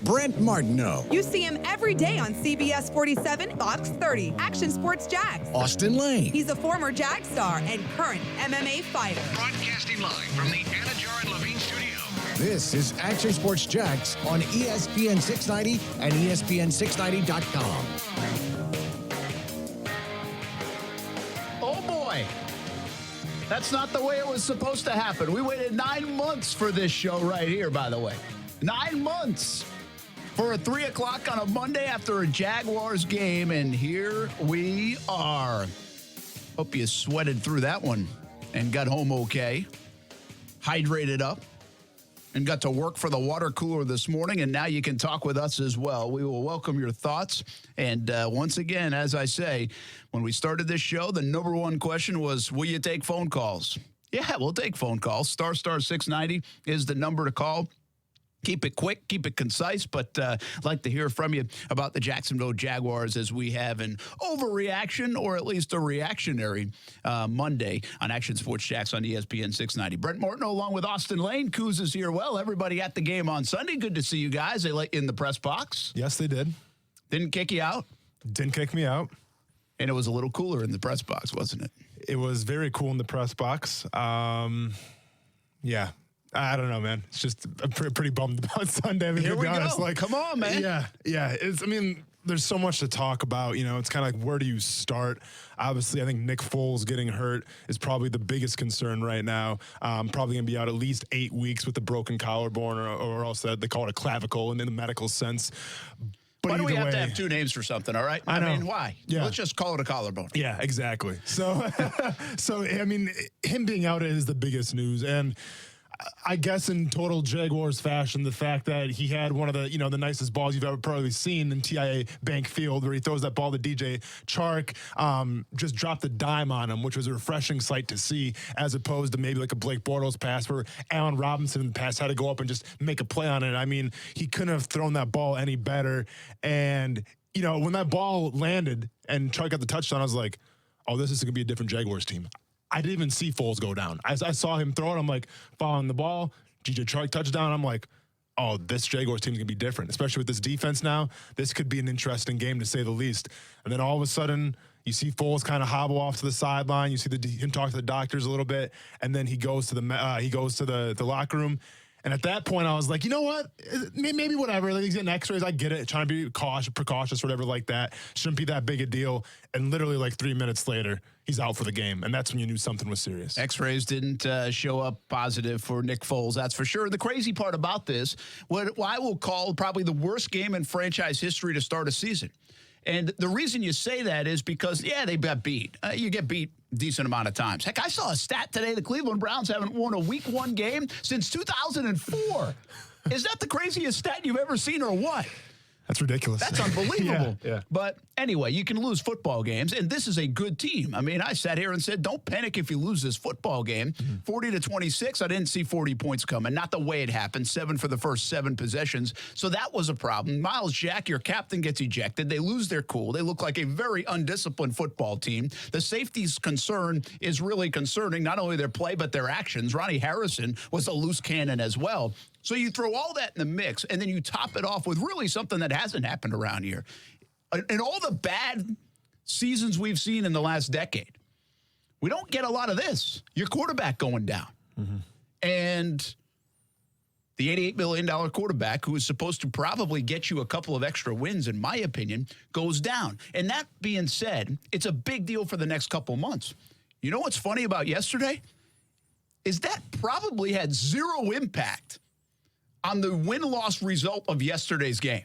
Brent Martineau. You see him every day on CBS 47, Fox 30, Action Sports Jags. Austin Lane. He's a former Jag star and current MMA fighter. Broadcasting live from the Anajar and Levine studio. This is Action Sports Jags on ESPN 690 and ESPN690.com. Oh boy. That's not the way it was supposed to happen. We waited 9 months for this show right here, by the way. 9 months for a 3 o'clock on a Monday after a Jaguars game, and here we are. Hope you sweated through that one and got home okay, hydrated up, and got to work for the water cooler this morning, and now you can talk with us as well. We will welcome your thoughts. And once again, as I say, when we started this show, the number one question was, will you take phone calls? Yeah, we'll take phone calls. Star 690 is the number to call. Keep it quick, keep it concise, but I'd like to hear from you about the Jacksonville Jaguars as we have an overreaction or at least a reactionary Monday on Action Sports Jacks on ESPN 690. Brent Martineau along with Austin Lane. Coos is here. Well, everybody at the game on Sunday. Good to see you guys. They let you in the press box. Yes, they did. Didn't kick you out. Didn't kick me out. And it was a little cooler in the press box, wasn't it? It was very cool in the press box. Yeah. I don't know, man. It's just I'm pretty bummed about Sunday. Here we honest. go. Like, come on, man. Yeah. There's so much to talk about. It's kind of like, where do you start? Obviously, I think Nick Foles getting hurt is probably the biggest concern right now. Probably going to be out at least 8 weeks with a broken collarbone or else they call it a clavicle in the medical sense. But why do we have way, to have two names for something, all right? I know. mean, why? Yeah. Let's just call it a collarbone. Yeah, exactly. So, him being out is the biggest news. And I guess in total Jaguars fashion, the fact that he had one of the, the nicest balls you've ever probably seen in TIA Bank Field, where he throws that ball to DJ Chark, just dropped the dime on him, which was a refreshing sight to see, as opposed to maybe like a Blake Bortles pass where Allen Robinson in the past had to go up and just make a play on it. I mean, he couldn't have thrown that ball any better. And, when that ball landed and Chark got the touchdown, I was like, oh, this is going to be a different Jaguars team. I didn't even see Foles go down. As I saw him throw it, I'm like, following the ball, DJ Chark touchdown, I'm like, oh, this Jaguars team's going to be different, especially with this defense now. This could be an interesting game, to say the least. And then all of a sudden, you see Foles kind of hobble off to the sideline. You see him talk to the doctors a little bit, and then he goes to the locker room. And at that point, I was like, you know what? Maybe whatever. Like, he's getting x-rays. I get it. Trying to be precautious, whatever like that. Shouldn't be that big a deal. And literally like 3 minutes later, he's out for the game. And that's when you knew something was serious. X-rays didn't show up positive for Nick Foles, that's for sure. The crazy part about this, what I will call probably the worst game in franchise history to start a season. And the reason you say that is because, they got beat. You get beat a decent amount of times. Heck, I saw a stat today. The Cleveland Browns haven't won a Week 1 game since 2004. Is that the craziest stat you've ever seen or what? That's ridiculous. That's unbelievable. Yeah. But anyway, you can lose football games, and this is a good team. I mean, I sat here and said, don't panic if you lose this football game. 40-26, I didn't see 40 points coming. Not the way it happened. 7 for the first 7 possessions. So that was a problem. Miles Jack, your captain, gets ejected. They lose their cool. They look like a very undisciplined football team. The safety's concern is really concerning, not only their play, but their actions. Ronnie Harrison was a loose cannon as well. So you throw all that in the mix, and then you top it off with really something that hasn't happened around here. In all the bad seasons we've seen in the last decade, we don't get a lot of this. Your quarterback going down. Mm-hmm. And the $88 million quarterback, who is supposed to probably get you a couple of extra wins, in my opinion, goes down. And that being said, it's a big deal for the next couple months. You know what's funny about yesterday? Is that probably had zero impact on the win-loss result of yesterday's game.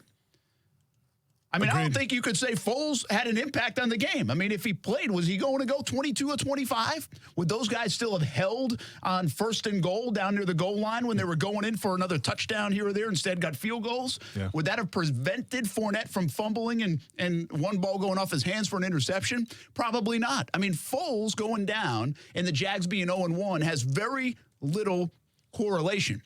I mean, Agreed. I don't think you could say Foles had an impact on the game. I mean, if he played, was he going to go 22 or 25? Would those guys still have held on 1st and goal down near the goal line when they were going in for another touchdown here or there, instead got field goals? Yeah. Would that have prevented Fournette from fumbling and one ball going off his hands for an interception? Probably not. I mean, Foles going down and the Jags being 0-1 has very little correlation.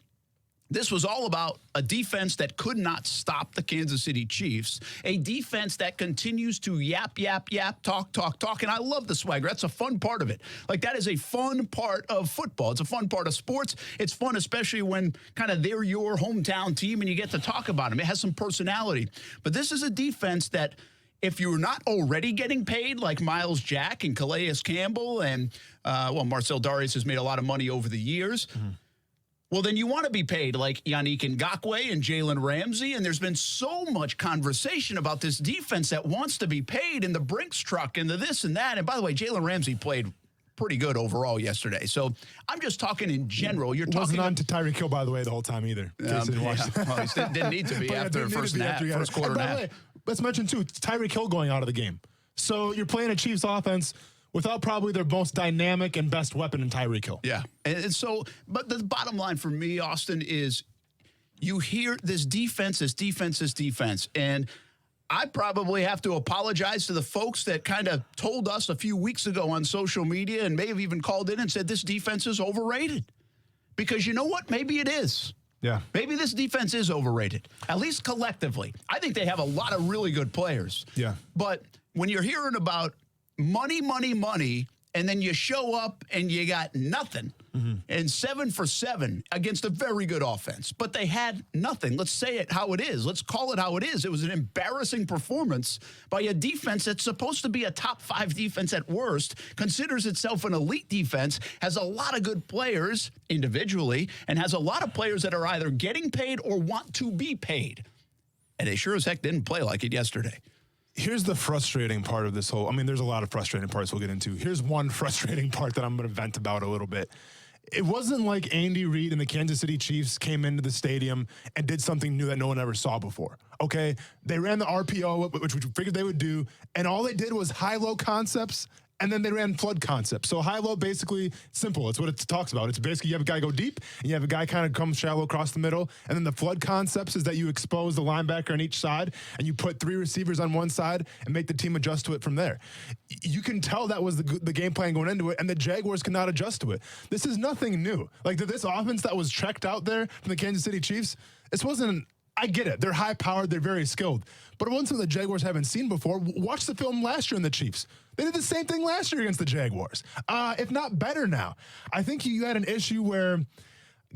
This was all about a defense that could not stop the Kansas City Chiefs, a defense that continues to yap, yap, yap, talk, talk, talk. And I love the swagger. That's a fun part of it. Like, that is a fun part of football. It's a fun part of sports. It's fun, especially when kind of they're your hometown team and you get to talk about them. It has some personality. But this is a defense that, if you're not already getting paid like Miles Jack and Calais Campbell and, Marcel Darius has made a lot of money over the years, well, then you want to be paid like Yannick Ngakoue and Jalen Ramsey. And there's been so much conversation about this defense that wants to be paid in the Brinks truck and the this and that. And by the way, Jalen Ramsey played pretty good overall yesterday. So I'm just talking in general. You're Wasn't talking on to Tyreek Hill, by the way, the whole time either. In case you didn't watch that. Well, he didn't need to be after the first quarter and a half. Let's mention, too, Tyreek Hill going out of the game. So you're playing a Chiefs offense without probably their most dynamic and best weapon in Tyreek Hill. Yeah. And so, but the bottom line for me, Austin, is you hear this defense. And I probably have to apologize to the folks that kind of told us a few weeks ago on social media and may have even called in and said this defense is overrated. Because you know what? Maybe it is. Yeah. Maybe this defense is overrated, at least collectively. I think they have a lot of really good players. Yeah. But when you're hearing about money, and then you show up and you got nothing, and 7 for 7 against a very good offense, but they had nothing. Let's say it how it is. Let's call it how it is. It was an embarrassing performance by a defense that's supposed to be a top 5 defense at worst, considers itself an elite defense, has a lot of good players individually, and has a lot of players that are either getting paid or want to be paid. And they sure as heck didn't play like it yesterday. Here's the frustrating part of this whole, there's a lot of frustrating parts we'll get into. Here's one frustrating part that I'm going to vent about a little bit. It wasn't like Andy Reid and the Kansas City Chiefs came into the stadium and did something new that no one ever saw before, okay? They ran the RPO, which we figured they would do, and all they did was high-low concepts, and then they ran flood concepts. So high-low, basically, simple. It's what it talks about. It's basically you have a guy go deep, and you have a guy kind of come shallow across the middle, and then the flood concepts is that you expose the linebacker on each side, and you put 3 receivers on one side and make the team adjust to it from there. You can tell that was the game plan going into it, and the Jaguars cannot adjust to it. This is nothing new. Like, this offense that was checked out there from the Kansas City Chiefs, this wasn't I get it. They're high-powered. They're very skilled. But it wasn't something the Jaguars haven't seen before. Watch the film last year in the Chiefs. They did the same thing last year against the Jaguars, if not better now. I think you had an issue where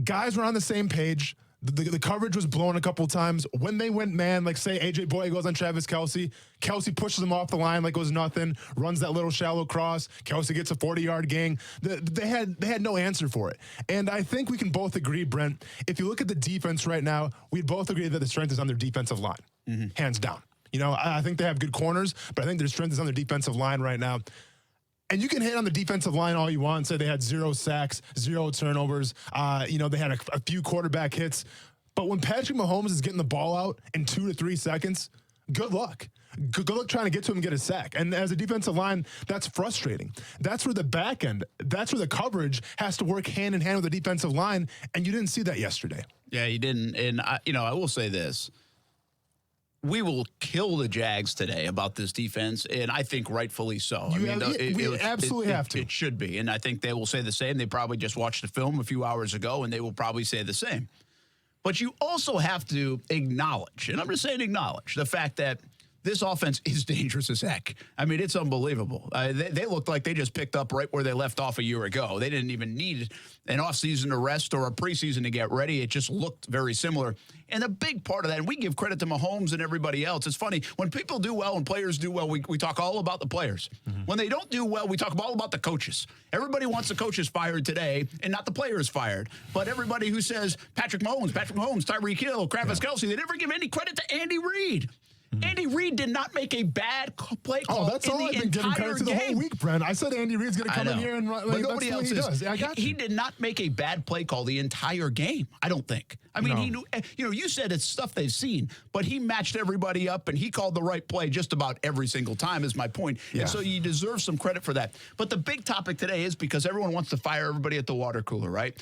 guys were on the same page. The coverage was blown a couple times. When they went man, like say A.J. Boyd goes on Travis Kelce. Kelce pushes him off the line like it was nothing, runs that little shallow cross. Kelce gets a 40-yard gain. They had no answer for it. And I think we can both agree, Brent, if you look at the defense right now, we'd both agree that the strength is on their defensive line, hands down. You know, I think they have good corners, but I think their strength is on their defensive line right now. And you can hit on the defensive line all you want and say they had 0 sacks, 0 turnovers. They had a few quarterback hits. But when Patrick Mahomes is getting the ball out in 2 to 3 seconds, good luck. Good luck trying to get to him and get a sack. And as a defensive line, that's frustrating. That's where the back end, that's where the coverage has to work hand in hand with the defensive line. And you didn't see that yesterday. Yeah, you didn't. And, I will say this. We will kill the Jags today about this defense, and I think rightfully so. We absolutely have to. It should be, and I think they will say the same. They probably just watched the film a few hours ago, and they will probably say the same. But you also have to acknowledge, and I'm just saying acknowledge, the fact that this offense is dangerous as heck. I mean, it's unbelievable. They looked like they just picked up right where they left off a year ago. They didn't even need an offseason to rest or a preseason to get ready. It just looked very similar. And a big part of that, and we give credit to Mahomes and everybody else. It's funny, when people do well and players do well, we talk all about the players. When they don't do well, we talk all about the coaches. Everybody wants the coaches fired today and not the players fired. But everybody who says Patrick Mahomes, Tyreek Hill, Travis Kelce, they never give any credit to Andy Reid. Andy Reid did not make a bad play call. Oh, that's all I've been giving credit to the whole week, Brent. I said Andy Reid's going to come in here and but nobody else is. I got you. He did not make a bad play call the entire game, I don't think. I mean, he knew, you said it's stuff they've seen, but he matched everybody up and he called the right play just about every single time is my point. Yeah. And so you deserve some credit for that. But the big topic today is because everyone wants to fire everybody at the water cooler, right?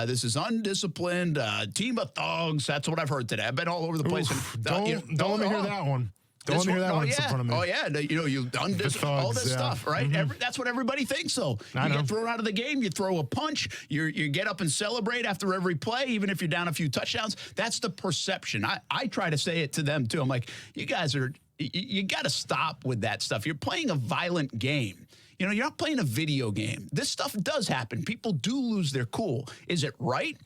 This is undisciplined, team of thugs. That's what I've heard today. I've been all over the place. Don't let me hear that one. Don't hear that one in front of me. Oh, yeah. You all this stuff, right? That's what everybody thinks, though. You get thrown out of the game, you throw a punch, you get up and celebrate after every play, even if you're down a few touchdowns. That's the perception. I try to say it to them, too. I'm like, you guys you got to stop with that stuff. You're playing a violent game. You're not playing a video game. This stuff does happen. People do lose their cool. Is it right?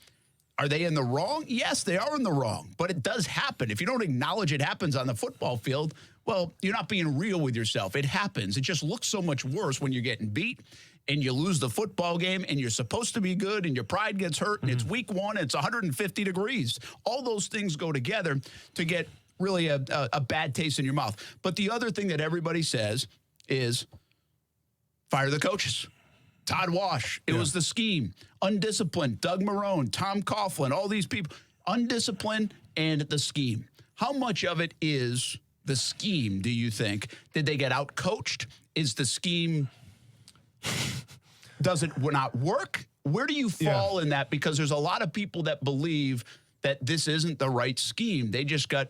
Are they in the wrong? Yes, they are in the wrong, but it does happen. If you don't acknowledge it happens on the football field, well, you're not being real with yourself. It happens. It just looks so much worse when you're getting beat and you lose the football game and you're supposed to be good and your pride gets hurt and it's week 1, it's 150 degrees. All those things go together to get really a bad taste in your mouth. But the other thing that everybody says is fire the coaches. Todd Wash, it was the scheme. Undisciplined, Doug Marrone, Tom Coughlin, all these people. Undisciplined and the scheme. How much of it is the scheme, do you think? Did they get out-coached? Is the scheme, does it not work? Where do you fall in that? Because there's a lot of people that believe that this isn't the right scheme. They just got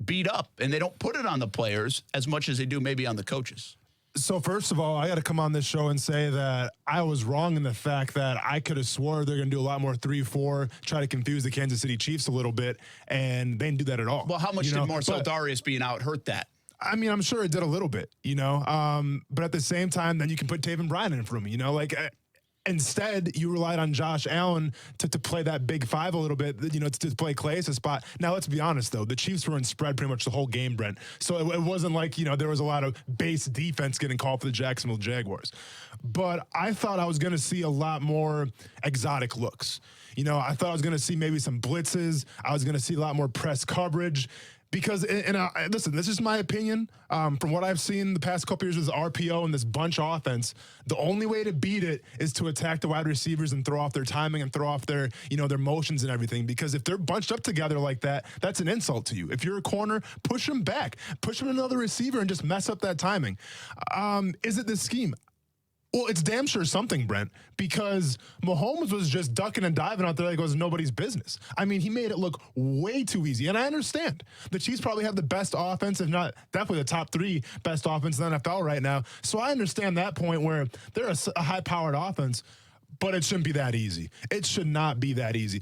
beat up, and they don't put it on the players as much as they do maybe on the coaches. So first of all, I got to come on this show and say that I was wrong in the fact that I could have swore they're going to do a lot more 3-4, try to confuse the Kansas City Chiefs a little bit, and they didn't do that at all. Well, how much did Marcel Darius being out hurt that? I mean, I'm sure it did a little bit, but at the same time, then you can put Taven Bryan in for me, Instead, you relied on Josh Allen to play that big 5 a little bit, to play Clay's spot. Now, let's be honest, though. The Chiefs were in spread pretty much the whole game, Brent. So it wasn't like, there was a lot of base defense getting called for the Jacksonville Jaguars. But I thought I was going to see a lot more exotic looks. I thought I was going to see maybe some blitzes. I was going to see a lot more press coverage. Because, listen, this is my opinion. From what I've seen the past couple years with RPO and this bunch offense, the only way to beat it is to attack the wide receivers and throw off their timing and throw off their, their motions and everything. Because if they're bunched up together like that, that's an insult to you. If you're a corner, push them back. Push them to another receiver and just mess up that timing. Is it the scheme? Well, it's damn sure something, Brent, because Mahomes was just ducking and diving out there like it was nobody's business. I mean, he made it look way too easy, and I understand. The Chiefs probably have the best offense, if not definitely the top 3 best offense in the NFL right now. So I understand that point where they're a high-powered offense, but it shouldn't be that easy. It should not be that easy.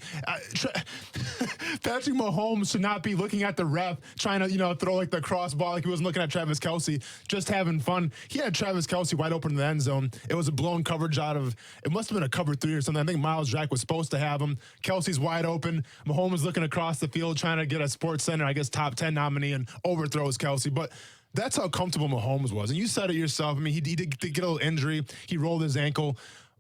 Patrick Mahomes should not be looking at the ref, trying to, throw like the cross ball like he wasn't looking at Travis Kelce, just having fun. He had Travis Kelce wide open in the end zone. It was a blown coverage it must have been a cover 3 or something. I think Miles Jack was supposed to have him. Kelce's wide open. Mahomes looking across the field, trying to get a Sports Center, top 10 nominee, and overthrows Kelce. But that's how comfortable Mahomes was. And you said it yourself. I mean, he did get a little injury. He rolled his ankle.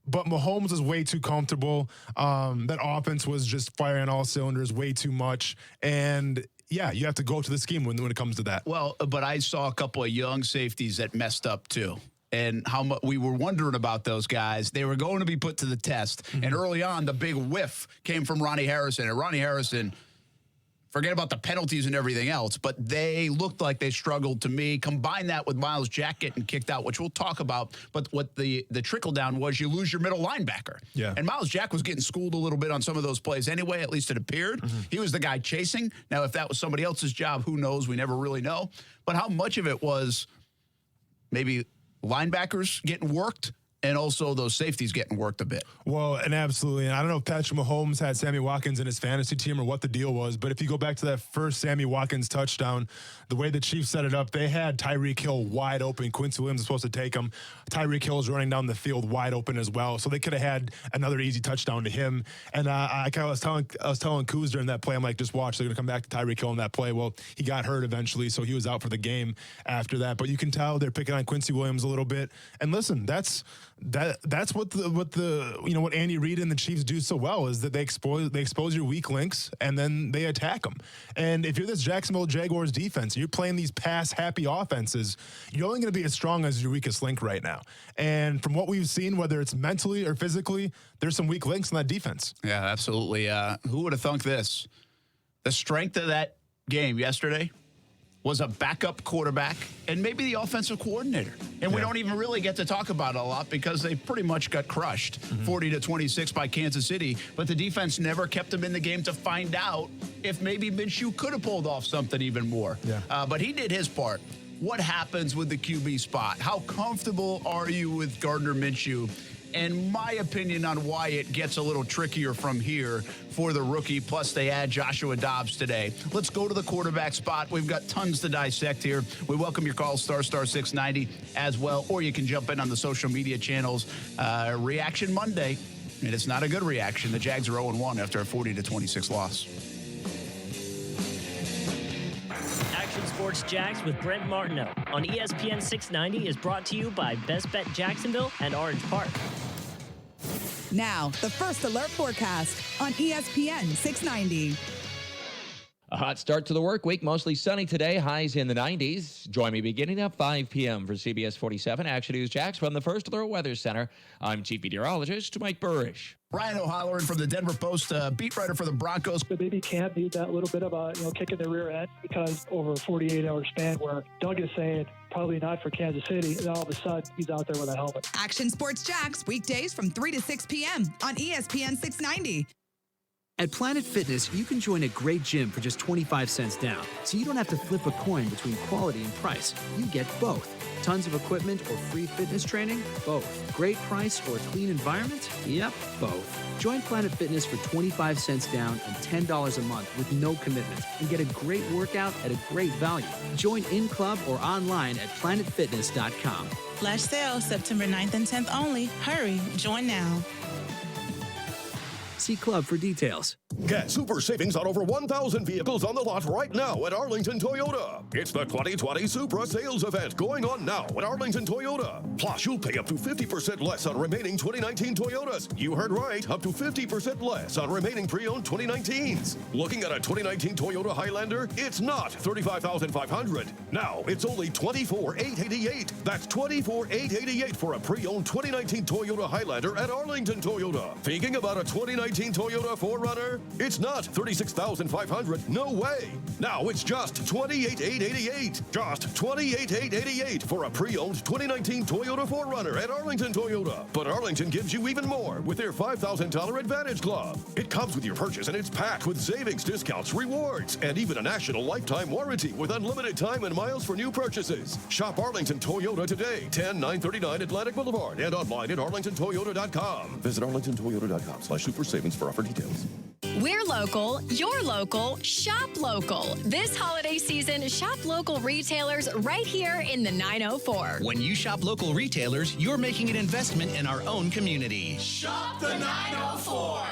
But Mahomes was way too comfortable. That offense was just firing all cylinders way too much. And, yeah, you have to go to the scheme when it comes to that. Well, but I saw a couple of young safeties that messed up, too. And how much we were wondering about those guys. They were going to be put to the test. And early on, the big whiff came from Ronnie Harrison. And Ronnie Harrison, forget about the penalties and everything else, but they looked like they struggled to me. Combine that with Miles Jack getting kicked out, which we'll talk about. But what the trickle down was, you lose your middle linebacker. Yeah. And Miles Jack was getting schooled a little bit on some of those plays anyway, at least it appeared. He was the guy chasing. Now, if that was somebody else's job, who knows? We never really know. But how much of it was maybe linebackers getting worked and also those safeties getting worked a bit? Well, and absolutely. And I don't know if Patrick Mahomes had Sammy Watkins in his fantasy team or what the deal was, but if you go back to that first Sammy Watkins touchdown, the way the Chiefs set it up, they had Tyreek Hill wide open. Quincy Williams was supposed to take him. Tyreek Hill is running down the field wide open as well. So they could have had another easy touchdown to him. And I was telling Kuz during that play, I'm like, just watch. They're going to come back to Tyreek Hill in that play. Well, he got hurt eventually, so he was out for the game after that. But you can tell they're picking on Quincy Williams a little bit. And listen, that's what Andy Reid and the Chiefs do so well, is that they expose your weak links and then they attack them. And if you're this Jacksonville Jaguars defense, you're playing these pass happy offenses, you're only going to be as strong as your weakest link right now. And from what we've seen, whether it's mentally or physically, there's some weak links in that defense. Yeah, absolutely. Who would have thunk this? The strength of that game yesterday was a backup quarterback and maybe the offensive coordinator. And we don't even really get to talk about it a lot because they pretty much got crushed 40-26 by Kansas City. But the defense never kept them in the game to find out if maybe Minshew could have pulled off something even more. But he did his part. What happens with the QB spot? How comfortable are you with Gardner Minshew? And my opinion on why it gets a little trickier from here for the rookie. Plus, they add Joshua Dobbs today. Let's go to the quarterback spot. We've got tons to dissect here. We welcome your calls, star 690 as well. Or you can jump in on the social media channels. Reaction Monday. And it's not a good reaction. The Jags are 0-1 after a 40-26 loss. Action Sports Jags with Brent Martineau on ESPN 690 is brought to you by Best Bet Jacksonville and Orange Park. Now, the First Alert forecast on ESPN 690. A hot start to the work week, mostly sunny today, highs in the 90s. Join me beginning at 5 p.m. for CBS 47 Action News Jax from the First Alert Weather Center. I'm Chief Meteorologist Mike Burrish. Ryan O'Halloran from the Denver Post, beat writer for the Broncos. But maybe Cam need that little bit of a kick in the rear end because over a 48-hour span where Doug is saying probably not for Kansas City, and all of a sudden he's out there with a helmet. Action Sports Jax, weekdays from 3 to 6 p.m. on ESPN 690. At Planet Fitness, you can join a great gym for just 25 cents down, so you don't have to flip a coin between quality and price. You get both. Tons of equipment or free fitness training? Both. Great price or clean environment? Yep, both. Join Planet Fitness for 25 cents down and $10 a month with no commitment and get a great workout at a great value. Join in-club or online at planetfitness.com. Flash sale September 9th and 10th only. Hurry, join now. See Club for details. Get super savings on over 1,000 vehicles on the lot right now at Arlington Toyota. It's the 2020 Supra sales event going on now at Arlington Toyota. Plus, you'll pay up to 50% less on remaining 2019 Toyotas. You heard right, up to 50% less on remaining pre-owned 2019s. Looking at a 2019 Toyota Highlander, it's not $35,500. Now, it's only $24,888. That's $24,888 for a pre-owned 2019 Toyota Highlander at Arlington Toyota. Thinking about a 2019 Toyota 4Runner? It's not $36,500. No way. Now it's just $28,888. Just $28,888 for a pre-owned 2019 Toyota 4Runner at Arlington Toyota. But Arlington gives you even more with their $5,000 Advantage Club. It comes with your purchase and it's packed with savings, discounts, rewards, and even a national lifetime warranty with unlimited time and miles for new purchases. Shop Arlington Toyota today, 10939 Atlantic Boulevard, and online at arlingtontoyota.com. Visit arlingtontoyota.com/super savings for offer details. We're local, you're local, shop local. This holiday season, shop local retailers right here in the 904. When you shop local retailers, you're making an investment in our own community. Shop the 904.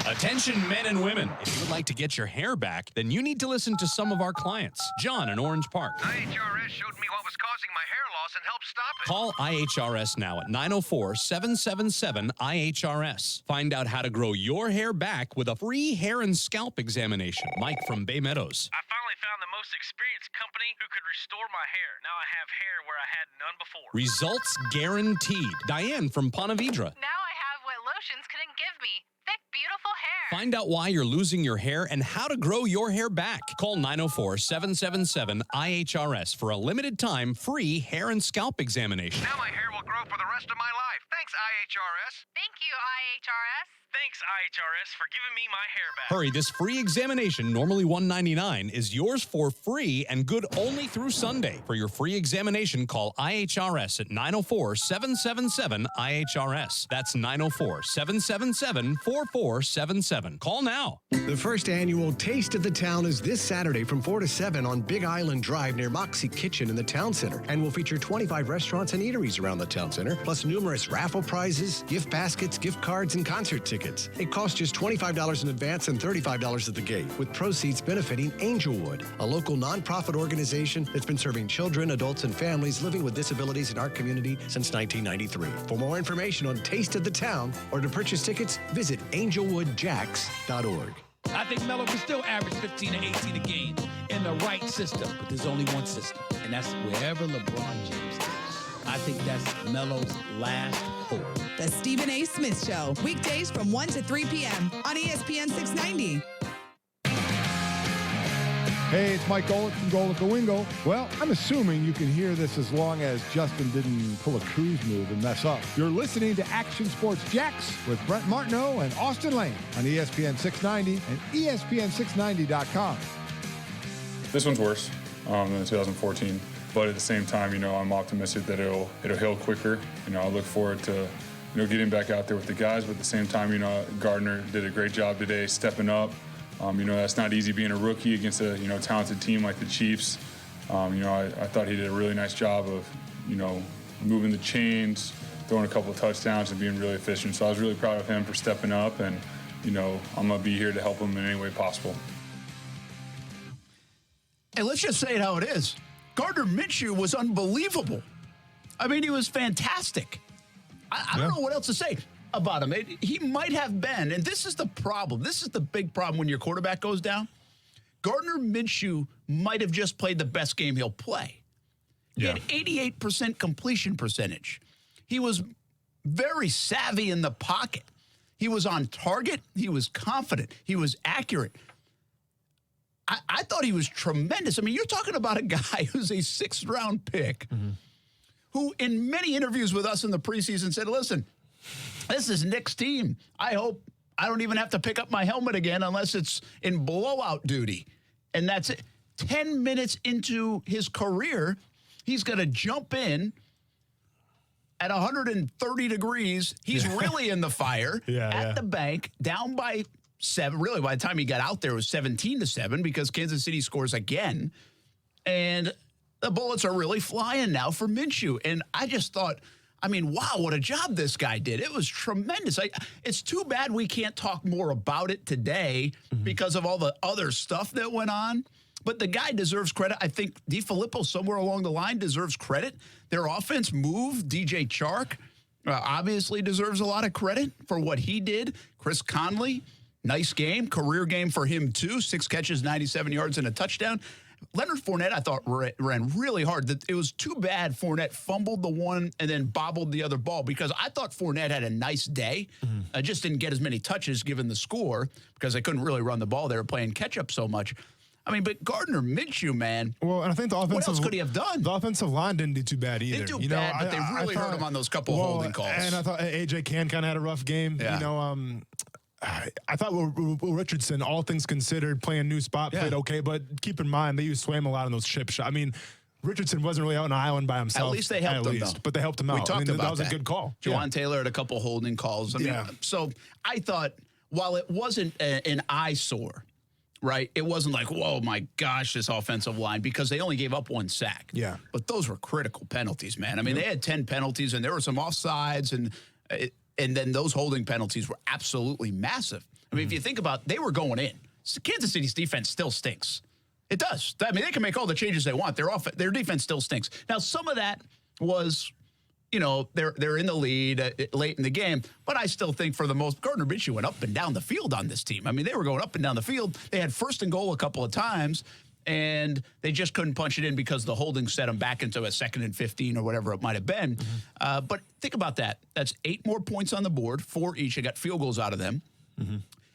Attention men and women, if you would like to get your hair back, then you need to listen to some of our clients. John in Orange Park. IHRS showed me what was causing my hair loss and helped stop it. Call IHRS now at 904-777-IHRS. Find out how to grow your hair back with a free hair and scalp examination. Mike from Bay Meadows. I finally found the most experienced company who could restore my hair. Now I have hair where I had none before. Results guaranteed. Diane from Ponte Vedra. Now I have what lotions couldn't give me. Thick, beautiful hair. Find out why you're losing your hair and how to grow your hair back. Call 904-777-IHRS for a limited time free hair and scalp examination. Now my hair will grow for the rest of my life. Thanks, IHRS. Thank you, IHRS. Thanks, IHRS, for giving me my hair back. Hurry, this free examination, normally $199, is yours for free and good only through Sunday. For your free examination, call IHRS at 904-777-IHRS. That's 904-777-4477. Call now. The first annual Taste of the Town is this Saturday from 4 to 7 on Big Island Drive near Moxie Kitchen in the Town Center, and will feature 25 restaurants and eateries around the Town Center, plus numerous raffle prizes, gift baskets, gift cards, and concert tickets. It costs just $25 in advance and $35 at the gate, with proceeds benefiting Angelwood, a local nonprofit organization that's been serving children, adults, and families living with disabilities in our community since 1993. For more information on Taste of the Town or to purchase tickets, visit angelwoodjacks.org. I think Melo can still average 15 to 18 a game in the right system, but there's only one system, and that's wherever LeBron James is. I think that's Melo's last hope. The Stephen A. Smith Show, weekdays from 1 to 3 p.m. on ESPN 690. Hey, it's Mike Golick from Golick Wingo. Well, I'm assuming you can hear this as long as Justin didn't pull a cruise move and mess up. You're listening to Action Sports Jax with Brent Martineau and Austin Lane on ESPN 690 and ESPN690.com. This one's worse than 2014, but at the same time, I'm optimistic that it'll heal quicker. I look forward to getting back out there with the guys, but at the same time, Gardner did a great job today stepping up. That's not easy being a rookie against a talented team like the Chiefs. I thought he did a really nice job of moving the chains, throwing a couple of touchdowns, and being really efficient. So I was really proud of him for stepping up, and I'm gonna be here to help him in any way possible. And let's just say it how it is. Gardner Minshew was unbelievable. I mean, he was fantastic. I don't know what else to say about him. He might have been, and this is the problem. This is the big problem when your quarterback goes down. Gardner Minshew might have just played the best game he'll play. He had 88% completion percentage. He was very savvy in the pocket. He was on target. He was confident. He was accurate. I thought he was tremendous. I mean, you're talking about a guy who's a sixth-round pick who in many interviews with us in the preseason said, listen, this is Nick's team. I hope I don't even have to pick up my helmet again unless it's in blowout duty. And that's it. 10 minutes into his career, he's going to jump in at 130 degrees. He's really in the fire at the bank, down by 7. Really, by the time he got out there, it was 17-7 because Kansas City scores again. And the bullets are really flying now for Minshew. And I just thought, I mean, wow, what a job this guy did. It was tremendous. It's too bad we can't talk more about it today because of all the other stuff that went on. But the guy deserves credit. I think DeFilippo somewhere along the line deserves credit. Their offense moved. DJ Chark obviously deserves a lot of credit for what he did. Chris Conley, nice game, career game for him too. 6 catches, 97 yards, and a touchdown. Leonard Fournette, I thought, ran really hard. It was too bad Fournette fumbled the one and then bobbled the other ball because I thought Fournette had a nice day. Just didn't get as many touches given the score because they couldn't really run the ball. They were playing catch-up so much. I mean, but Gardner Minshew, man. Well, and I think the offensive. What else could he have done? The offensive line didn't do too bad either. They didn't do bad, but they really hurt him on those couple holding calls. And I thought AJ Cann kind of had a rough game. Yeah. I thought Will Richardson, all things considered, playing new spot, played okay. But keep in mind, they used Swam a lot on those chip shots. I mean, Richardson wasn't really out on an island by himself. At least they helped him, though. But they helped him out. We talked about that was a good call. Juwan Taylor had a couple holding calls. I mean, so I thought, while it wasn't an eyesore, right? It wasn't like, whoa, my gosh, this offensive line, because they only gave up 1 sack. Yeah. But those were critical penalties, man. I mean, they had 10 penalties, and there were some offsides, and then those holding penalties were absolutely massive. I mean, if you think about, they were going in. Kansas City's defense still stinks. It does. I mean, they can make all the changes they want. Their defense still stinks. Now, some of that was, they're in the lead late in the game, but I still think for the most, Gardner Minshew went up and down the field on this team. I mean, they were going up and down the field. They had 1st and goal a couple of times, and they just couldn't punch it in because the holding set them back into a 2nd and 15 or whatever it might have been. But think about that. That's 8 more points on the board, 4 each. They got field goals out of them.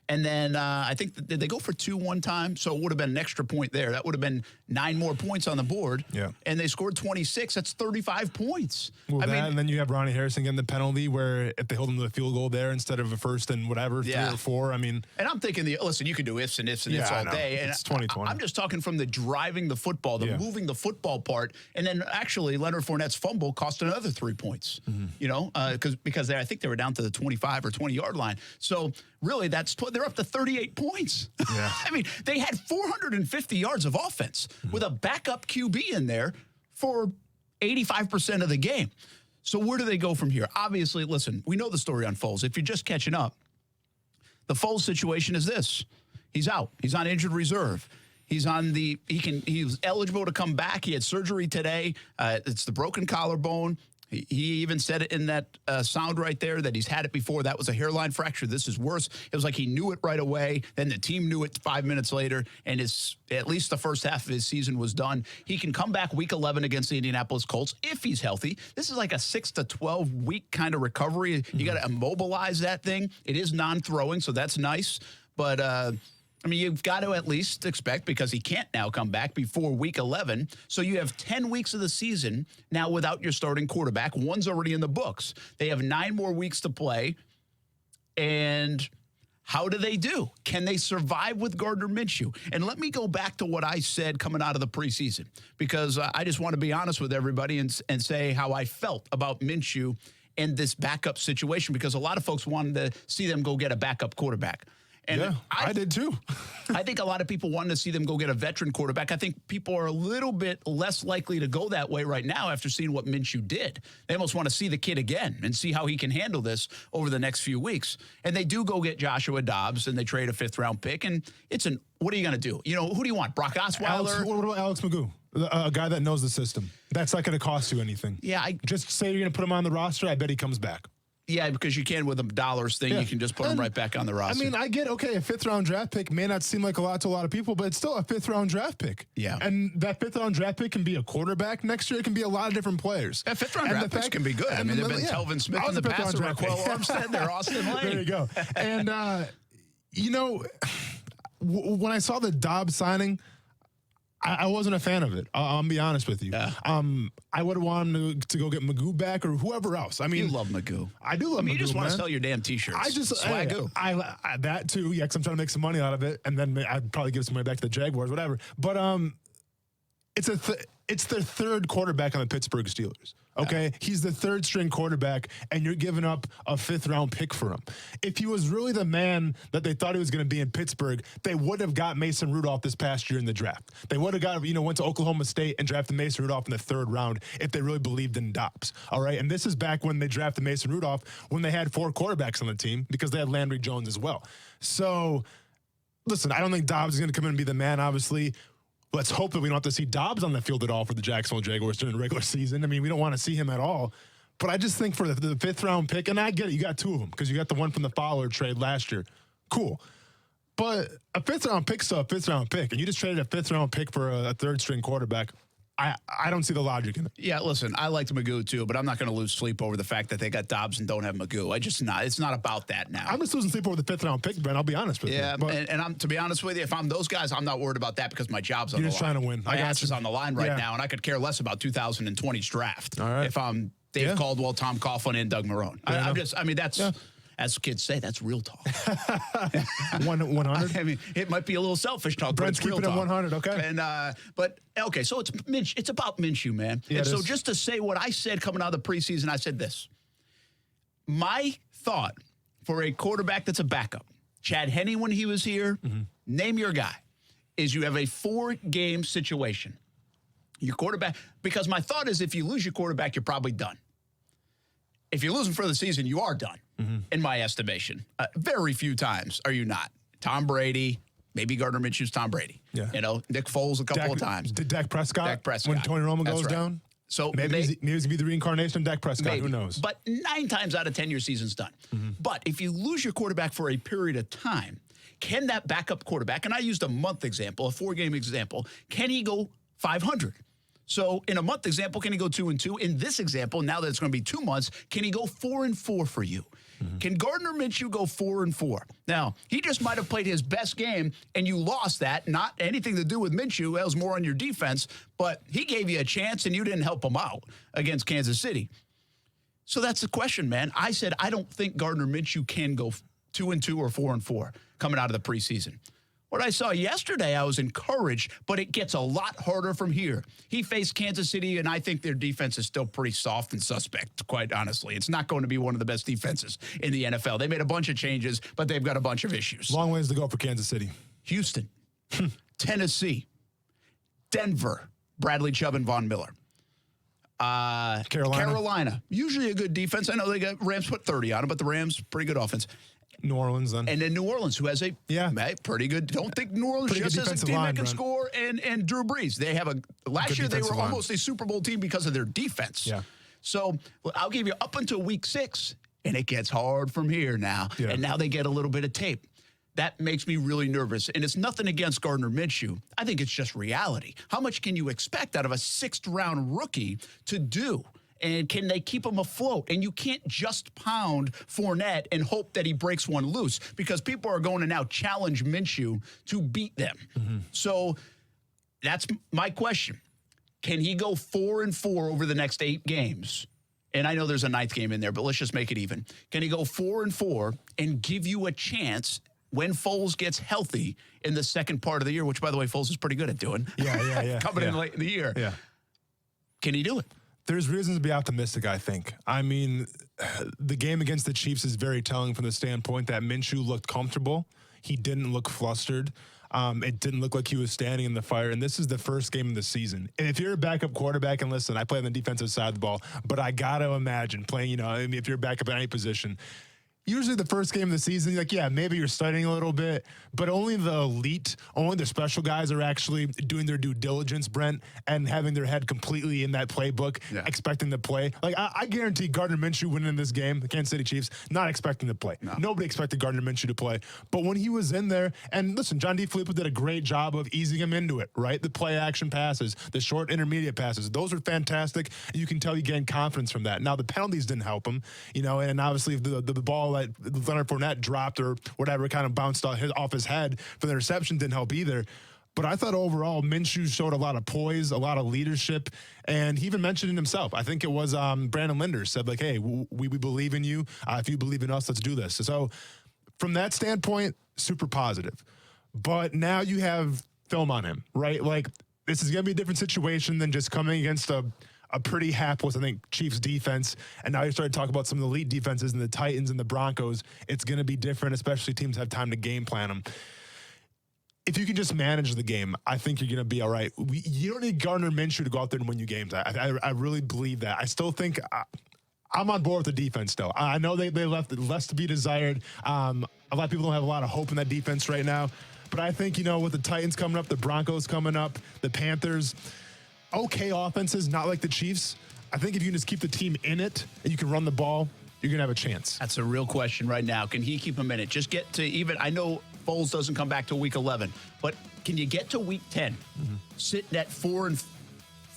And then I think, did they go for 2 one time? So it would have been an extra point there. That would have been 9 more points on the board. Yeah. And they scored 26. That's 35 points. Well, and then you have Ronnie Harrison getting the penalty where if they hold him to the field goal there instead of a 1st and whatever, 3 or 4, I mean. And I'm thinking, listen, you can do ifs and ifs and ifs all day. And it's 2020. I'm just talking from the driving the football, the moving the football part. And then actually Leonard Fournette's fumble cost another 3 points, because I think they were down to the 25 or 20-yard line. So really, they're up to 38 points. Yeah. I mean, they had 450 yards of offense with a backup QB in there for 85% of the game. So where do they go from here? Obviously, listen, we know the story on Foles. If you're just catching up, the Foles situation is this. He's out. He's on injured reserve. He's he's eligible to come back. He had surgery today. It's the broken collarbone. He even said it in that sound right there that he's had it before. That was a hairline fracture. This is worse. It was like he knew it right away. Then the team knew it 5 minutes later, and at least the first half of his season was done. He can come back week 11 against the Indianapolis Colts if he's healthy. This is like a 6 to 12 week kind of recovery. You got to immobilize that thing. It is non-throwing, so that's nice. But I mean, you've got to at least expect, because he can't now come back before week 11. So you have 10 weeks of the season now without your starting quarterback. One's already in the books. They have 9 more weeks to play. And how do they do? Can they survive with Gardner Minshew? And let me go back to what I said coming out of the preseason, because I just want to be honest with everybody and say how I felt about Minshew and this backup situation, because a lot of folks wanted to see them go get a backup quarterback. And yeah, I did too. I think a lot of people wanted to see them go get a veteran quarterback. I think people are a little bit less likely to go that way right now after seeing what Minshew did. They almost want to see the kid again and see how he can handle this over the next few weeks. And they do go get Joshua Dobbs, and they trade a 5th-round pick. And what are you going to do? You know, who do you want? Brock Osweiler? What about Alex Magoo? A guy that knows the system. That's not going to cost you anything. Yeah. Just say you're going to put him on the roster. I bet he comes back. Yeah, because you can with a dollars thing. Yeah. You can just put him right back on the roster. I mean, I get, okay, a 5th-round draft pick may not seem like a lot to a lot of people, but it's still a 5th-round draft pick. Yeah. And that 5th-round draft pick can be a quarterback next year. It can be a lot of different players. Yeah, 5th-round draft picks can be good. I mean, they've been Telvin Smith in the past, Raquel Armstead, they're Austin Lane. There you go. And, you know, when I saw the Dobbs signing, I wasn't a fan of it. I'll be honest with you. Yeah. I would have wanted him to go get Magoo back or whoever else. I mean, you love Magoo. I do love Magoo. You just want to sell your damn T-shirts. I just Swagoo. I that too. Yeah, because I'm trying to make some money out of it, and then I'd probably give some money back to the Jaguars, whatever. But it's their 3rd quarterback on the Pittsburgh Steelers. Okay, he's the 3rd-string quarterback, and you're giving up a 5th-round pick for him. If he was really the man that they thought he was going to be in Pittsburgh, they would have got Mason Rudolph this past year in the draft. They would have got, went to Oklahoma State and drafted Mason Rudolph in the 3rd round if they really believed in Dobbs. All right, and this is back when they drafted Mason Rudolph when they had 4 quarterbacks on the team because they had Landry Jones as well. So, listen, I don't think Dobbs is going to come in and be the man, obviously. Let's hope that we don't have to see Dobbs on the field at all for the Jacksonville Jaguars during the regular season. I mean, we don't want to see him at all. But I just think for the 5th-round pick, and I get it, you got 2 of them because you got the one from the Fowler trade last year. Cool. But a 5th-round pick's still a 5th-round pick, and you just traded a 5th-round pick for a 3rd-string quarterback. I don't see the logic in it. Yeah, listen, I liked Magoo too, but I'm not going to lose sleep over the fact that they got Dobbs and don't have Magoo. It's not about that now. I'm just losing sleep over the 5th-round pick, Brent. I'll be honest with you. Yeah, and I'm, to be honest with you, if I'm those guys, I'm not worried about that because my job's on the line. You're just trying to win. My ass is on the line right now, and I could care less about 2020's draft. All right. If I'm Dave Caldwell, Tom Coughlin, and Doug Marrone. That's... As kids say, that's real talk. 100? I mean, it might be a little selfish talk, Brent's but it's real keeping talk. it 100, okay. And okay, so it's about Minshew, man. Yeah, and so just to say what I said coming out of the preseason, I said this. My thought for a quarterback that's a backup, Chad Henne when he was here, name your guy, is you have a 4-game situation. Your quarterback, because my thought is if you lose your quarterback, you're probably done. If you lose him for the season, you are done, in my estimation. Very few times are you not. Tom Brady, maybe Gardner Minshew's Tom Brady. Yeah. Nick Foles a couple of times. Did Dak Prescott? When Tony Romo goes down? So maybe it's going to be the reincarnation of Dak Prescott. Maybe. Who knows? But 9 times out of 10, your season's done. But if you lose your quarterback for a period of time, can that backup quarterback, and I used a month example, a 4-game example, can he go 500? So in a month example, can he go 2-2? In this example, now that it's going to be 2 months, can he go 4-4 for you? Can Gardner Minshew go 4-4? Now, he just might have played his best game, and you lost that. Not anything to do with Minshew. That was more on your defense. But he gave you a chance, and you didn't help him out against Kansas City. So that's the question, man. I said I don't think Gardner Minshew can go 2-2 or 4-4 coming out of the preseason. What I saw yesterday, I was encouraged, but it gets a lot harder from here. He faced Kansas City, and I think their defense is still pretty soft and suspect, quite honestly. It's not going to be one of the best defenses in the NFL. They made a bunch of changes, but they've got a bunch of issues. Long ways to go for Kansas City. Houston, Tennessee, Denver, Bradley Chubb and Von Miller. Carolina, usually a good defense. I know they got Rams put 30 on them, but the Rams, pretty good offense. New Orleans, then. And then New Orleans, who has a pretty good. Don't think New Orleans just has a team that can score and Drew Brees. They have last year they were almost a Super Bowl team because of their defense. Yeah. So I'll give you up until week 6, and it gets hard from here now. Yeah. And now they get a little bit of tape. That makes me really nervous. And it's nothing against Gardner Minshew. I think it's just reality. How much can you expect out of a 6th-round rookie to do? And can they keep him afloat? And you can't just pound Fournette and hope that he breaks one loose, because people are going to now challenge Minshew to beat them. So that's my question. Can he go 4-4 over the next 8 games? And I know there's a 9th game in there, but let's just make it even. Can he go 4-4 and give you a chance when Foles gets healthy in the second part of the year, which, by the way, Foles is pretty good at doing. Yeah. Coming in late in the year. Yeah. Can he do it? There's reasons to be optimistic, I think. I mean, the game against the Chiefs is very telling from the standpoint that Minshew looked comfortable. He didn't look flustered. It didn't look like he was standing in the fire. And this is the first game of the season. And if you're a backup quarterback, and listen, I play on the defensive side of the ball, but I got to imagine playing, if you're a backup at any position, usually the first game of the season, like, yeah, maybe you're studying a little bit, but only the elite, only the special guys are actually doing their due diligence, Brent, and having their head completely in that playbook, expecting to play. Like, I guarantee Gardner Minshew winning this game, the Kansas City Chiefs, not expecting to play. No. Nobody expected Gardner Minshew to play. But when he was in there, and listen, John DeFilippo did a great job of easing him into it, right? The play action passes, the short intermediate passes, those are fantastic. And you can tell you gain confidence from that. Now, the penalties didn't help him, and obviously the ball that Leonard Fournette dropped or whatever kind of bounced off his head for the interception didn't help either. But I thought overall Minshew showed a lot of poise, a lot of leadership, and he even mentioned it himself. I think it was Brandon Linder said, like, hey, we believe in you. If you believe in us, let's do this. So from that standpoint, super positive. But now you have film on him, right? Like, this is going to be a different situation than just coming against a pretty hapless, I think, Chiefs defense. And now you started to talk about some of the elite defenses and the Titans and the Broncos. It's going to be different, especially teams have time to game plan them. If you can just manage the game, I think you're going to be all right. You don't need Gardner Minshew to go out there and win you games. I really believe that. I still think I'm on board with the defense still. I know they left less to be desired. A lot of people don't have a lot of hope in that defense right now. But I think, with the Titans coming up, the Broncos coming up, the Panthers, okay offenses, not like the Chiefs. I think if you can just keep the team in it and you can run the ball, you're going to have a chance. That's a real question right now. Can he keep them in it? Just get to even, I know Foles doesn't come back to week 11, but can you get to week 10, sitting at 4-5?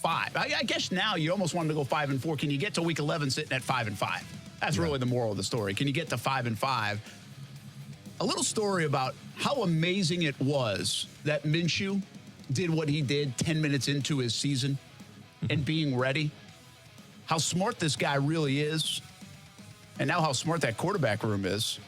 I guess now you almost want him to go 5-4. Can you get to week 11 sitting at 5-5? That's really the moral of the story. Can you get to 5-5? A little story about how amazing it was that Minshew did what he did 10 minutes into his season and being ready. How smart this guy really is. And now how smart that quarterback room is.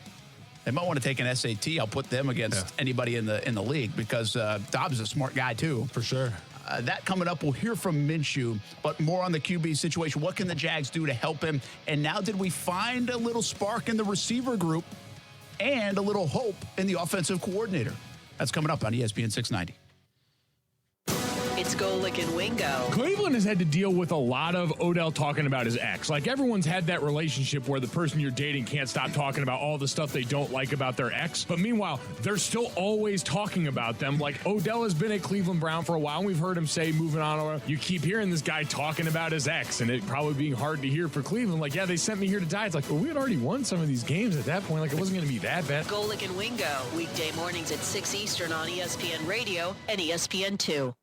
They might want to take an SAT. I'll put them against anybody in the league, because Dobbs is a smart guy too. For sure. That coming up, we'll hear from Minshew, but more on the QB situation. What can the Jags do to help him? And now, did we find a little spark in the receiver group and a little hope in the offensive coordinator? That's coming up on ESPN 690. It's Golick and Wingo. Cleveland has had to deal with a lot of Odell talking about his ex. Like, everyone's had that relationship where the person you're dating can't stop talking about all the stuff they don't like about their ex. But meanwhile, they're still always talking about them. Like, Odell has been a Cleveland Brown for a while, and we've heard him say, moving on, you keep hearing this guy talking about his ex, and it probably being hard to hear for Cleveland. Like, yeah, they sent me here to die. It's like, well, we had already won some of these games at that point. Like, it wasn't going to be that bad. Golick and Wingo, weekday mornings at 6 Eastern on ESPN Radio and ESPN2.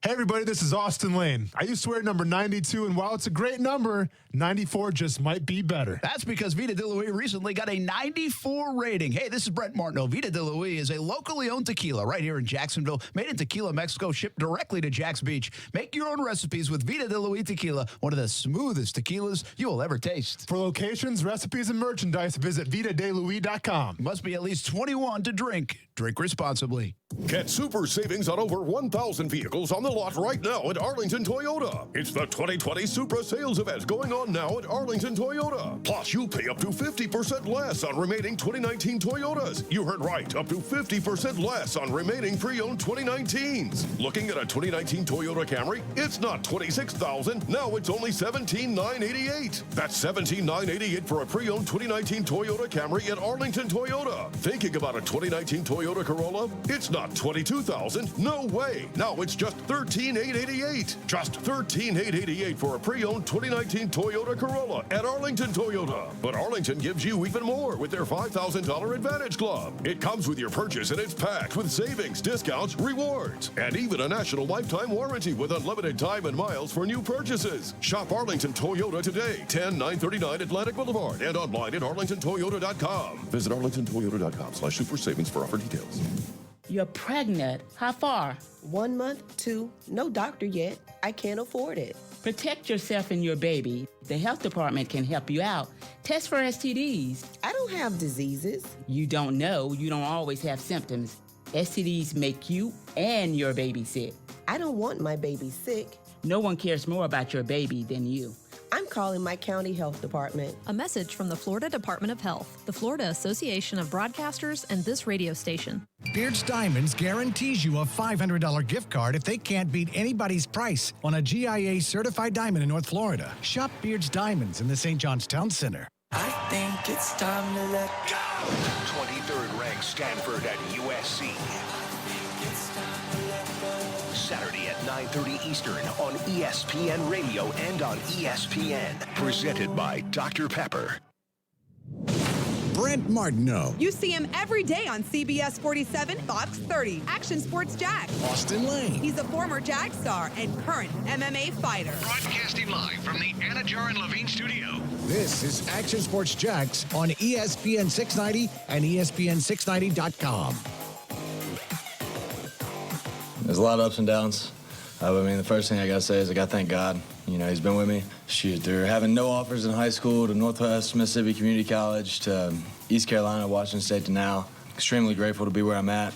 Hey, everybody, this is Austin Lane. I used to wear number 92, and while it's a great number, 94 just might be better. That's because Vida de Luis recently got a 94 rating. Hey, this is Brent Martineau. Vida de Luis is a locally owned tequila right here in Jacksonville, made in Tequila, Mexico, shipped directly to Jax Beach. Make your own recipes with Vida de Luis tequila, one of the smoothest tequilas you will ever taste. For locations, recipes, and merchandise, visit VitaDeLuis.com. Must be at least 21 to drink. Drink responsibly. Get super savings on over 1,000 vehicles on the lot right now at Arlington Toyota. It's the 2020 Supra sales event going on now at Arlington Toyota. Plus, you pay up to 50% less on remaining 2019 Toyotas. You heard right, up to 50% less on remaining pre-owned 2019s. Looking at a 2019 Toyota Camry? It's not $26,000. Now it's only $17,988. That's $17,988 for a pre-owned 2019 Toyota Camry at Arlington Toyota. Thinking about a 2019 Toyota Corolla? It's not $22,000. No way. Now it's just $13,988. $13,888. Just $13,888 for a pre-owned 2019 Toyota Corolla at Arlington Toyota. But Arlington gives you even more with their $5,000 Advantage Club. It comes with your purchase and it's packed with savings, discounts, rewards, and even a national lifetime warranty with unlimited time and miles for new purchases. Shop Arlington Toyota today, 10939 Atlantic Boulevard, and online at arlingtontoyota.com. Visit arlingtontoyota.com/super savings for offer details. You're pregnant. How far? 1 month, 2. No doctor yet. I can't afford it. Protect yourself and your baby. The health department can help you out. Test for STDs. I don't have diseases. You don't know. You don't always have symptoms. STDs make you and your baby sick. I don't want my baby sick. No one cares more about your baby than you. I'm calling my county health department. A message from the Florida Department of Health, the Florida Association of Broadcasters, and this radio station. Beards Diamonds guarantees you a $500 gift card if they can't beat anybody's price on a GIA certified diamond in North Florida. Shop Beards Diamonds in the St. John's Town Center. I think it's time to let go. 23rd ranked Stanford at USC. Saturday at 9:30 Eastern on ESPN Radio and on ESPN. Presented by Dr. Pepper. Brent Martineau. You see him every day on CBS 47, Fox 30. Action Sports Jags. Austin Lane. He's a former Jag star and current MMA fighter. Broadcasting live from the Anajar and Levine studio. This is Action Sports Jax on ESPN 690 and ESPN690.com. There's a lot of ups and downs. I mean, the first thing I got to say is I got to thank God. You know, he's been with me. Shoot, through having no offers in high school to Northwest Mississippi Community College to East Carolina, Washington State to now. Extremely grateful to be where I'm at.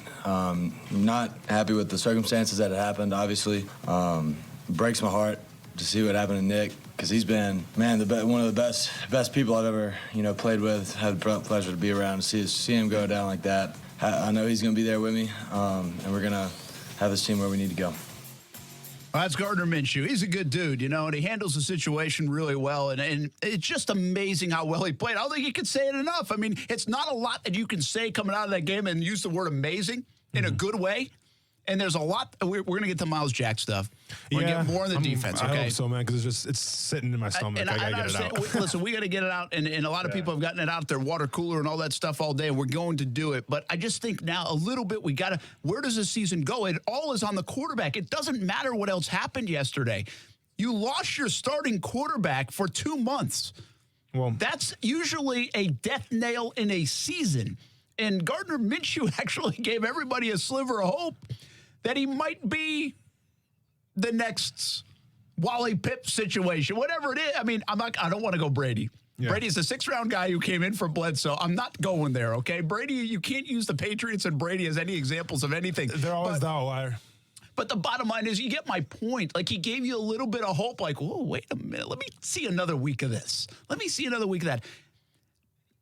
Not happy with the circumstances that had happened, obviously. Breaks my heart to see what happened to Nick, because he's been, man, one of the best people I've ever, played with. Had the pleasure to be around, to see him go down like that. I know he's going to be there with me, and we're going to have this team where we need to go. Well, that's Gardner Minshew. He's a good dude, and he handles the situation really well. And it's just amazing how well he played. I don't think you can say it enough. I mean, it's not a lot that you can say coming out of that game and use the word amazing in a good way. And there's a lot. We're going to get to Miles Jack stuff. We're going to get more on the defense, okay? I hope so, man, because it's sitting in my stomach. I got to get it out. Listen, we got to get it out, and a lot of people have gotten it out their water cooler and all that stuff all day, and we're going to do it. But I just think now a little bit we got to, where does this season go? It all is on the quarterback. It doesn't matter what else happened yesterday. You lost your starting quarterback for 2 months. Well, that's usually a death nail in a season. And Gardner Minshew actually gave everybody a sliver of hope that he might be the next Wally Pipp situation, whatever it is. I mean, I don't want to go Brady. Yeah. Brady's a 6th-round guy who came in for Bledsoe. I'm not going there, okay? Brady, you can't use the Patriots and Brady as any examples of anything. They're always the outlier. But the bottom line is, you get my point. Like, he gave you a little bit of hope, like, whoa, wait a minute. Let me see another week of this. Let me see another week of that.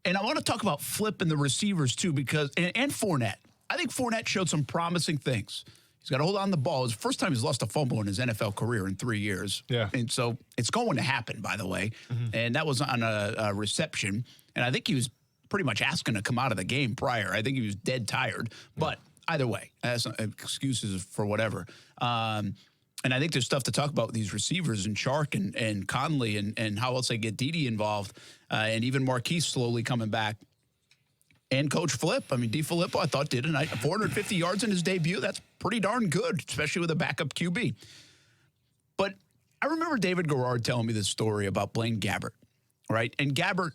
And I want to talk about Flip and the receivers, too, because and Fournette. I think Fournette showed some promising things. He's got to hold on the ball. It's the first time he's lost a fumble in his NFL career in 3 years. Yeah. And so it's going to happen, by the way. Mm-hmm. And that was on a reception. And I think he was pretty much asking to come out of the game prior. I think he was dead tired. But either way, that's excuses for whatever. And I think there's stuff to talk about with these receivers and Chark and Conley and how else they get Dede involved. And even Marquise slowly coming back. And Coach Flip, I mean, DeFilippo, I thought did 450 yards in his debut. That's pretty darn good, especially with a backup QB. But I remember David Garrard telling me this story about Blaine Gabbert, right? And Garrard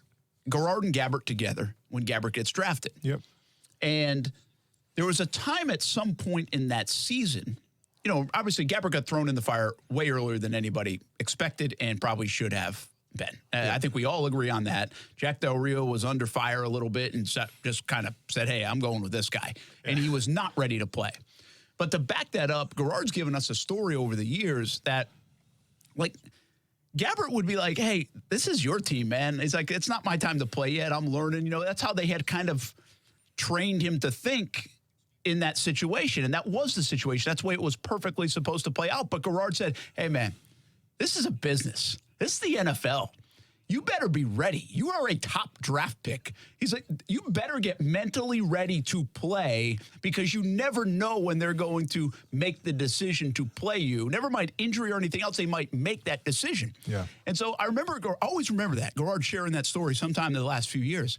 and Gabbert together when Gabbert gets drafted. Yep. And there was a time at some point in that season, obviously Gabbert got thrown in the fire way earlier than anybody expected and probably should have been. I think we all agree on that. Jack Del Rio was under fire a little bit and just kind of said, hey, I'm going with this guy. And he was not ready to play. But to back that up, Garrard's given us a story over the years that, like, Gabbert would be like, hey, this is your team, man. He's like, it's not my time to play yet. I'm learning. That's how they had kind of trained him to think in that situation. And that was the situation. That's the way it was perfectly supposed to play out. But Garrard said, hey, man, this is a business. This is the NFL. you better be ready. You are a top draft pick. He's like, you better get mentally ready to play because you never know when they're going to make the decision to play you. Never mind injury or anything else, they might make that decision. Yeah. And so I always remember that. Garrard sharing that story sometime in the last few years.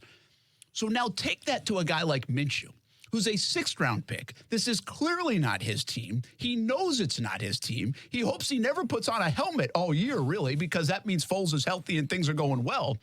So now take that to a guy like Minshew, who's a 6th-round pick. This is clearly not his team. He knows it's not his team. He hopes he never puts on a helmet all year, really, because that means Foles is healthy and things are going well.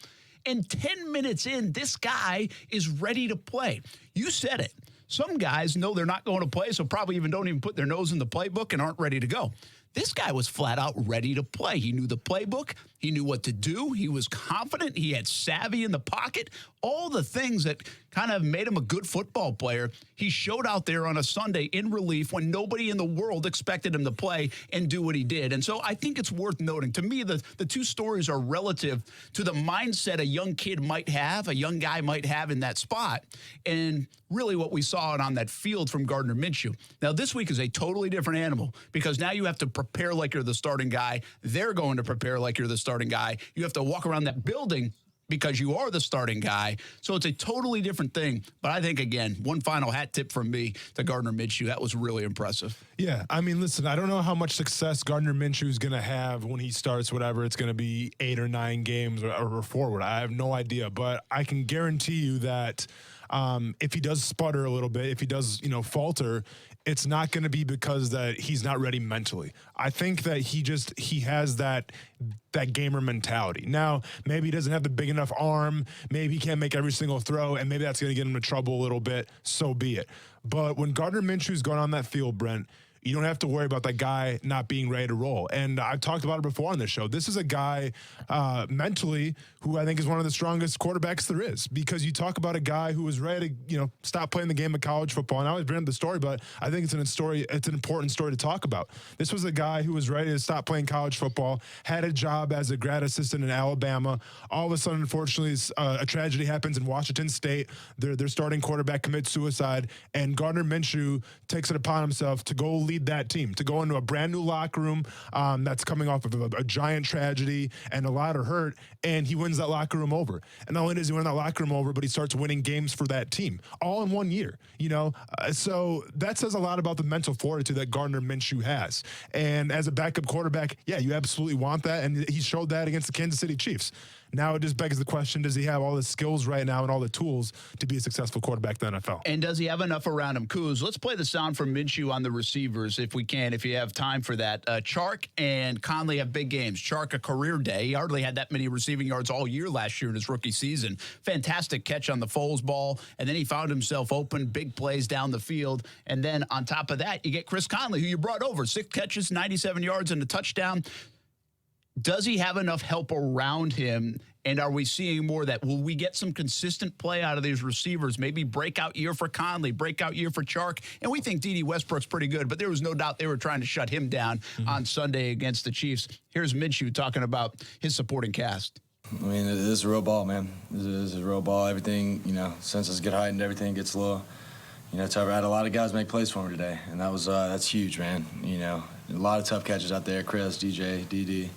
And 10 minutes in, this guy is ready to play. You said it. Some guys know they're not going to play, so probably don't even put their nose in the playbook and aren't ready to go. This guy was flat out ready to play. He knew the playbook. He knew what to do. He was confident. He had savvy in the pocket. All the things that kind of made him a good football player, he showed out there on a Sunday in relief when nobody in the world expected him to play and do what he did. And so I think it's worth noting. To me, the two stories are relative to the mindset a young kid might have, a young guy might have in that spot, and really what we saw on that field from Gardner Minshew. Now, this week is a totally different animal because now you have to prepare like you're the starting guy. They're going to prepare like you're the starting guy. You have to walk around that building because you are the starting guy. So it's a totally different thing. But I think, again, one final hat tip from me to Gardner Minshew. That was really impressive. Yeah, I mean, listen, I don't know how much success Gardner Minshew is going to have when he starts whatever. It's going to be 8 or 9 games or forward. I have no idea. But I can guarantee you that if he does sputter a little bit, if he does, falter, it's not going to be because that he's not ready mentally. I think that he has that gamer mentality. Now, maybe he doesn't have the big enough arm. Maybe he can't make every single throw, and maybe that's going to get him into trouble a little bit. So be it. But when Gardner Minshew's going on that field, Brent, you don't have to worry about that guy not being ready to roll. And I've talked about it before on this show. This is a guy mentally who I think is one of the strongest quarterbacks there is, because you talk about a guy who was ready to, stop playing the game of college football. And I always bring up the story, but I think it's an important story to talk about. This was a guy who was ready to stop playing college football, had a job as a grad assistant in Alabama. All of a sudden, unfortunately, a tragedy happens in Washington State. Their starting quarterback commits suicide, and Gardner Minshew takes it upon himself to go lead that team, to go into a brand new locker room that's coming off of a giant tragedy and a lot of hurt, and he wins that locker room over. And not only does he win that locker room over, but he starts winning games for that team all in 1 year. So that says a lot about the mental fortitude that Gardner Minshew has. And as a backup quarterback, yeah, you absolutely want that, and he showed that against the Kansas City Chiefs. Now it just begs the question, does he have all the skills right now and all the tools to be a successful quarterback in the NFL? And does he have enough around him? Kuz, let's play the sound from Minshew on the receivers if we can, if you have time for that. Chark and Conley have big games. Chark, a career day. He hardly had that many receiving yards all year last year in his rookie season. Fantastic catch on the Foles ball, and then he found himself open, big plays down the field. And then on top of that, you get Chris Conley, who you brought over. 6 catches, 97 yards, and a touchdown. Does he have enough help around him? And are we seeing more of that? Will we get some consistent play out of these receivers? Maybe breakout year for Conley, breakout year for Chark. And we think D.D. Westbrook's pretty good, but there was no doubt they were trying to shut him down on Sunday against the Chiefs. Here's Minshew talking about his supporting cast. I mean, this is a real ball, man. This is a real ball. Everything, senses get heightened, everything gets low. I had a lot of guys make plays for me today, and that's huge, man. A lot of tough catches out there. Chris, DJ, D.D.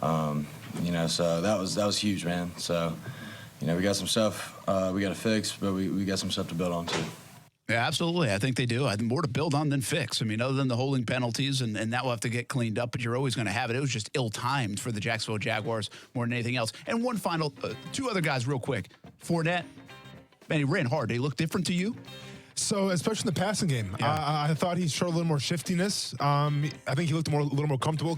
So that was huge, man. So, we got some stuff we got to fix, but we got some stuff to build on too. Yeah, absolutely. I think they do. I think more to build on than fix. I mean, other than the holding penalties, and that will have to get cleaned up, but you're always going to have it. It was just ill-timed for the Jacksonville Jaguars more than anything else. And one final, 2 other guys real quick. Fournette, man, he ran hard. Did he look different to you? So, especially in the passing game, I thought he showed a little more shiftiness. I think he looked a little more comfortable,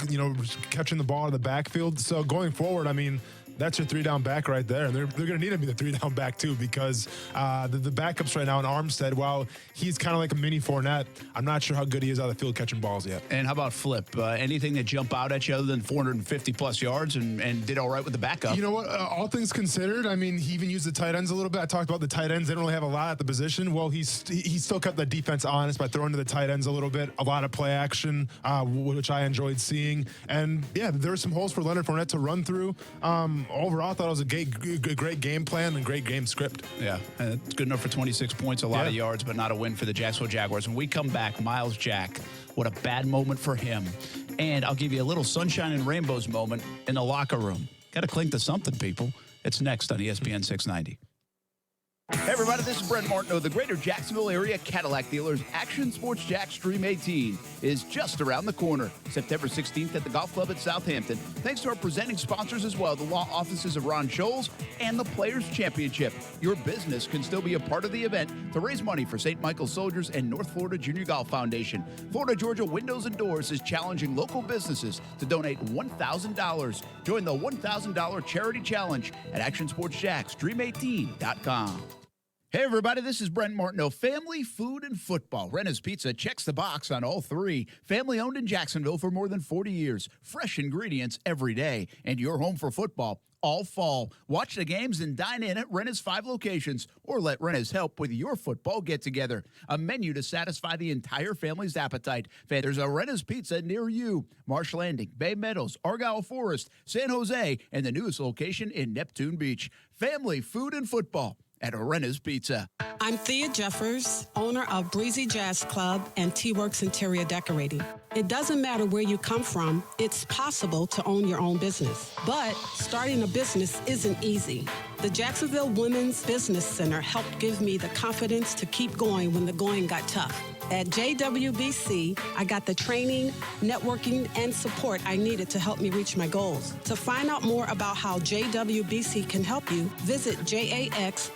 catching the ball in the backfield. So, going forward, I mean, that's your 3-down back right there. And they're going to need him to be the 3-down back, too, because the backups right now in Armstead, while he's kind of like a mini Fournette, I'm not sure how good he is out of the field catching balls yet. And how about Flip? Anything that jump out at you other than 450-plus yards and did all right with the backup? You know what? All things considered, I mean, he even used the tight ends a little bit. I talked about the tight ends. They don't really have a lot at the position. Well, he still kept the defense honest by throwing to the tight ends a little bit. A lot of play action, which I enjoyed seeing. And, yeah, there were some holes for Leonard Fournette to run through. Overall, I thought it was a great game plan and great game script. Yeah, it's good enough for 26 points, a lot of yards, but not a win for the Jacksonville Jaguars. When we come back, Miles Jack, what a bad moment for him. And I'll give you a little sunshine and rainbows moment in the locker room. Got to cling to something, people. It's next on ESPN 690. Hey, everybody, this is Brent Martineau. The Greater Jacksonville area Cadillac dealers Action Sports Jax Dream 18 is just around the corner. September 16th at the Golf Club at Southampton. Thanks to our presenting sponsors as well, the law offices of Ron Scholes and the Players Championship. Your business can still be a part of the event to raise money for St. Michael's Soldiers and North Florida Junior Golf Foundation. Florida Georgia Windows and Doors is challenging local businesses to donate $1,000. Join the $1,000 charity challenge at actionsportsjaxdream18.com. Hey, everybody, this is Brent Martineau. Family, food, and football. Renna's Pizza checks the box on all three. Family-owned in Jacksonville for more than 40 years. Fresh ingredients every day. And your home for football all fall. Watch the games and dine in at Renna's 5 locations. Or let Renna's help with your football get-together. A menu to satisfy the entire family's appetite. There's a Renna's Pizza near you. Marsh Landing, Bay Meadows, Argyle Forest, San Jose, and the newest location in Neptune Beach. Family, food, and football at Renna's Pizza. I'm Thea Jeffers, owner of Breezy Jazz Club and T-Works Interior Decorating. It doesn't matter where you come from, it's possible to own your own business. But starting a business isn't easy. The Jacksonville Women's Business Center helped give me the confidence to keep going when the going got tough. At JWBC, I got the training, networking, and support I needed to help me reach my goals. To find out more about how JWBC can help you, visit jaxwbc.com.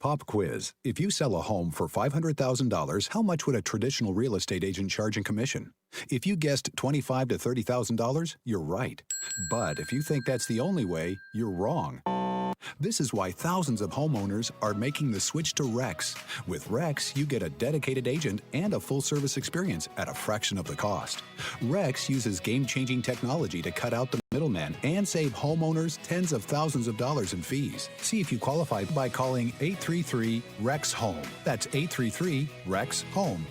Pop quiz. If you sell a home for $500,000, how much would a traditional real estate agent charge in commission? If you guessed $25,000 to $30,000, you're right. But if you think that's the only way, you're wrong. This is why thousands of homeowners are making the switch to Rex. With Rex, you get a dedicated agent and a full-service experience at a fraction of the cost. Rex uses game-changing technology to cut out the middleman and save homeowners tens of thousands of dollars in fees. See if you qualify by calling 833-REX-HOME. That's 833-REX-HOME.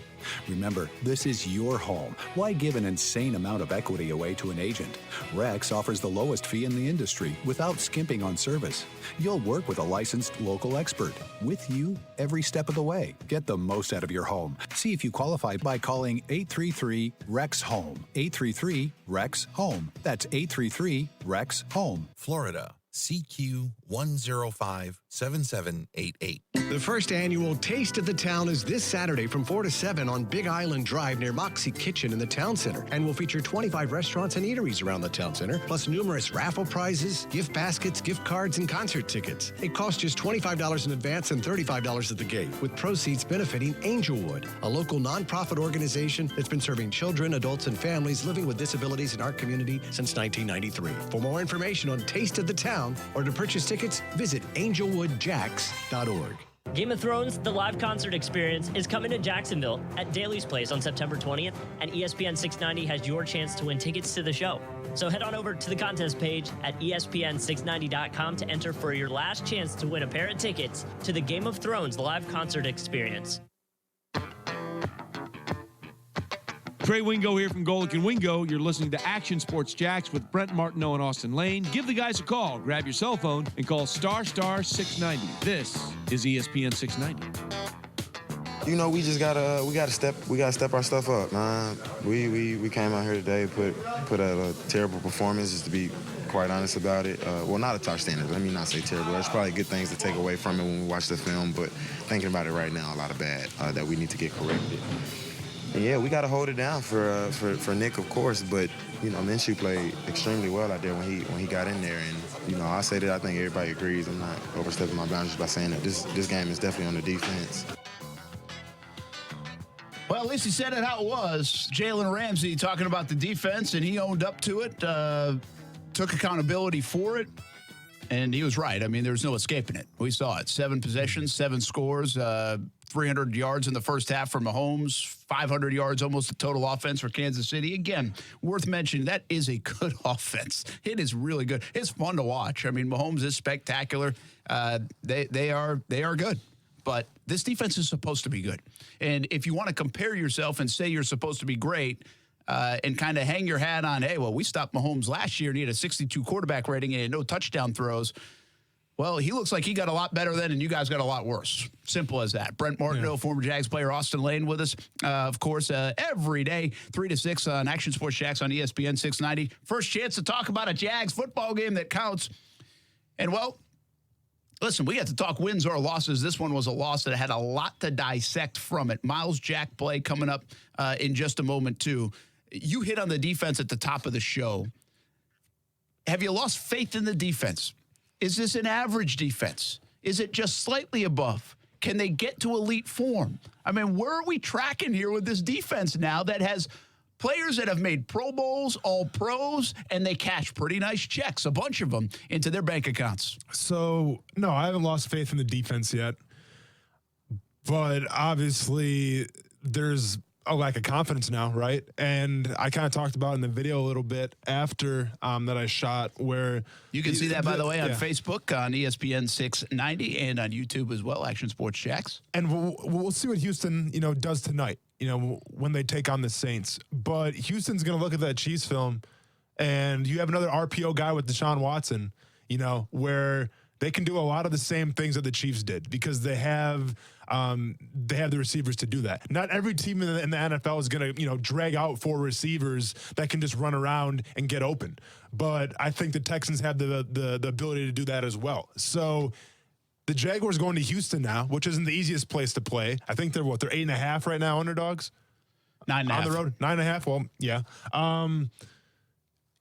Remember, this is your home. Why give an insane amount of equity away to an agent? Rex offers the lowest fee in the industry without skimping on service. You'll work with a licensed local expert with you every step of the way. Get the most out of your home. See if you qualify by calling 833-REX-HOME. 833-REX-HOME. That's 833-REX-HOME. Florida, CQ 1057788. The first annual Taste of the Town is this Saturday from 4 to 7 on Big Island Drive near Moxie Kitchen in the Town Center, and will feature 25 restaurants and eateries around the Town Center, plus numerous raffle prizes, gift baskets, gift cards, and concert tickets. It costs just $25 in advance and $35 at the gate, with proceeds benefiting Angelwood, a local nonprofit organization that's been serving children, adults, and families living with disabilities in our community since 1993. For more information on Taste of the Town or to purchase tickets, visit angelwoodjax.org. Game of Thrones, the live concert experience, is coming to Jacksonville at Daly's Place on September 20th, and ESPN 690 has your chance to win tickets to the show. So head on over to the contest page at ESPN690.com to enter for your last chance to win a pair of tickets to the Game of Thrones live concert experience. Trey Wingo here from Golic & Wingo. You're listening to Action Sports Jax with Brent Martineau and Austin Lane. Give the guys a call. Grab your cell phone and call ** 690. This is ESPN 690. You know, we gotta step our stuff up, man. We came out here today, put out a terrible performance, just to be quite honest about it. Well, not up to our standards. Let me not say terrible. There's probably good things to take away from it when we watch the film, but thinking about it right now, a lot of bad that we need to get corrected. And yeah, we got to hold it down for Nick, of course, but, you know, Minshew played extremely well out there when he got in there. And, you know, I say that I think everybody agrees. I'm not overstepping my boundaries by saying that this game is definitely on the defense. Well, at least he said it how it was. Jalen Ramsey talking about the defense, and he owned up to it, took accountability for it, and he was right. I mean, there's no escaping it. We saw it. 7 possessions, 7 scores, 300 yards in the first half for Mahomes, 500 yards almost the total offense for Kansas City. Again, worth mentioning, that is a good offense. It is really good. It's fun to watch. I mean, Mahomes is spectacular. They are good. But this defense is supposed to be good. And if you want to compare yourself and say you're supposed to be great and kind of hang your hat on, hey, well, we stopped Mahomes last year and he had a 62 quarterback rating and no touchdown throws. Well, he looks like he got a lot better then, and you guys got a lot worse. Simple as that. Brent Martineau, former Jags player, Austin Lane with us, of course, every day, 3 to 6 on Action Sports Jax on ESPN 690. First chance to talk about a Jags football game that counts. And, well, listen, we got to talk wins or losses. This one was a loss that had a lot to dissect from it. Miles Jack play coming up in just a moment, too. You hit on the defense at the top of the show. Have you lost faith in the defense? Is this an average defense? Is it just slightly above? Can they get to elite form? I mean, where are we tracking here with this defense now that has players that have made Pro Bowls, all pros, and they cash pretty nice checks, a bunch of them, into their bank accounts? So, no, I haven't lost faith in the defense yet. But obviously, there's a lack of confidence now, right? And I kind of talked about in the video a little bit after that I shot where... You can see that, by the way, on Facebook, on ESPN 690, and on YouTube as well, Action Sports Jax. And we'll see what Houston, does tonight, when they take on the Saints. But Houston's going to look at that Chiefs film, and you have another RPO guy with Deshaun Watson, where they can do a lot of the same things that the Chiefs did because they have the receivers to do that. Not every team in the NFL is going to, drag out 4 receivers that can just run around and get open. But I think the Texans have the ability to do that as well. So the Jaguars going to Houston now, which isn't the easiest place to play. I think they're 8.5 right now, underdogs? 9.5. On the road? 9.5? Well, yeah.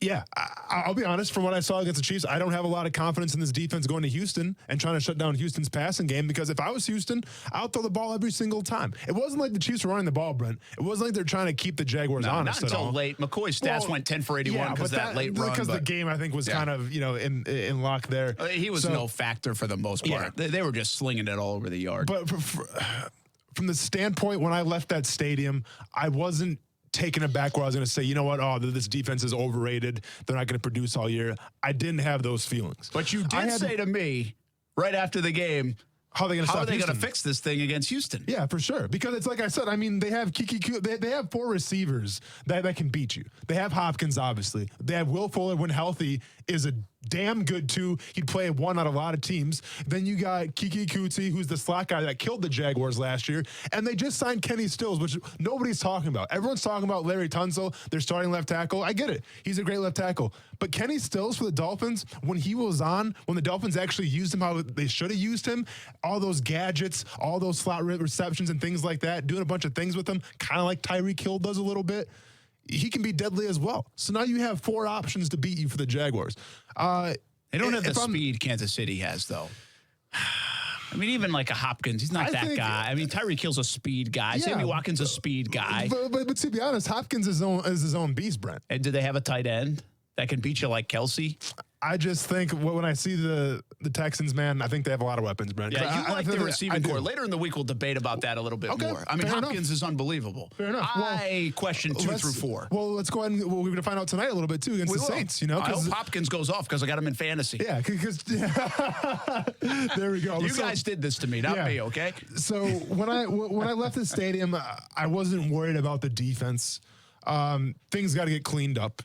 Yeah, I'll be honest. From what I saw against the Chiefs, I don't have a lot of confidence in this defense going to Houston and trying to shut down Houston's passing game because if I was Houston, I'll throw the ball every single time. It wasn't like the Chiefs were running the ball, Brent. It wasn't like they're trying to keep the Jaguars honest not at until all. late. McCoy's stats went 10 for 81 because that late run. Because the game, I think, was kind of, in lock there. He was no factor for the most part. Yeah. They were just slinging it all over the yard. But from the standpoint, when I left that stadium, I wasn't taken aback where I was going to say, this defense is overrated. They're not going to produce all year. I didn't have those feelings. But you did say to me right after the game, how are they going to fix this thing against Houston? Yeah, for sure. Because it's like I said, they have they have 4 receivers that can beat you. They have Hopkins, obviously. They have Will Fuller, when healthy, is a damn good 2. He'd play 1 on a lot of teams. Then you got Kiki Kuti, who's the slot guy that killed the Jaguars last year. And they just signed Kenny Stills, which nobody's talking about. Everyone's talking about Larry Tunsil, their starting left tackle. I get it. He's a great left tackle. But Kenny Stills for the Dolphins, when he was on, when the Dolphins actually used him how they should have used him, all those gadgets, all those slot receptions and things like that, doing a bunch of things with him, kind of like Tyreek Hill does a little bit. He can be deadly as well. So now you have 4 options to beat you for the Jaguars. They don't have the speed Kansas City has, though. I mean, even like a Hopkins, he's not that guy. I mean, Tyreek Hill's a speed guy. Yeah, Sammy Watkins a speed guy. But to be honest, Hopkins is his own beast, Brent. And do they have a tight end that can beat you like Kelsey? I just think when I see the Texans, man, I think they have a lot of weapons, Brent. Yeah, you like the receiving core. Later in the week, we'll debate about that a little bit more. I mean, Hopkins is unbelievable. Fair enough. I question 2 through 4. Well, let's go ahead and we're going to find out tonight a little bit, too, against the Saints. I hope Hopkins goes off because I got him in fantasy. Yeah, because there we go. You guys did this to me, not me, okay? So when I left the stadium, I wasn't worried about the defense. Things got to get cleaned up.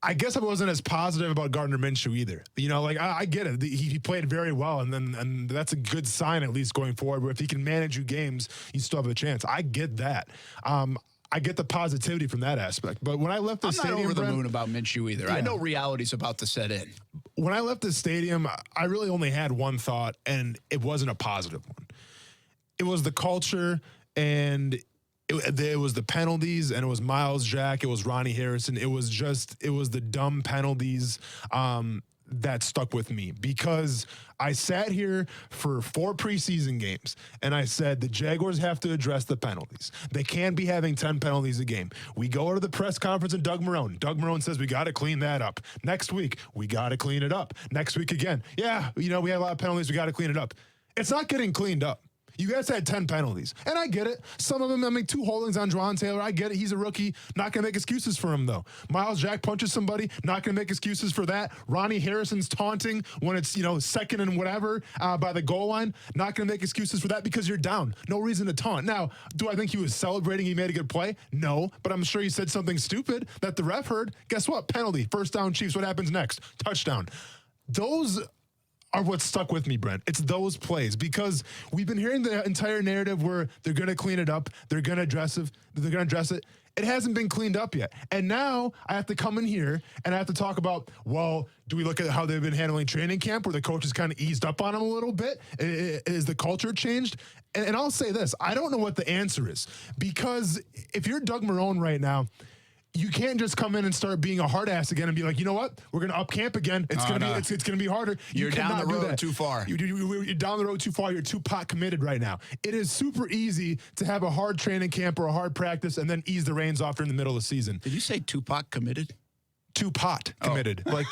I guess I wasn't as positive about Gardner Minshew either. I get it. He played very well, and that's a good sign at least going forward. Where if he can manage you games, you still have a chance. I get that. I get the positivity from that aspect. But when I left the stadium, I'm not over the moon about Minshew either. Yeah. I know reality's about to set in. When I left the stadium, I really only had one thought, and it wasn't a positive one. It was the culture, and it was the penalties, and it was Miles Jack, it was Ronnie Harrison. It was the dumb penalties that stuck with me because I sat here for 4 preseason games and I said the Jaguars have to address the penalties. They can't be having 10 penalties a game. We go to the press conference and Doug Marrone. Doug Marrone says we got to clean that up. Next week, we got to clean it up. Next week again. Yeah, we had a lot of penalties. We got to clean it up. It's not getting cleaned up. You guys had 10 penalties, and I get it. Some of them, 2 holdings on Juwan Taylor. I get it. He's a rookie. Not going to make excuses for him, though. Miles Jack punches somebody. Not going to make excuses for that. Ronnie Harrison's taunting when it's, second and whatever by the goal line. Not going to make excuses for that because you're down. No reason to taunt. Now, do I think he was celebrating he made a good play? No, but I'm sure he said something stupid that the ref heard. Guess what? Penalty. First down, Chiefs. What happens next? Touchdown. Those are what stuck with me, Brent. It's those plays, because we've been hearing the entire narrative where they're going to clean it up, they're going to address it. It hasn't been cleaned up yet. And now I have to come in here and I have to talk about, well, do we look at how they've been handling training camp where the coaches kind of eased up on them a little bit? Is the culture changed? And I'll say this, I don't know what the answer is, because if you're Doug Marrone right now, you can't just come in and start being a hard ass again and be like, you know what? We're going to up camp again. It's going to be harder. You're down the road too far. You're down the road too far. You're too pot committed right now. It is super easy to have a hard training camp or a hard practice and then ease the reins off during the middle of the season. Did you say Tupac committed? Too pot committed. Like,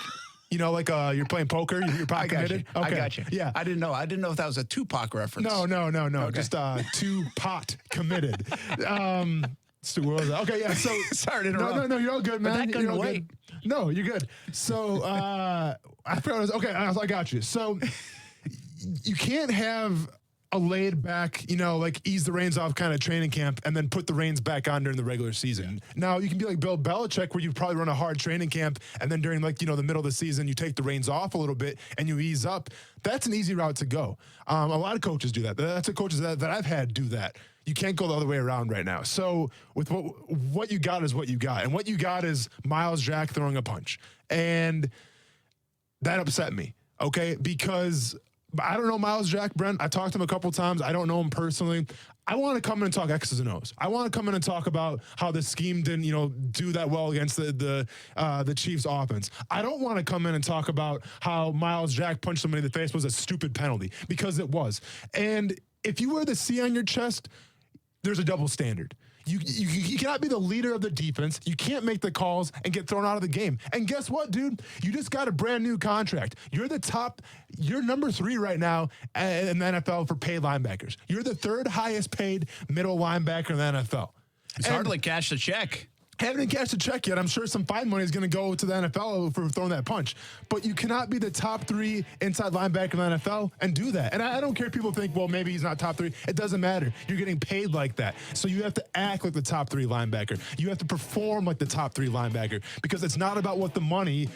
you know, like you're playing poker. You're pot committed. Okay. I got you. Yeah. I didn't know if that was a Tupac reference. No. Okay. Just too pot committed. Okay, yeah. So sorry to interrupt. No, you're all good, man. But that couldn't wait. Good. No, you're good. So I forgot. I got you. So you can't have a laid back, like ease the reins off kind of training camp and then put the reins back on during the regular season. Yeah. Now you can be like Bill Belichick, where you probably run a hard training camp and then during the middle of the season you take the reins off a little bit and you ease up. That's an easy route to go. A lot of coaches do that. That's the coaches that I've had do that. You can't go the other way around right now. So with what you got is what you got. And what you got is Myles Jack throwing a punch. And that upset me, okay? Because I don't know Myles Jack, Brent. I talked to him a couple times. I don't know him personally. I want to come in and talk X's and O's. I want to come in and talk about how the scheme didn't, do that well against the Chiefs offense. I don't want to come in and talk about how Myles Jack punched somebody in the face was a stupid penalty, because it was. And if you wear the C on your chest, there's a double standard. You cannot be the leader of the defense. You can't make the calls and get thrown out of the game. And guess what, dude? You just got a brand new contract. You're number 3 right now in the NFL for paid linebackers. You're the 3rd highest paid middle linebacker in the NFL. It's hardly cashed a check. Haven't cashed a check yet. I'm sure some fine money is going to go to the NFL for throwing that punch. But you cannot be the top 3 inside linebacker in the NFL and do that. And I don't care if people think, well, maybe he's not top 3. It doesn't matter. You're getting paid like that. So you have to act like the top 3 linebacker. You have to perform like the top 3 linebacker, because it's not about what the money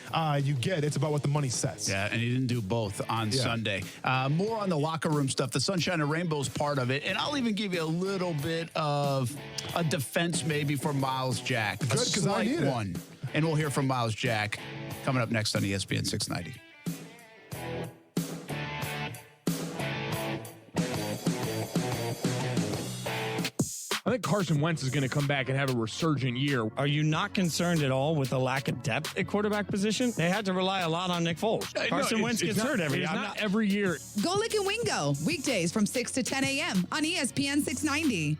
you get. It's about what the money says. Yeah, and he didn't do both on Sunday. More on the locker room stuff. The Sunshine and Rainbow is part of it. And I'll even give you a little bit of a defense maybe for Myles Jack. Good, because I need one. And we'll hear from Myles Jack coming up next on ESPN 690. I think Carson Wentz is going to come back and have a resurgent year. Are you not concerned at all with the lack of depth at quarterback position? They had to rely a lot on Nick Foles. Carson Wentz gets hurt every year. Not every year. Go Lick and Wingo, weekdays from 6 to 10 a.m. on ESPN 690.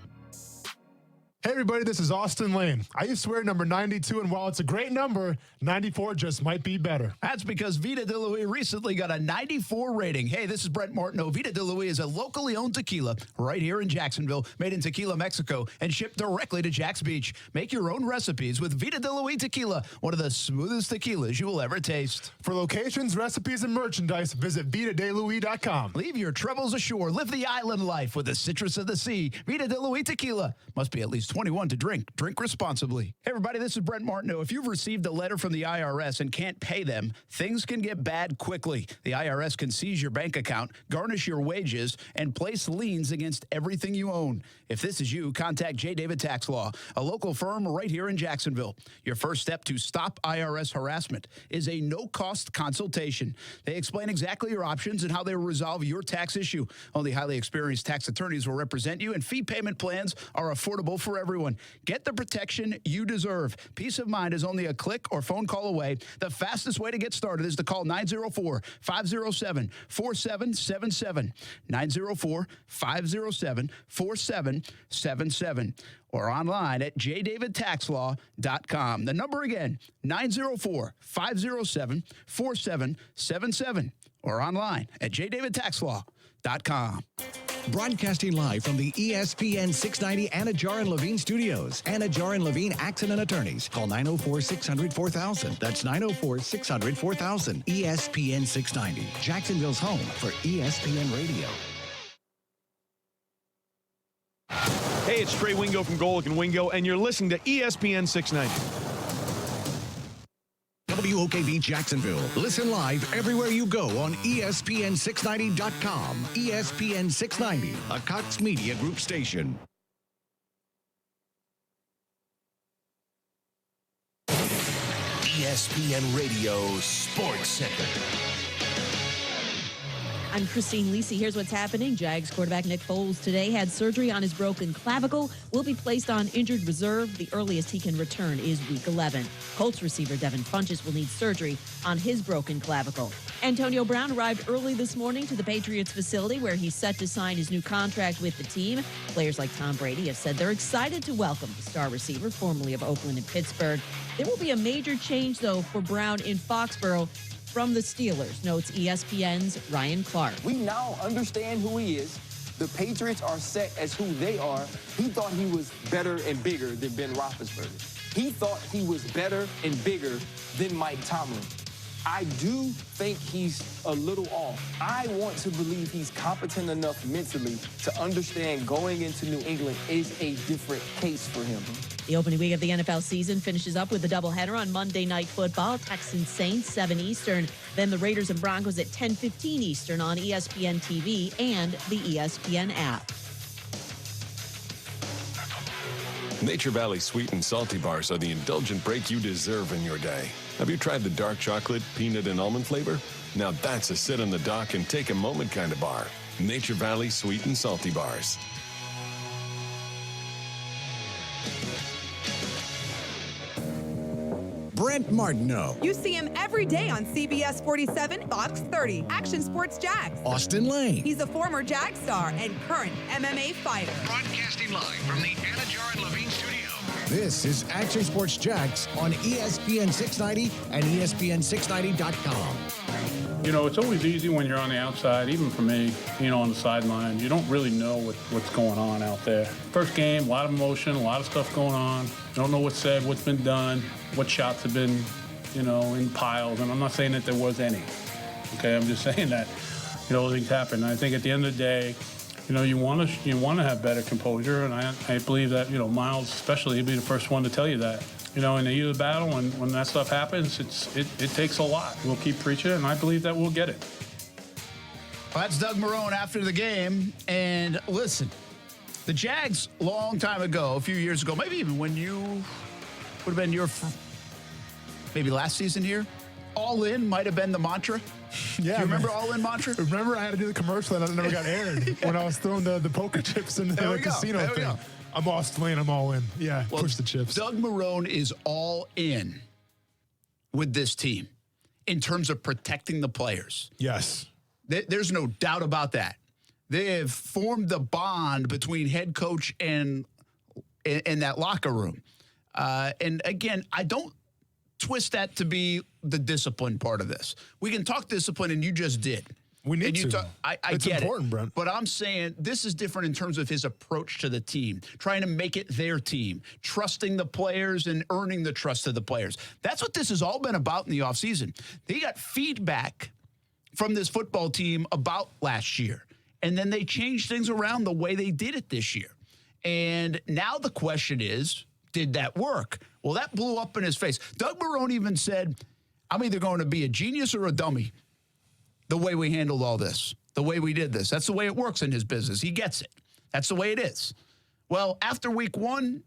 Hey, everybody, this is Austin Lane. I used to wear number 92, and while it's a great number, 94 just might be better. That's because Vida de Luis recently got a 94 rating. Hey, this is Brent Martineau. Vida de Luis is a locally owned tequila right here in Jacksonville, made in Tequila, Mexico, and shipped directly to Jax Beach. Make your own recipes with Vida de Luis tequila, one of the smoothest tequilas you will ever taste. For locations, recipes, and merchandise, visit VitaDeLuis.com. Leave your troubles ashore. Live the island life with the citrus of the sea. Vida de Luis tequila. Must be at least 21 to drink. Drink responsibly. Hey, everybody, this is Brent Martineau. If you've received a letter from the IRS and can't pay them, things can get bad quickly. The IRS can seize your bank account, garnish your wages, and place liens against everything you own. If this is you, contact J. David Tax Law, a local firm right here in Jacksonville. Your first step to stop IRS harassment is a no-cost consultation. They explain exactly your options and how they will resolve your tax issue. Only highly experienced tax attorneys will represent you, and fee payment plans are affordable for everyone. Get the protection you deserve. Peace of mind is only a click or phone call away. The fastest way to get started is to call 904-507-4777. 904-507-4777. Or online at jdavidtaxlaw.com. The number again, 904-507-4777. Or online at jdavidtaxlaw.com. Broadcasting live from the ESPN 690 Anajar and Levine studios. Anajar and Levine Accident Attorneys. Call 904-600-4000. That's 904-600-4000. ESPN 690. Jacksonville's home for ESPN Radio. Hey, it's Trey Wingo from Golick and Wingo, and you're listening to ESPN 690. WOKV Jacksonville. Listen live everywhere you go on ESPN690.com. ESPN 690, a Cox Media Group station. ESPN Radio Sports Center. I'm Christine Lisi. Here's what's happening. Jags quarterback Nick Foles today had surgery on his broken clavicle, will be placed on injured reserve. The earliest he can return is week 11. Colts receiver Devin Funchess will need surgery on his broken clavicle. Antonio Brown arrived early this morning to the Patriots facility where he's set to sign his new contract with the team. Players like Tom Brady have said they're excited to welcome the star receiver, formerly of Oakland and Pittsburgh. There will be a major change, though, for Brown in Foxborough from the Steelers, notes ESPN's Ryan Clark. We now understand who he is. The Patriots are set as who they are. He thought he was better and bigger than Ben Roethlisberger. He thought he was better and bigger than Mike Tomlin. I do think he's a little off. I want to believe he's competent enough mentally to understand going into New England is a different case for him. The opening week of the NFL season finishes up with a doubleheader on Monday Night Football. Texans Saints, 7 Eastern. Then the Raiders and Broncos at 10:15 Eastern on ESPN TV and the ESPN app. Nature Valley Sweet and Salty Bars are the indulgent break you deserve in your day. Have you tried the dark chocolate, peanut, and almond flavor? Now that's a sit on the dock and take a moment kind of bar. Nature Valley Sweet and Salty Bars. Brent Martineau. You see him every day on CBS 47, Fox 30. Action Sports Jags. Austin Lane. He's a former Jag star and current MMA fighter. Broadcasting live from the Anajar and Levine studio. This is Action Sports Jags on ESPN 690 and ESPN690.com. You know, it's always easy when you're on the outside, even for me, on the sideline. You don't really know what's going on out there. First game, a lot of emotion, a lot of stuff going on. You don't know what's said, what's been done, what shots have been, in piles. And I'm not saying that there was any. Okay, I'm just saying that, things happen. And I think at the end of the day, you want to have better composure. And I believe that, Miles especially, he'll be the first one to tell you that. In the heat of the battle, when that stuff happens, it takes a lot. We'll keep preaching, and I believe that we'll get it. Well, that's Doug Marrone after the game. And listen, the Jags, long time ago, a few years ago, maybe even when you would have been maybe last season here, all in might have been the mantra. Yeah, do you remember all in mantra? Remember I had to do the commercial and it never got aired when I was throwing the poker chips in the casino thing. I'm Austin Lane, I'm all in. Yeah, well, push the chips. Doug Marrone is all in with this team in terms of protecting the players. Yes. There's no doubt about that. They have formed the bond between head coach and that locker room. And again, I don't twist that to be the discipline part of this. We can talk discipline, and you just did. We need to. I it's get important, it. Brent. But I'm saying this is different in terms of his approach to the team, trying to make it their team, trusting the players and earning the trust of the players. That's what this has all been about in the offseason. They got feedback from this football team about last year, and then they changed things around the way they did it this year. And now the question is, did that work? Well, that blew up in his face. Doug Marrone even said, I'm either going to be a genius or a dummy. The way we handled all this, the way we did this. That's the way it works in his business. He gets it. That's the way it is. Well, after week one,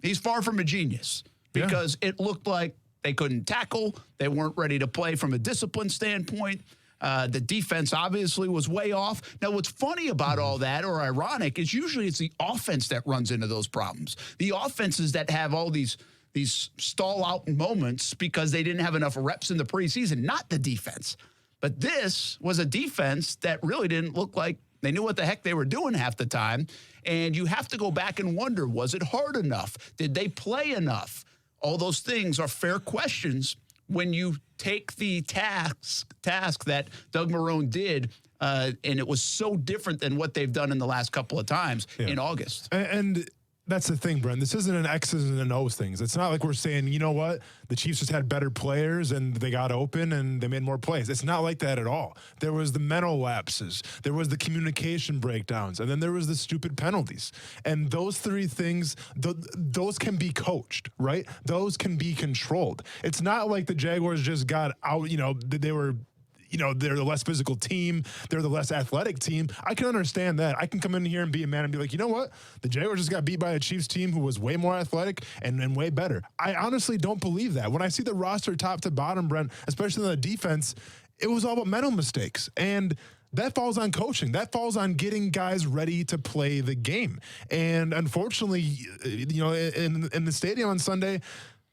he's far from a genius because it looked like they couldn't tackle. They weren't ready to play from a discipline standpoint. The defense obviously was way off. Now, what's funny about all that, or ironic, is usually it's the offense that runs into those problems. The offenses that have all these stall-out moments because they didn't have enough reps in the preseason, not the defense. But this was a defense that really didn't look like they knew what the heck they were doing half the time. And you have to go back and wonder, was it hard enough? Did they play enough? All those things are fair questions when you take the task that Doug Marrone did, and it was so different than what they've done in the last couple of times in August. And That's the thing, Brent. This isn't an X's and an O's things. It's not like we're saying, you know what, the Chiefs just had better players and they got open and they made more plays. It's not like that at all. There was the mental lapses. There was the communication breakdowns. And then there was the stupid penalties. And those three things, those can be coached, right? Those can be controlled. It's not like the Jaguars just got out, they were... they're the less physical team. They're the less athletic team. I can understand that. I can come in here and be a man and be like, you know what? The Jaguars just got beat by a Chiefs team who was way more athletic and way better. I honestly don't believe that. When I see the roster top to bottom, Brent, especially on the defense, it was all about mental mistakes. And that falls on coaching. That falls on getting guys ready to play the game. And unfortunately, in the stadium on Sunday,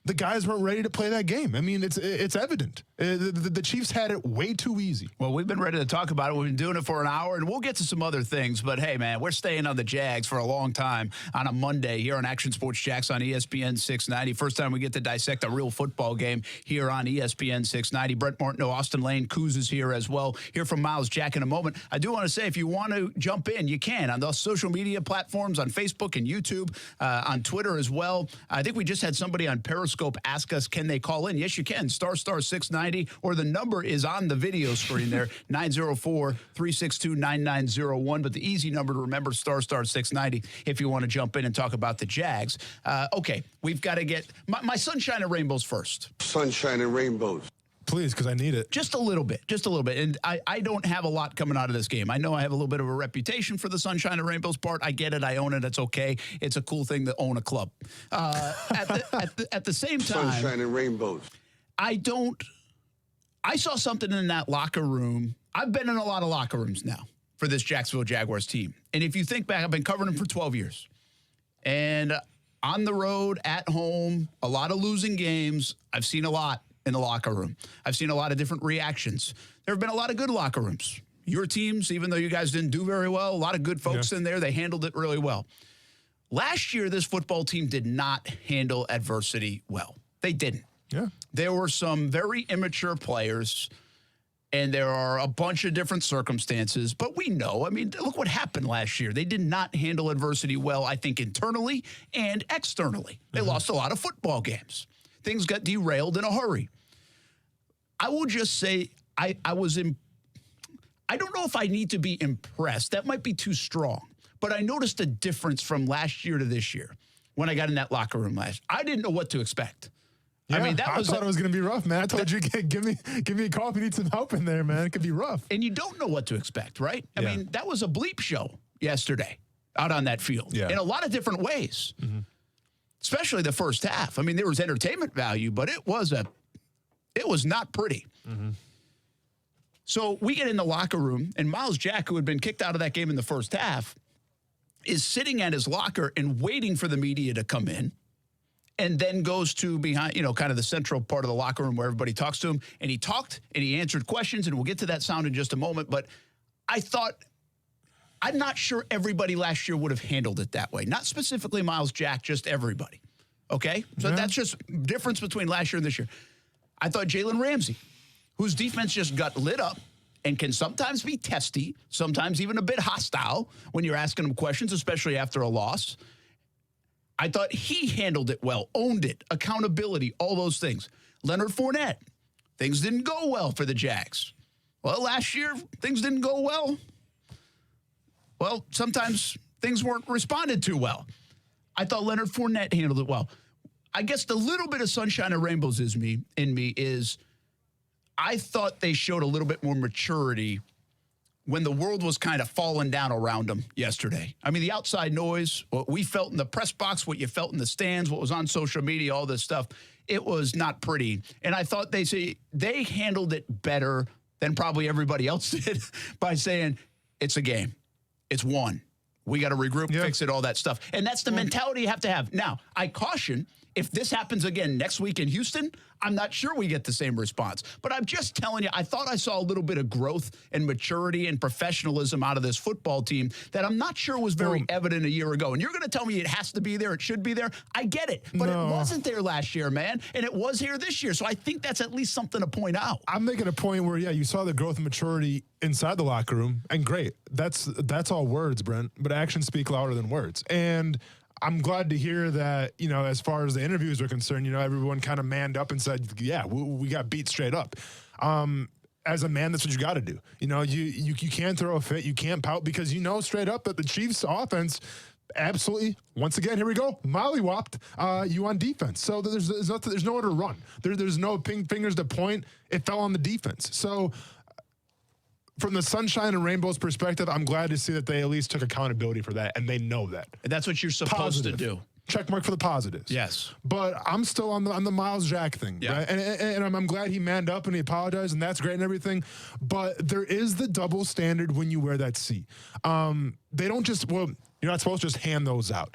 the guys weren't ready to play that game. I mean, it's evident. The Chiefs had it way too easy. Well, we've been ready to talk about it. We've been doing it for an hour, and we'll get to some other things. But, hey, man, we're staying on the Jags for a long time on a Monday here on Action Sports Jax on ESPN 690. First time we get to dissect a real football game here on ESPN 690. Brent Martineau, Austin Lane, Kuz is here as well. Hear from Miles Jack in a moment. I do want to say, if you want to jump in, you can on those social media platforms, on Facebook and YouTube, on Twitter as well. I think we just had somebody on Periscope ask us, can they call in? Yes, you can. *690, or the number is on the video screen there, 904-362-9901. But the easy number to remember, *690, if you want to jump in and talk about the Jags. Okay, we've got to get my sunshine and rainbows first. Sunshine and rainbows. Please, because I need it. Just a little bit. And I don't have a lot coming out of this game. I know I have a little bit of a reputation for the sunshine and rainbows part. I get it. I own it. It's okay. It's a cool thing to own a club. At the same time, sunshine and rainbows. I saw something in that locker room. I've been in a lot of locker rooms now for this Jacksonville Jaguars team. And if you think back, I've been covering them for 12 years. And on the road, at home, a lot of losing games. I've seen a lot in the locker room. I've seen a lot of different reactions. There have been a lot of good locker rooms. Your teams, even though you guys didn't do very well, a lot of good folks in there. They handled it really well. Last year, this football team did not handle adversity well. They didn't. Yeah. There were some very immature players, and there are a bunch of different circumstances. But we know, I mean, look what happened last year. They did not handle adversity well, I think, internally and externally. They lost a lot of football games. Things got derailed in a hurry. I will just say I don't know if I need to be impressed. That might be too strong. But I noticed a difference from last year to this year when I got in that locker room last. I didn't know what to expect. Yeah, I thought it was going to be rough, man. I told you, give me a call if you need some help in there, man. It could be rough. And you don't know what to expect, right? I mean, that was a bleep show yesterday out on that field in a lot of different ways. Mm-hmm. Especially the first half. I mean, there was entertainment value, but it was not pretty. Mm-hmm. So we get in the locker room, and Miles Jack, who had been kicked out of that game in the first half, is sitting at his locker and waiting for the media to come in, and then goes to behind, kind of the central part of the locker room where everybody talks to him. And he talked, and he answered questions, and we'll get to that sound in just a moment. But I'm not sure everybody last year would have handled it that way. Not specifically Miles Jack, just everybody. Okay? So that's just difference between last year and this year. I thought Jalen Ramsey, whose defense just got lit up and can sometimes be testy, sometimes even a bit hostile when you're asking him questions, especially after a loss. I thought he handled it well, owned it, accountability, all those things. Leonard Fournette, things didn't go well for the Jags. Well, last year, things didn't go well. Well, sometimes things weren't responded to well. I thought Leonard Fournette handled it well. I guess the little bit of sunshine and rainbows in me is I thought they showed a little bit more maturity when the world was kind of falling down around them yesterday. I mean, the outside noise, what we felt in the press box, what you felt in the stands, what was on social media, all this stuff, it was not pretty. And I thought they handled it better than probably everybody else did by saying, it's a game. It's one. We got to regroup, fix it, all that stuff. And that's the mentality you have to have. Now, I caution, if this happens again next week in Houston, I'm not sure we get the same response. But I'm just telling you, I thought I saw a little bit of growth and maturity and professionalism out of this football team that I'm not sure was very evident a year ago. And you're going to tell me it has to be there, it should be there. I get it. But it wasn't there last year, man. And it was here this year. So I think that's at least something to point out. I'm making a point where, you saw the growth and maturity inside the locker room. And great. That's all words, Brent. But actions speak louder than words. And I'm glad to hear that, as far as the interviews are concerned, everyone kind of manned up and said, yeah, we got beat straight up. As a man, that's what you got to do. You can't throw a fit. You can't pout because straight up that the Chiefs offense absolutely, once again, here we go, mollywopped you on defense. So there's nowhere to run. There's no fingers to point. It fell on the defense. So from the sunshine and rainbows perspective, I'm glad to see that they at least took accountability for that, and they know that. And that's what you're supposed to do. Check mark for the positives. Yes. But I'm still on the Miles Jack thing. Yeah. Right? And I'm glad he manned up and he apologized, and that's great and everything. But there is the double standard when you wear that C. They don't just, you're not supposed to just hand those out.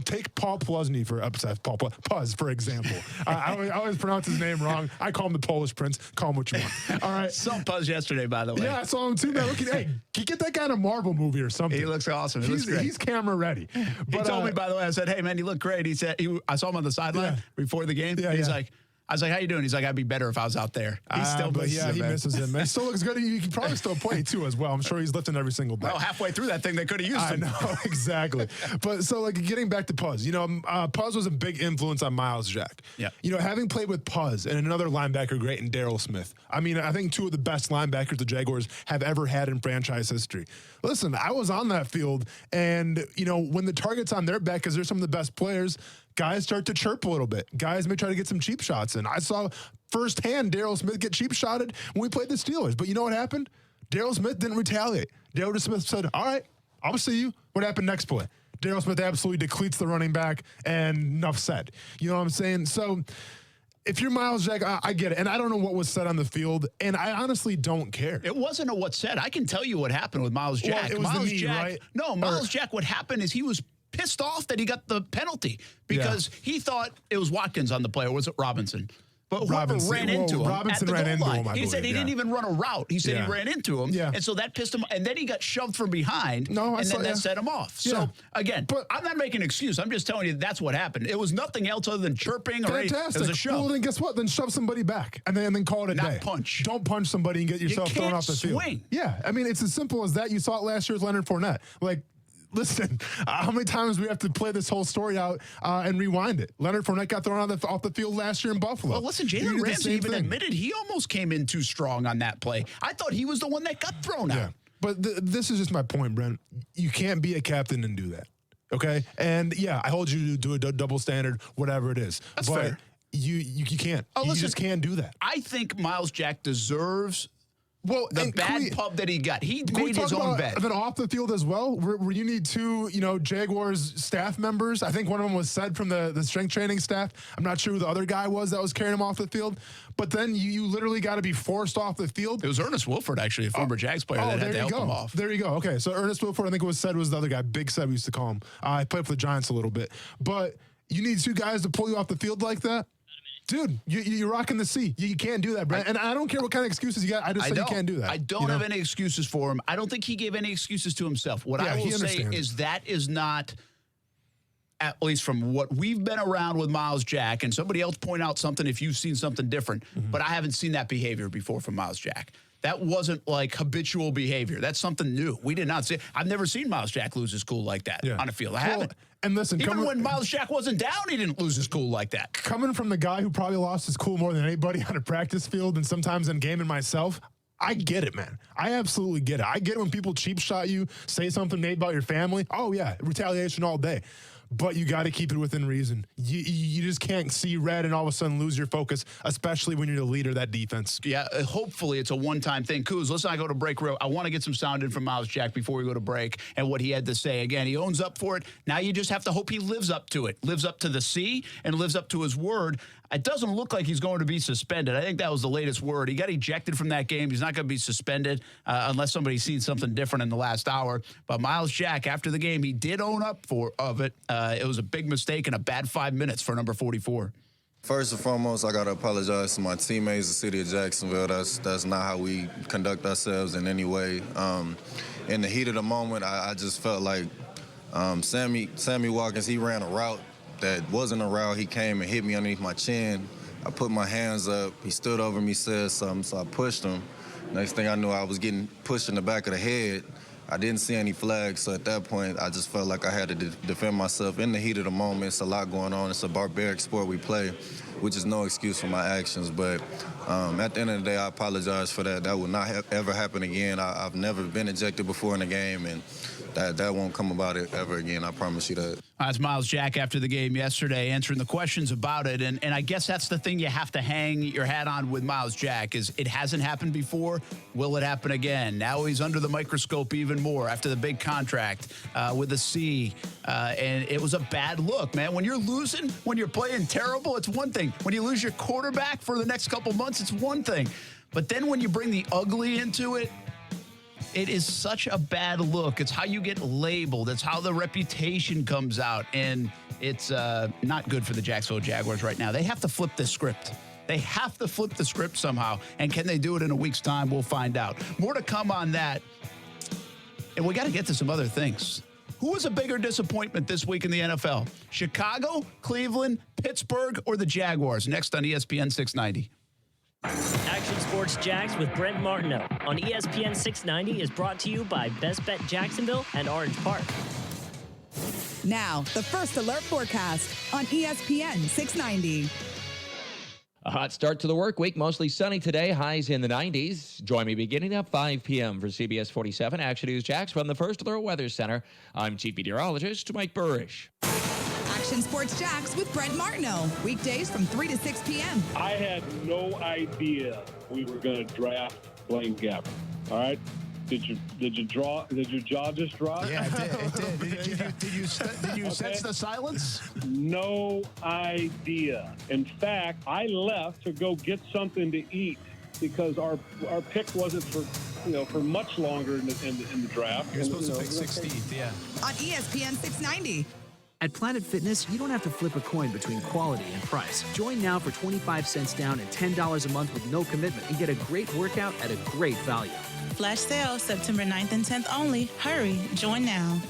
Take Paul Puzny Puz, for example. I always pronounce his name wrong. I call him the Polish Prince. Call him what you want. All right. Saw Puz yesterday, by the way. Yeah, I saw him too, man. Hey, get that guy in a Marvel movie or something. He looks awesome. He looks great. He's camera ready. But, he told me, by the way, I said, hey, man, you look great. He said, I saw him on the sideline before the game. Yeah, he's like, I was like, how you doing? He's like, I'd be better if I was out there. He still misses him, he man. misses him. Man. He still looks good. He can probably still play, too, as well. I'm sure he's lifting every single day. Well, halfway through that thing, they could have used him. I know, exactly. But so, getting back to Puz, Puz was a big influence on Miles Jack. Yeah. Having played with Puz and another linebacker great in Darryl Smith, I think two of the best linebackers the Jaguars have ever had in franchise history. Listen, I was on that field, and, when the target's on their back, because they're some of the best players, guys start to chirp a little bit. Guys may try to get some cheap shots in. I saw firsthand Darryl Smith get cheap shotted when we played the Steelers. But you know what happened? Darryl Smith didn't retaliate. Darryl Smith said, all right, I'll see you. What happened next play? Darryl Smith absolutely decleats the running back, and enough said. You know what I'm saying? So if you're Miles Jack, I get it. And I don't know what was said on the field, and I honestly don't care. It wasn't what's said. I can tell you what happened with Miles Jack. Well, it was Miles the knee, Jack, right? No, Miles Jack, what happened is he was pissed off that he got the penalty because he thought it was Watkins on the play, or was it Robinson? But whoever ran into him at the goal line. He said he didn't even run a route. He said he ran into him. Yeah. And so that pissed him. And then he got shoved from behind. And then that set him off. Yeah. So, again, I'm not making an excuse. I'm just telling you that's what happened. It was nothing else other than chirping or it was a shove. Well, then guess what? Then shove somebody back and then call it a day. Not punch. Don't punch somebody and get yourself thrown off the field. Swing. Yeah. It's as simple as that. You saw it last year with Leonard Fournette. Listen, how many times we have to play this whole story out and rewind it? Leonard Fournette got thrown off the field last year in Buffalo. Well, listen, Jalen Ramsey even admitted he almost came in too strong on that play. I thought he was the one that got thrown out. But this is just my point, Brent. You can't be a captain and do that, okay? And, I hold you to a double standard, whatever it is. That's fair. You can't. You just can't do that. I think Miles Jack deserves the bad pub that he got. He made his own bed. Then off the field as well, where you need two, Jaguars staff members. I think one of them was said from the strength training staff. I'm not sure who the other guy was that was carrying him off the field. But then you literally got to be forced off the field. It was Ernest Wilford, actually, a former Jags player that had to help him off. There you go. Okay, so Ernest Wilford, I think it was said was the other guy. Big Seb, we used to call him. I played for the Giants a little bit. But you need two guys to pull you off the field like that. Dude, you're rocking the C. You can't do that, Brent. And I don't care what kind of excuses you got. I just say you can't do that. I don't have any excuses for him. I don't think he gave any excuses to himself. What I will say is that is not, at least from what we've been around with Miles Jack, and somebody else point out something if you've seen something different, but I haven't seen that behavior before from Miles Jack. That wasn't like habitual behavior. That's something new. We did not see. I've never seen Miles Jack lose his cool like that on a field. I haven't. And listen, even when Miles Jack wasn't down, he didn't lose his cool like that. Coming from the guy who probably lost his cool more than anybody on a practice field and sometimes in game and myself, I get it, man. I absolutely get it. I get it when people cheap shot you, say something made about your family. Oh, yeah, retaliation all day. But you got to keep it within reason. You just can't see red and all of a sudden lose your focus, especially when you're the leader of that defense. Yeah, hopefully it's a one-time thing. Kuz, let's not go to break real. I want to get some sound in from Miles Jack before we go to break and what he had to say. Again, he owns up for it. Now you just have to hope he lives up to it, lives up to the C, and lives up to his word. It doesn't look like he's going to be suspended. I think that was the latest word. He got ejected from that game. He's not going to be suspended unless someboody sees something different in the last hour. But Miles Jack, after the game, he did own up of it. It was a big mistake and a bad 5 minutes for number 44. First and foremost, I got to apologize to my teammates, the city of Jacksonville. That's not how we conduct ourselves in any way. In the heat of the moment, I just felt like Sammy Watkins, he ran a route that wasn't a route. He came and hit me underneath my chin. I put my hands up. He stood over me, said something, so I pushed him. Next thing I knew, I was getting pushed in the back of the head. I didn't see any flags, so at that point, I just felt like I had to defend myself in the heat of the moment. It's a lot going on. It's a barbaric sport we play, which is no excuse for my actions. But at the end of the day, I apologize for that. That will not ever happen again. I've never been ejected before in a game, and that won't come about it ever again. I promise you that. That's Miles Jack after the game yesterday answering the questions about it. And I guess that's the thing you have to hang your hat on with Miles Jack is it hasn't happened before. Will it happen again? Now he's under the microscope even more after the big contract with the C. And it was a bad look, man. When you're losing, when you're playing terrible, it's one thing. When you lose your quarterback for the next couple months, it's one thing. But then when you bring the ugly into it, it is such a bad look. It's how you get labeled. It's how the reputation comes out. And it's not good for the Jacksonville Jaguars right now. They have to flip this script. They have to flip the script somehow. And can they do it in a week's time? We'll find out. More to come on that. And we got to get to some other things. Who was a bigger disappointment this week in the NFL? Chicago, Cleveland, Pittsburgh, or the Jaguars? Next on ESPN 690. Action Sports Jags with Brent Martineau on ESPN 690 is brought to you by Best Bet Jacksonville and Orange Park. Now, the First Alert Forecast on ESPN 690. A hot start to the work week, mostly sunny today, highs in the 90s. Join me beginning at 5 p.m. for CBS 47 Action News Jax from the First Alert Weather Center. I'm Chief Meteorologist Mike Burrish. Action Sports Jax with Brent Martineau. Weekdays from 3 to 6 p.m. I had no idea we were going to draft Blaine Gabbert. All right? Did your jaw just drop? Yeah, it did. Did you sense the silence? No idea. In fact, I left to go get something to eat because our pick wasn't for much longer in the draft. You're supposed to pick 16th, yeah. On ESPN 690. At Planet Fitness, you don't have to flip a coin between quality and price. Join now for 25 cents down and $10 a month with no commitment and get a great workout at a great value. Flash sale September 9th and 10th only. Hurry, join now.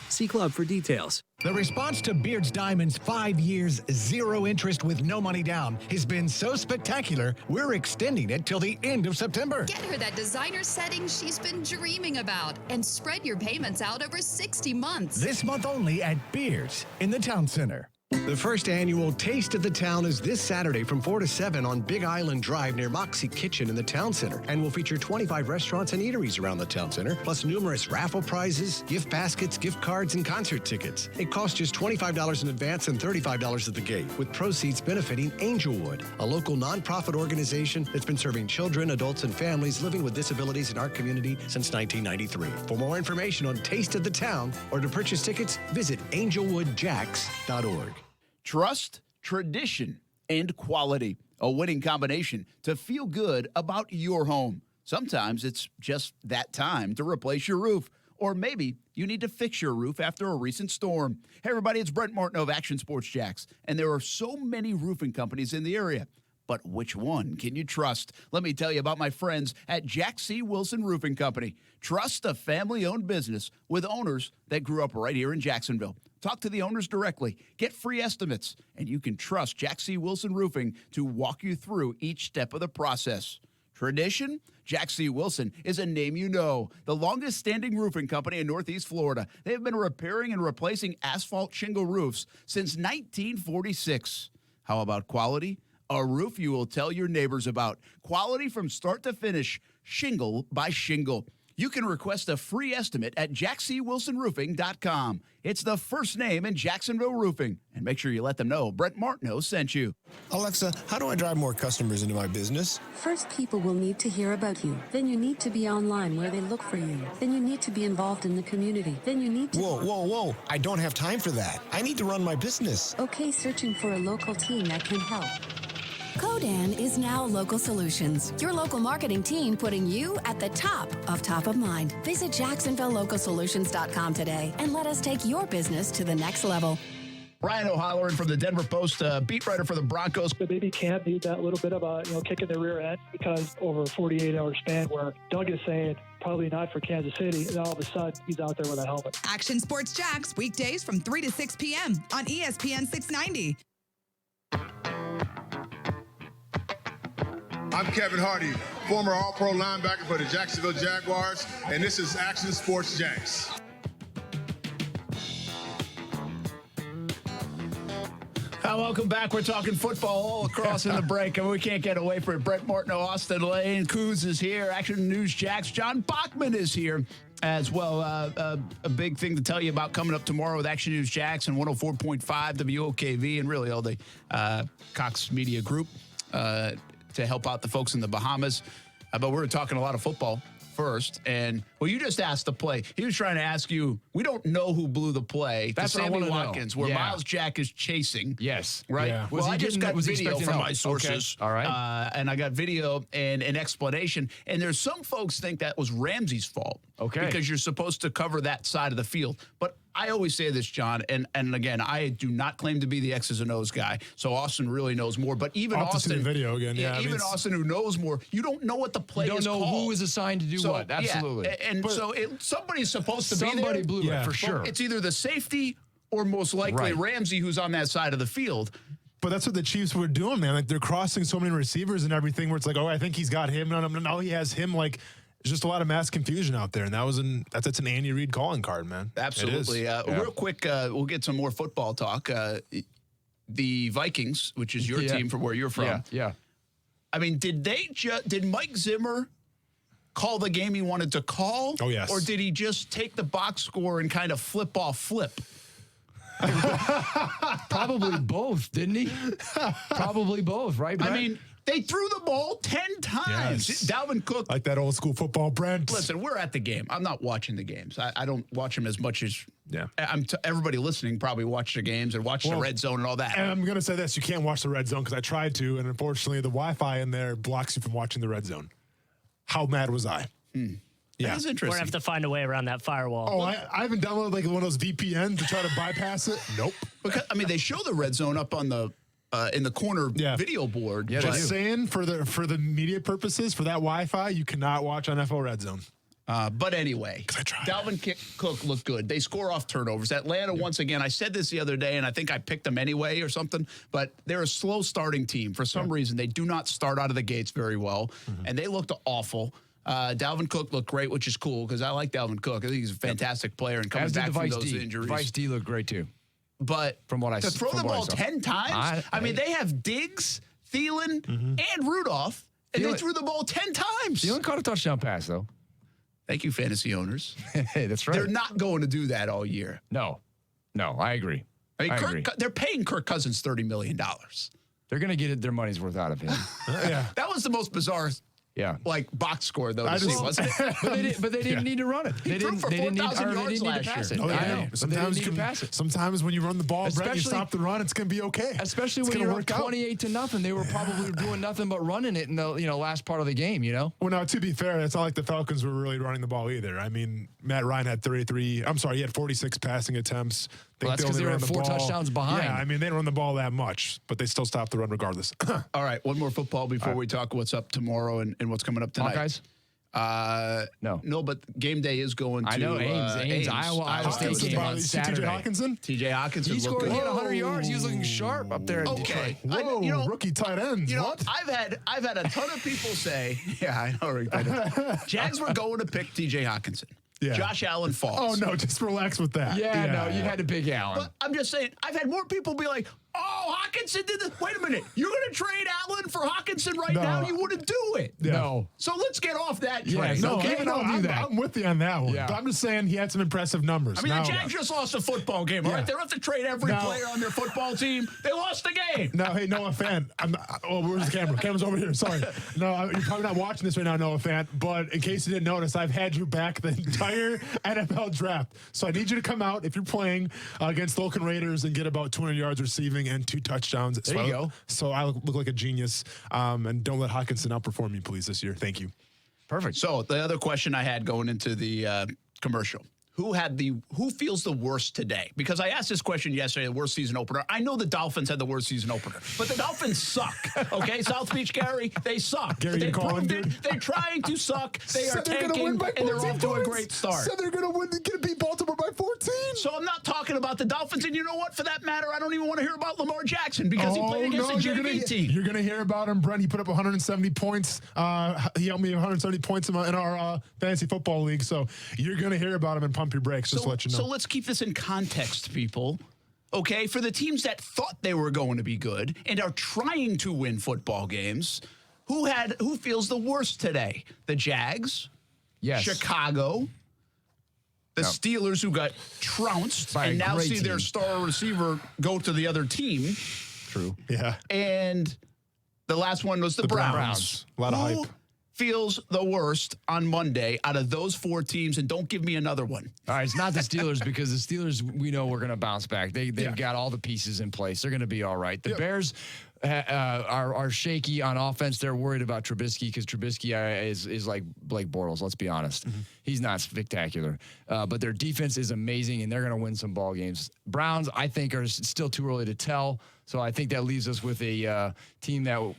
See Club for details. The response to Beard's Diamonds' 5 years, 0 interest with no money down has been so spectacular, we're extending it till the end of September. Get her that designer setting she's been dreaming about and spread your payments out over 60 months. This month only at Beard's in the Town Center. The first annual Taste of the Town is this Saturday from 4 to 7 on Big Island Drive near Moxie Kitchen in the Town Center and will feature 25 restaurants and eateries around the Town Center, plus numerous raffle prizes, gift baskets, gift cards, and concert tickets. It costs just $25 in advance and $35 at the gate, with proceeds benefiting Angelwood, a local nonprofit organization that's been serving children, adults, and families living with disabilities in our community since 1993. For more information on Taste of the Town or to purchase tickets, visit angelwoodjacks.org. Trust, tradition, and quality. A winning combination to feel good about your home. Sometimes it's just that time to replace your roof. Or maybe you need to fix your roof after a recent storm. Hey, everybody, it's Brent Martineau of Action Sports Jax. And there are so many roofing companies in the area. But which one can you trust? Let me tell you about my friends at Jack C. Wilson Roofing Company. Trust a family-owned business with owners that grew up right here in Jacksonville. Talk to the owners directly. Get free estimates. And you can trust Jack C. Wilson Roofing to walk you through each step of the process. Tradition? Jack C. Wilson is a name you know. The longest-standing roofing company in Northeast Florida. They have been repairing and replacing asphalt shingle roofs since 1946. How about quality? A roof you will tell your neighbors about. Quality from start to finish, shingle by shingle. You can request a free estimate at jackcwilsonroofing.com. It's the first name in Jacksonville roofing. And make sure you let them know Brent Martineau sent you. Alexa, how do I drive more customers into my business? First, people will need to hear about you. Then you need to be online where they look for you. Then you need to be involved in the community. Then you need to... Whoa. I don't have time for that. I need to run my business. Okay, searching for a local team that can help. Codan is now Local Solutions, your local marketing team putting you at the top of mind. Visit JacksonvilleLocalSolutions.com today and let us take your business to the next level. Ryan O'Halloran from the Denver Post, beat writer for the Broncos. But maybe Cam need that little bit of a kick in the rear end because over a 48-hour span where Doug is saying probably not for Kansas City, and all of a sudden he's out there with a helmet. Action Sports Jax, weekdays from 3 to 6 p.m. on ESPN 690. I'm Kevin Hardy. former All-Pro linebacker for the Jacksonville Jaguars, and this is Action Sports Jags. Welcome back. We're talking football all across in the break, and we can't get away from it. Brett Martineau, Austin Lane, Kuz is here. Action News Jax. John Bachman is here as well. A big thing to tell you about coming up tomorrow with Action News Jax and 104.5 WOKV and really all the Cox Media Group to help out the folks in the Bahamas. But we're talking a lot of football first. And, well, you just asked the play. He was trying to ask you, we don't know who blew the play. That's to what I Sammy want to Watkins, know. where Yeah. Miles Jack is chasing. Yes. Right? Yeah. Well, I just got video from my help? sources. Okay. All right. And I got video and an explanation. And there's some folks think that was Ramsey's fault. Okay. Because you're supposed to cover that side of the field. But I always say this, John, and again, I do not claim to be the X's and O's guy. So Austin really knows more. But even I'll have to see Austin, the video again. Yeah, even Austin who knows more, you don't know what the play is You don't know called. who is assigned to do what. Absolutely. Yeah, and so somebody's supposed to be there. Somebody blew it, for sure. It's either the safety or most likely Ramsey, who's on that side of the field. But that's what the Chiefs were doing, man. Like, they're crossing so many receivers and everything where it's like, oh, I think he's got him. No, he has him. Like, there's just a lot of mass confusion out there. And that's an Andy Reid calling card, man. Absolutely. Real quick, we'll get some more football talk. The Vikings, which is your team from where you're from. Yeah. I mean, did Mike Zimmer call the game he wanted to call? Oh, yes. Or did he just take the box score and kind of flip? Probably both, didn't he? Probably both, right, Brett? I mean, they threw the ball 10 times. Yes. Dalvin Cook. Like that old school football, Brent. Listen, we're at the game. I'm not watching the games. I don't watch them as much as everybody listening probably watched the games and watched the red zone and all that. And I'm going to say this. You can't watch the red zone because I tried to, and unfortunately the Wi-Fi in there blocks you from watching the red zone. How mad was I? Yeah. That's We're interesting. going to have to find a way around that firewall. Oh, I haven't downloaded like one of those VPNs to try to bypass it. Nope. Because, I mean, they show the red zone up on the in the corner video board. Yeah, just saying for the media purposes, for that Wi-Fi, you cannot watch NFL Red Zone. But anyway, Dalvin Cook looked good. They score off turnovers. Atlanta, once again, I said this the other day, and I think I picked them anyway or something, but they're a slow starting team. For some reason, they do not start out of the gates very well, and they looked awful. Dalvin Cook looked great, which is cool because I like Dalvin Cook. I think he's a fantastic player and coming back from those injuries. Vice D looked great, too. But from what I to throw the ball 10 times, I mean, they have Diggs, Thielen, and Rudolph, and they threw the ball 10 times. Thielen caught a touchdown pass, though. Thank you, fantasy owners. Hey, that's right. They're not going to do that all year. No, I agree. I mean, they're paying Kirk Cousins $30 million. They're going to get their money's worth out of him. That was the most bizarre box score, though, to see, wasn't it? But they didn't need to run it. They didn't need to pass it. Oh, I know. Sometimes when you run the ball, Brett, you stop the run, it's going to be okay. Especially when you're up 28-0, they were probably doing nothing but running it in the last part of the game. Well, now to be fair, it's not like the Falcons were really running the ball either. I mean, Matt Ryan had 46 passing attempts. Well, that's because they were 4 touchdowns behind. Yeah, I mean, they didn't run the ball that much, but they still stopped the run regardless. All right, one more football before we talk what's up tomorrow and what's coming up tonight. Hawkeyes? No, but game day is going to Ames. Iowa State game on Saturday. TJ Hawkinson. He scored 100 yards. He was looking sharp up there in Detroit. Whoa, rookie tight ends. What? I've had a ton of people say, I know. Jags were going to pick TJ Hawkinson. Yeah. Josh Allen falls. Oh, no, just relax with that. Yeah, no, you had to pick Allen. But I'm just saying, I've had more people be like, oh, Hawkinson did this. Wait a minute. You're going to trade Allen for Hawkinson now? You wouldn't do it. Yeah. No. So let's get off that train. train. No, okay? I'm with you on that one. Yeah. But I'm just saying he had some impressive numbers. I mean, the Jags just lost a football game, all right? They don't have to trade every player on their football team. They lost the game. No, hey, Noah Fant. Where's the camera? Camera's over here. Sorry. No, you're probably not watching this right now, Noah Fant. But in case you didn't notice, I've had you back the entire NFL draft. So I need you to come out if you're playing against the Oakland Raiders and get about 200 yards receiving and 2 touchdowns. There you go. So I look like a genius. And don't let Hawkinson outperform me, please, this year. Thank you. Perfect. So the other question I had going into the commercial. Who feels the worst today? Because I asked this question yesterday, the worst season opener. I know the Dolphins had the worst season opener, but the Dolphins suck. Okay, South Beach, Gary, they suck. Gary, they proved it. They're trying to suck. They are tanking, and they're off to a great start. Said they're going to win, going to beat Baltimore by 14. So I'm not talking about the Dolphins. And you know what? For that matter, I don't even want to hear about Lamar Jackson because he played against the JV team. You're going to hear about him, Brent. He put up 170 points. He helped me 170 points in our fantasy football league. So you're going to hear about him and pump your brakes, just to let you know. So let's keep this in context, people. Okay, for the teams that thought they were going to be good and are trying to win football games, who feels the worst today? The Jags? Yes. Chicago? The Steelers, who got trounced and now see their star receiver go to the other team. True. Yeah. And the last one was the Browns. A lot of hype. Who feels the worst on Monday out of those 4 teams? And don't give me another one. All right, it's not the Steelers because the Steelers, we know we're going to bounce back. They've got all the pieces in place. They're going to be all right. The Bears are shaky on offense. They're worried about Trubisky because Trubisky is like Blake Bortles, let's be honest. He's not spectacular. But their defense is amazing, and they're going to win some ball games. Browns, I think, are still too early to tell. So I think that leaves us with a team that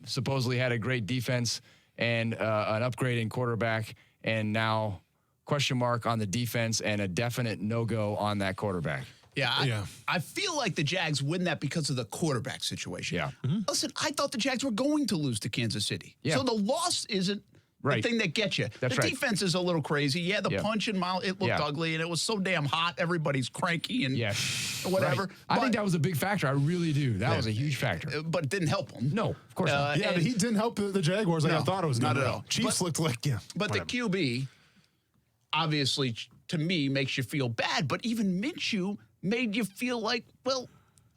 supposedly had a great defense and an upgrade in quarterback, and now question mark on the defense and a definite no-go on that quarterback. I feel like the Jags win that because of the quarterback situation. Yeah. Listen, I thought the Jags were going to lose to Kansas City. Yeah. So the loss isn't the thing that gets you. That's the defense is a little crazy. Yeah, the punch and mile, it looked Yeah. ugly, and it was so damn hot. Everybody's cranky and whatever. Right. I think that was a big factor. I really do. That was a huge factor. But it didn't help them. No, of course not. Yeah, but he didn't help the Jaguars like I thought it was going to. Not at all. Chiefs looked like, But whatever. the QB, obviously, to me, makes you feel bad. But even Minshew made you feel like, well,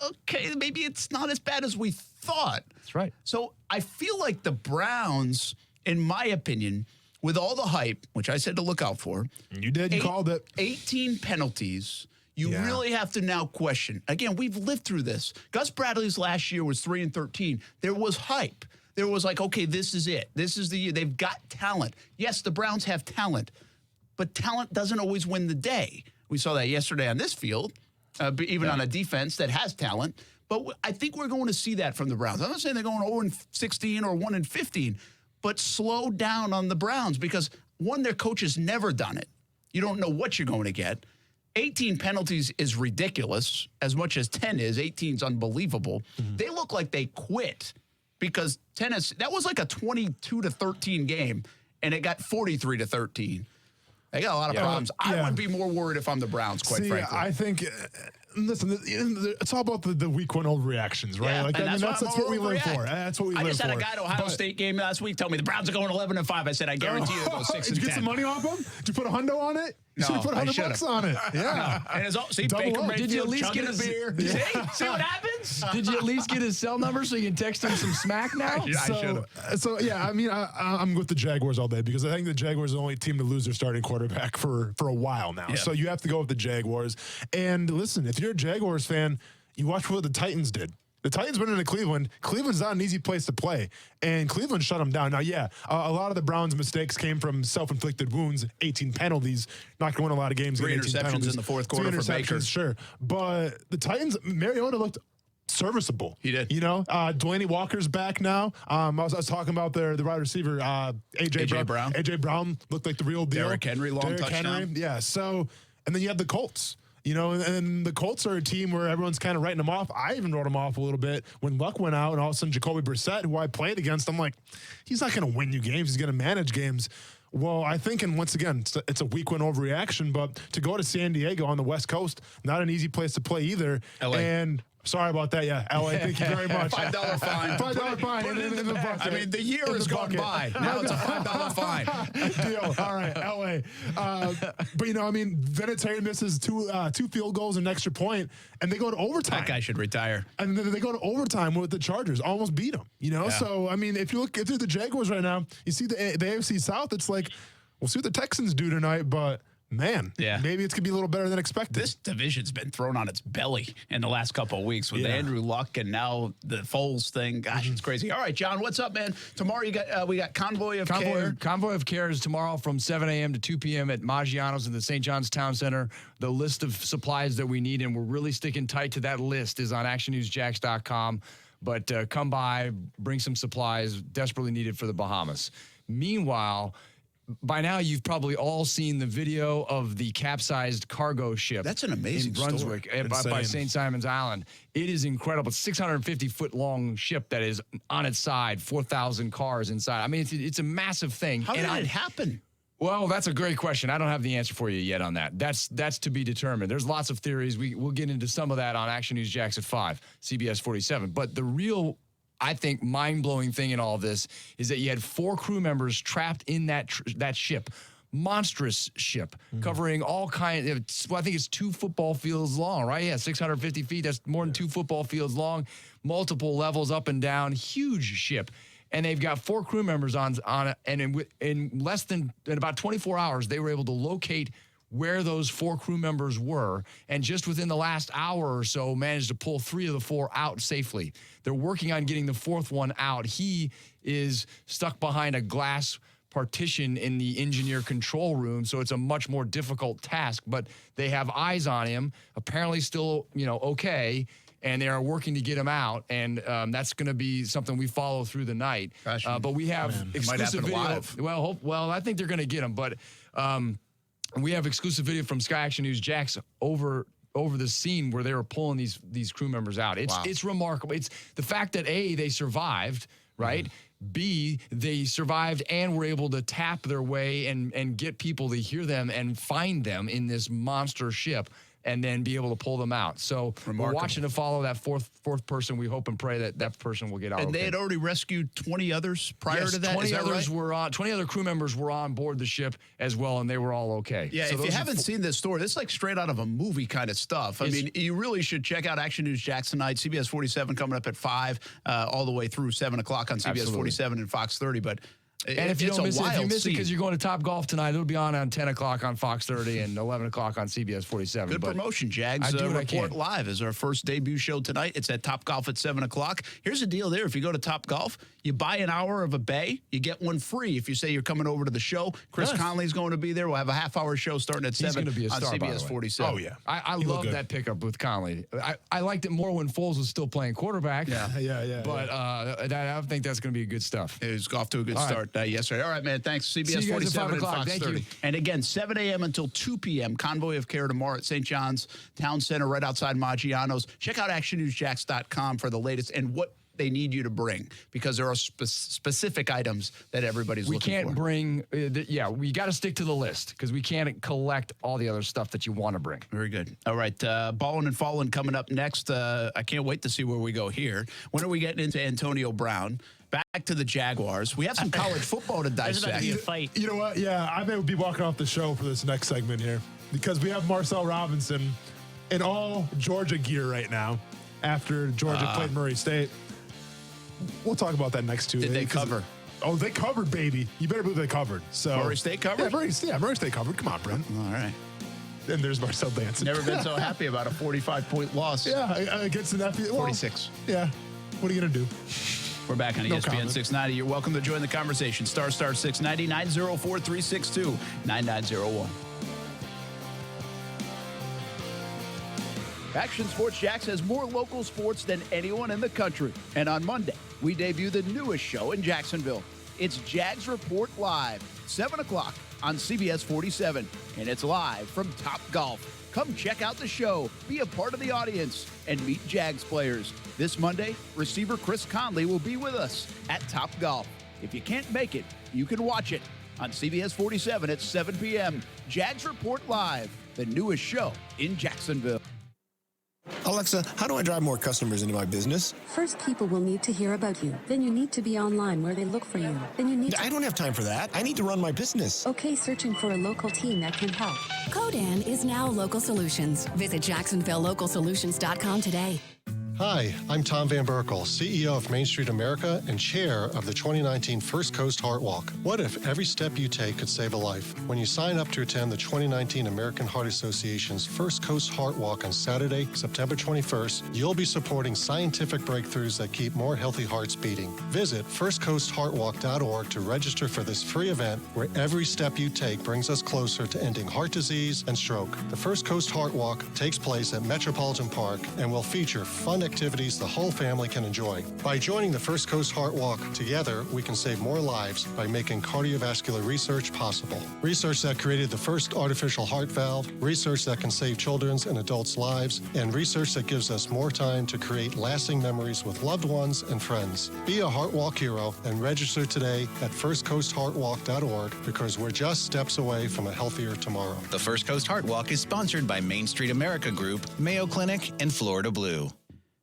okay, maybe it's not as bad as we thought. That's right. So I feel like the Browns, in my opinion, with all the hype, which I said to look out for. You did. You called it. 18 penalties. You really have to now question. Again, we've lived through this. Gus Bradley's last year was 3-13. There was hype. There was like, okay, this is it. This is the year. They've got talent. Yes, the Browns have talent, but talent doesn't always win the day. We saw that yesterday on this field, even on a defense that has talent. But I think we're going to see that from the Browns. I'm not saying they're going 0-16 or 1-15, but slow down on the Browns because, one, their coach has never done it. You don't know what you're going to get. 18 penalties is ridiculous, as much as 10 is. 18 is unbelievable. They look like they quit because Tennessee, that was like a 22-13 game, and it got 43-13. They got a lot of problems. I would be more worried if I'm the Browns, quite frankly. I think, listen, it's all about the week 1 overreactions, right? Yeah, like, and that's what we live for. That's what we live for. I just had a guy at Ohio State game last week tell me the Browns are going 11-5. I said, I guarantee you they'll go 6-10. Did you get some money off them? Did you put a hundo on it? You should have put $100 on it. Yeah. And it's all, see, Baker Mayfield, did you at least get a beer? See what happens? Did you at least get his cell number so you can text him some smack now? I should have. So, yeah, I mean, I'm with the Jaguars all day because I think the Jaguars are the only team to lose their starting quarterback for a while now. Yeah. So you have to go with the Jaguars. And listen, if you're a Jaguars fan, you watch what the Titans did. The Titans went into Cleveland. Cleveland's not an easy place to play, and Cleveland shut them down. Now, a lot of the Browns' mistakes came from self-inflicted wounds, 18 penalties, not going to win a lot of games. 3 interceptions in the fourth quarter for Baker. Sure. But the Titans, Mariota looked serviceable. He did. You know, Delaney Walker's back now. I was talking about the wide receiver, AJ Brown. AJ Brown looked like the real deal. Derrick Henry, long touchdown. Yeah. So, and then you have the Colts. You know, and the Colts are a team where everyone's kind of writing them off. I even wrote them off a little bit when Luck went out, and all of a sudden Jacoby Brissett, who I played against, I'm like, he's not going to win you games. He's going to manage games. Well, I think, and once again, it's a week 1 overreaction, but to go to San Diego on the West Coast, not an easy place to play either. LA. And sorry about that. Yeah, LA. Thank you very much. $5 fine. $5 fine in the bucket. I mean, the year has gone by. Now it's a $5 fine. Deal. All right, LA. But you know, I mean, Vinatieri misses two field goals and an extra point, and they go to overtime. That guy should retire. And then they go to overtime with the Chargers, almost beat them. You know, so I mean, if you're the Jaguars right now, you see the AFC South. It's like, we'll see what the Texans do tonight, but. Man, maybe it's going to be a little better than expected. This division's been thrown on its belly in the last couple of weeks with Andrew Luck and now the Foles thing. Gosh, it's crazy. All right, John, what's up, man? Tomorrow we got Convoy of Care. Convoy of Care is tomorrow from 7 a.m. to 2 p.m. at Maggiano's in the St. John's Town Center. The list of supplies that we need, and we're really sticking tight to that list, is on actionnewsjax.com. But come by, bring some supplies desperately needed for the Bahamas. Meanwhile, by now you've probably all seen the video of the capsized cargo ship. That's an amazing in Brunswick by St. Simon's Island. It is incredible. It's a 650-foot long ship that is on its side, 4,000 cars inside. I mean, it's a massive thing. How did it happen? Well, that's a great question. I don't have the answer for you yet on that. That's to be determined. There's lots of theories. We'll get into some of that on Action News Jax at 5, CBS 47. But the real, I think, mind-blowing thing in all of this is that you had 4 crew members trapped in that ship. Monstrous ship covering all kinds. Well, I think it's 2 football fields long, right? Yeah, 650 feet. That's more than 2 football fields long. Multiple levels up and down. Huge ship. And they've got 4 crew members on it, and in about 24 hours, they were able to locate where those 4 crew members were, and just within the last hour or so, managed to pull 3 of the 4 out safely. They're working on getting the 4th one out. He is stuck behind a glass partition in the engineer control room, so it's a much more difficult task, but they have eyes on him, apparently still, okay, and they are working to get him out, and that's going to be something we follow through the night. But we have exclusive video. Live. Well, I think they're going to get him, but we have exclusive video from Sky Action News Jax over the scene where they were pulling these crew members out. It's remarkable. It's the fact that A, they survived, right? B, they survived and were able to tap their way and get people to hear them and find them in this monster ship, and then be able to pull them out. So we're watching to follow that fourth person. We hope and pray that person will get out. And they had already rescued 20 others prior to that. 20 others were on. 20 other crew members were on board the ship as well, and they were all okay. Yeah, so if you haven't seen this story, this is like straight out of a movie kind of stuff. I mean, you really should check out Action News Jax tonight. CBS 47 coming up at 5, all the way through 7 o'clock on CBS 47 and Fox 30. But and if you don't miss it, if you miss it because you're going to Top Golf tonight, it'll be on 10 o'clock on Fox 30 and 11 o'clock on CBS 47. Good promotion, Jags. Report Live is our first debut show tonight. It's at Top Golf at 7 o'clock. Here's the deal there. If you go to Top Golf, you buy an hour of a bay, you get one free if you say you're coming over to the show. Chris Conley's going to be there. We'll have a half-hour show starting at 7 going to be a star, on CBS 47. Oh, yeah. I love that pickup with Conley. I liked it more when Foles was still playing quarterback. Yeah. But I think that's going to be good stuff. It's off to a good start yesterday. All right, man. Thanks. CBS 47 and Fox 30. And again, 7 a.m. until 2 p.m. Convoy of Care tomorrow at St. John's Town Center right outside Maggiano's. Check out actionnewsjax.com for the latest and what they need you to bring, because there are specific items that everybody's looking for. We can't bring, we got to stick to the list because we can't collect all the other stuff that you want to bring. Very good. All right, Ballin' and Fallin' coming up next. I can't wait to see where we go here. When are we getting into Antonio Brown? Back to the Jaguars. We have some college football to dissect. There's about to be a fight. You know what? Yeah, I may be walking off the show for this next segment here because we have Marcel Robinson in all Georgia gear right now after Georgia played Murray State. We'll talk about that next Tuesday. Did they cover? Oh, they covered, baby. You better believe they covered. So Murray State covered? Yeah, Murray State covered. Come on, Brent. All right. And there's Marcel dancing. Never been so happy about a 45-point loss. Yeah, against an FBS. 46. Yeah. What are you going to do? We're back on ESPN 690. You're welcome to join the conversation. Star 690 904 362 9901. Action Sports Jax has more local sports than anyone in the country. And on Monday, we debut the newest show in Jacksonville. It's Jags Report Live, 7 o'clock on CBS 47. And it's live from Top Golf. Come check out the show, be a part of the audience, and meet Jags players. This Monday, receiver Chris Conley will be with us at Top Golf. If you can't make it, you can watch it on CBS 47 at 7 p.m. Jags Report Live, the newest show in Jacksonville. Alexa, how do I drive more customers into my business? First, people will need to hear about you. Then you need to be online where they look for you. Then you need I don't have time for that. I need to run my business. Okay, searching for a local team that can help. Codan is now Local Solutions. Visit JacksonvilleLocalSolutions.com today. Hi, I'm Tom Van Berkel, CEO of Main Street America and chair of the 2019 First Coast Heart Walk. What if every step you take could save a life? When you sign up to attend the 2019 American Heart Association's First Coast Heart Walk on Saturday, September 21st, you'll be supporting scientific breakthroughs that keep more healthy hearts beating. Visit firstcoastheartwalk.org to register for this free event where every step you take brings us closer to ending heart disease and stroke. The First Coast Heart Walk takes place at Metropolitan Park and will feature fun activities the whole family can enjoy. By joining the First Coast Heart Walk, together we can save more lives by making cardiovascular research possible. Research that created the first artificial heart valve, research that can save children's and adults' lives, and research that gives us more time to create lasting memories with loved ones and friends. Be a Heart Walk hero and register today at firstcoastheartwalk.org because we're just steps away from a healthier tomorrow. The First Coast Heart Walk is sponsored by Main Street America Group, Mayo Clinic, and Florida Blue.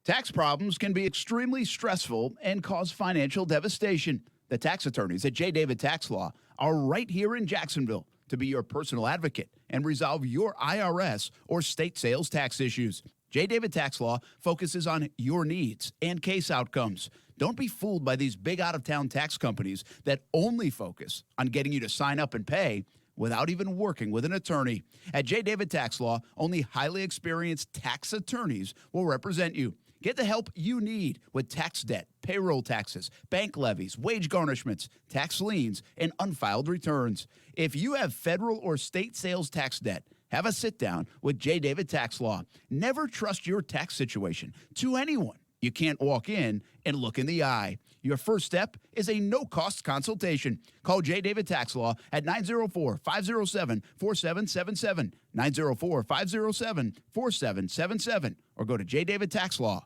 Tax problems can be extremely stressful and cause financial devastation. The tax attorneys at J. David Tax Law are right here in Jacksonville to be your personal advocate and resolve your IRS or state sales tax issues. J. David Tax Law focuses on your needs and case outcomes. Don't be fooled by these big out-of-town tax companies that only focus on getting you to sign up and pay without even working with an attorney. At J. David Tax Law, only highly experienced tax attorneys will represent you. Get the help you need with tax debt, payroll taxes, bank levies, wage garnishments, tax liens, and unfiled returns. If you have federal or state sales tax debt, have a sit-down with J. David Tax Law. Never trust your tax situation to anyone you can't walk in and look in the eye. Your first step is a no-cost consultation. Call J. David Tax Law at 904-507-4777, 904-507-4777, or go to jdavidtaxlaw.com.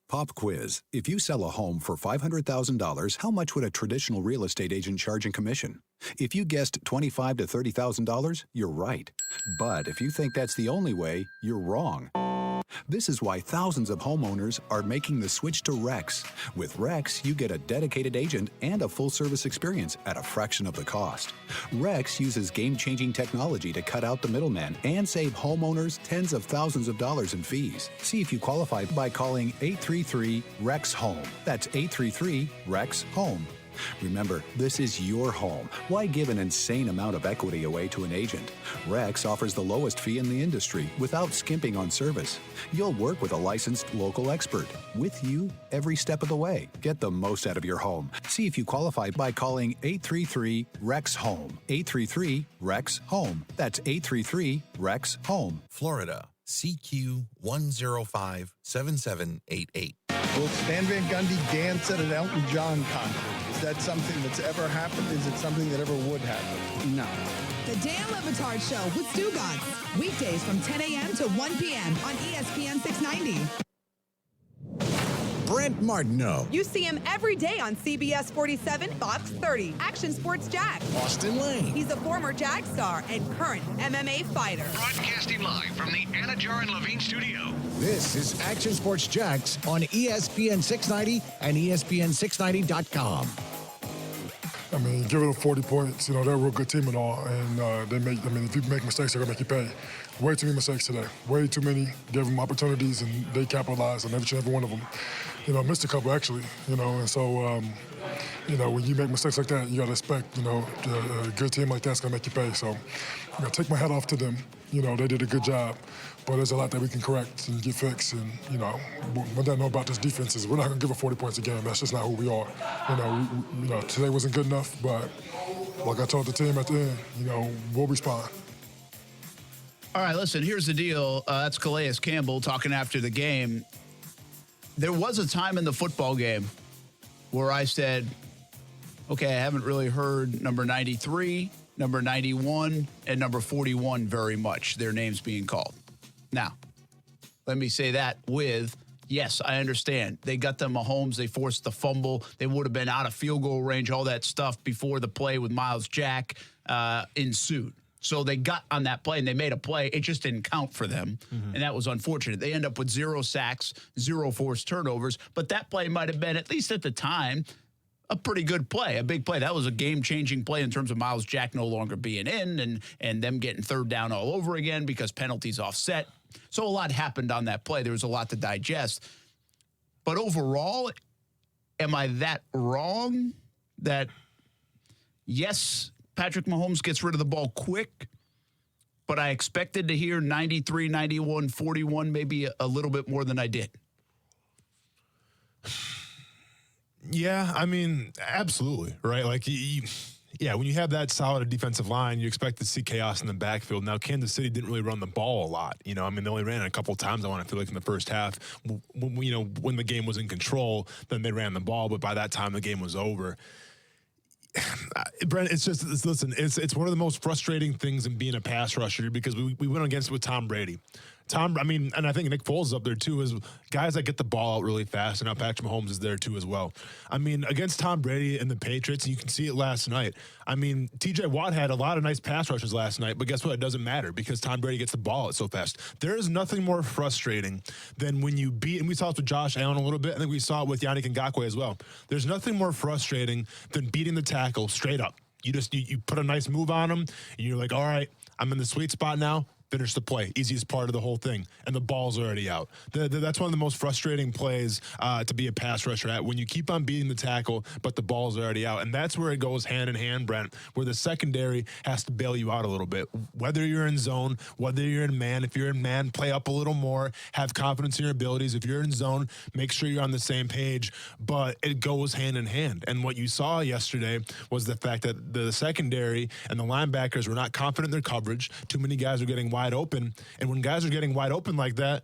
Pop quiz. If you sell a home for $500,000, how much would a traditional real estate agent charge in commission? If you guessed $25,000 to $30,000, you're right. But if you think that's the only way, you're wrong. This is why thousands of homeowners are making the switch to Rex. With Rex, you get a dedicated agent and a full-service experience at a fraction of the cost. Rex uses game-changing technology to cut out the middleman and save homeowners tens of thousands of dollars in fees. See if you qualify by calling 833-REX-HOME. That's 833-REX-HOME. Remember, this is your home. Why give an insane amount of equity away to an agent? Rex offers the lowest fee in the industry without skimping on service. You'll work with a licensed local expert with you every step of the way. Get the most out of your home. See if you qualify by calling 833-REX-HOME. 833-REX-HOME. That's 833-REX-HOME. Florida, CQ 105-7788. Will Stan Van Gundy dance at an Elton John concert? Is that something that's ever happened? Is it something that ever would happen? No. The Dan Le Batard Show with Stu Gonz. Weekdays from 10 a.m. to 1 p.m. on ESPN 690. Brent Martineau. You see him every day on CBS 47, Fox 30, Action Sports Jax. Austin Lane. He's a former Jag star and current MMA fighter. Broadcasting live from the Anna Jar and Levine studio. This is Action Sports Jax on ESPN 690 and ESPN690.com. I mean, give it up 40 points. You know, they're a real good team and all. And if you make mistakes, they're going to make you pay. Way too many mistakes today. Way too many. Gave them opportunities, and they capitalized on every one of them. You know, missed a couple, actually. You know, and so, when you make mistakes like that, you got to expect, a good team like that's going to make you pay. So, I take my hat off to them. You know, they did a good job. But there's a lot that we can correct and get fixed. And, what I know about this defense is we're not going to give up 40 points a game. That's just not who we are. Today wasn't good enough, but like I told the team at the end, we'll respond. All right, listen, here's the deal. That's Calais Campbell talking after the game. There was a time in the football game where I said, okay, I haven't really heard number 93, number 91, and number 41 very much, their names being called. Now, let me say that with, yes, I understand. They got them Mahomes. They forced the fumble. They would have been out of field goal range, all that stuff before the play with Miles Jack ensued. So they got on that play, and they made a play. It just didn't count for them, and that was unfortunate. They end up with 0 sacks, 0 forced turnovers, but that play might have been, at least at the time, a pretty good play, a big play. That was a game-changing play in terms of Miles Jack no longer being in and them getting third down all over again because penalties offset. So a lot happened on that play. There was a lot to digest. But overall, am I that wrong that, yes, Patrick Mahomes gets rid of the ball quick, but I expected to hear 93, 91, 41, maybe a little bit more than I did? Yeah, I mean, absolutely, right? Like, Yeah, when you have that solid defensive line, you expect to see chaos in the backfield. Now, Kansas City didn't really run the ball a lot. You know, I mean, they only ran it a couple of times, I want to feel like, in the first half. When the game was in control, then they ran the ball, but by that time, the game was over. Brent, it's one of the most frustrating things in being a pass rusher because we went against it with Tom Brady. And I think Nick Foles is up there too, is guys that get the ball out really fast, and now Patrick Mahomes is there too as well. I mean, against Tom Brady and the Patriots, and you can see it last night. I mean, TJ Watt had a lot of nice pass rushes last night, but guess what? It doesn't matter because Tom Brady gets the ball out so fast. There is nothing more frustrating than when you beat, and we saw it with Josh Allen a little bit, I think we saw it with Yannick Ngakoue as well. There's nothing more frustrating than beating the tackle straight up. You put a nice move on him, and you're like, all right, I'm in the sweet spot now. Finish the play. Easiest part of the whole thing. And the ball's already out. That's one of the most frustrating plays to be a pass rusher at, when you keep on beating the tackle, but the ball's already out. And that's where it goes hand in hand, Brent, where the secondary has to bail you out a little bit. Whether you're in zone, whether you're in man. If you're in man, play up a little more. Have confidence in your abilities. If you're in zone, make sure you're on the same page. But it goes hand in hand. And what you saw yesterday was the fact that the secondary and the linebackers were not confident in their coverage. Too many guys were getting wide open, and when guys are getting wide open like that,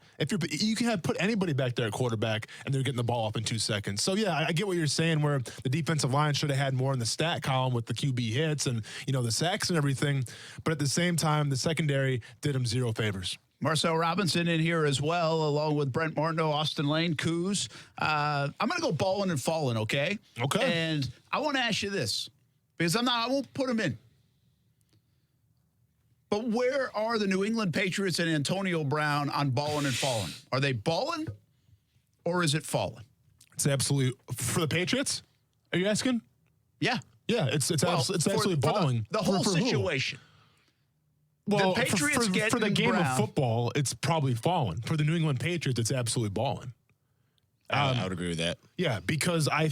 you can put anybody back there at quarterback, and they're getting the ball up in 2 seconds. So yeah, I get what you're saying, where the defensive line should have had more in the stat column with the QB hits and the sacks and everything, but at the same time, the secondary did him zero favors. Marcel Robinson in here as well, along with Brent Martineau, Austin Lane, Coos. I'm going to go balling and falling, okay? Okay. And I want to ask you this, because I won't put them in. But where are the New England Patriots and Antonio Brown on balling and falling? Are they balling, or is it falling? It's absolutely for the Patriots. Are you asking? Yeah, yeah. It's absolutely balling. The whole situation. Well, the Patriots for the game of football, it's probably fallen. For the New England Patriots, it's absolutely balling. I would agree with that. Yeah, because I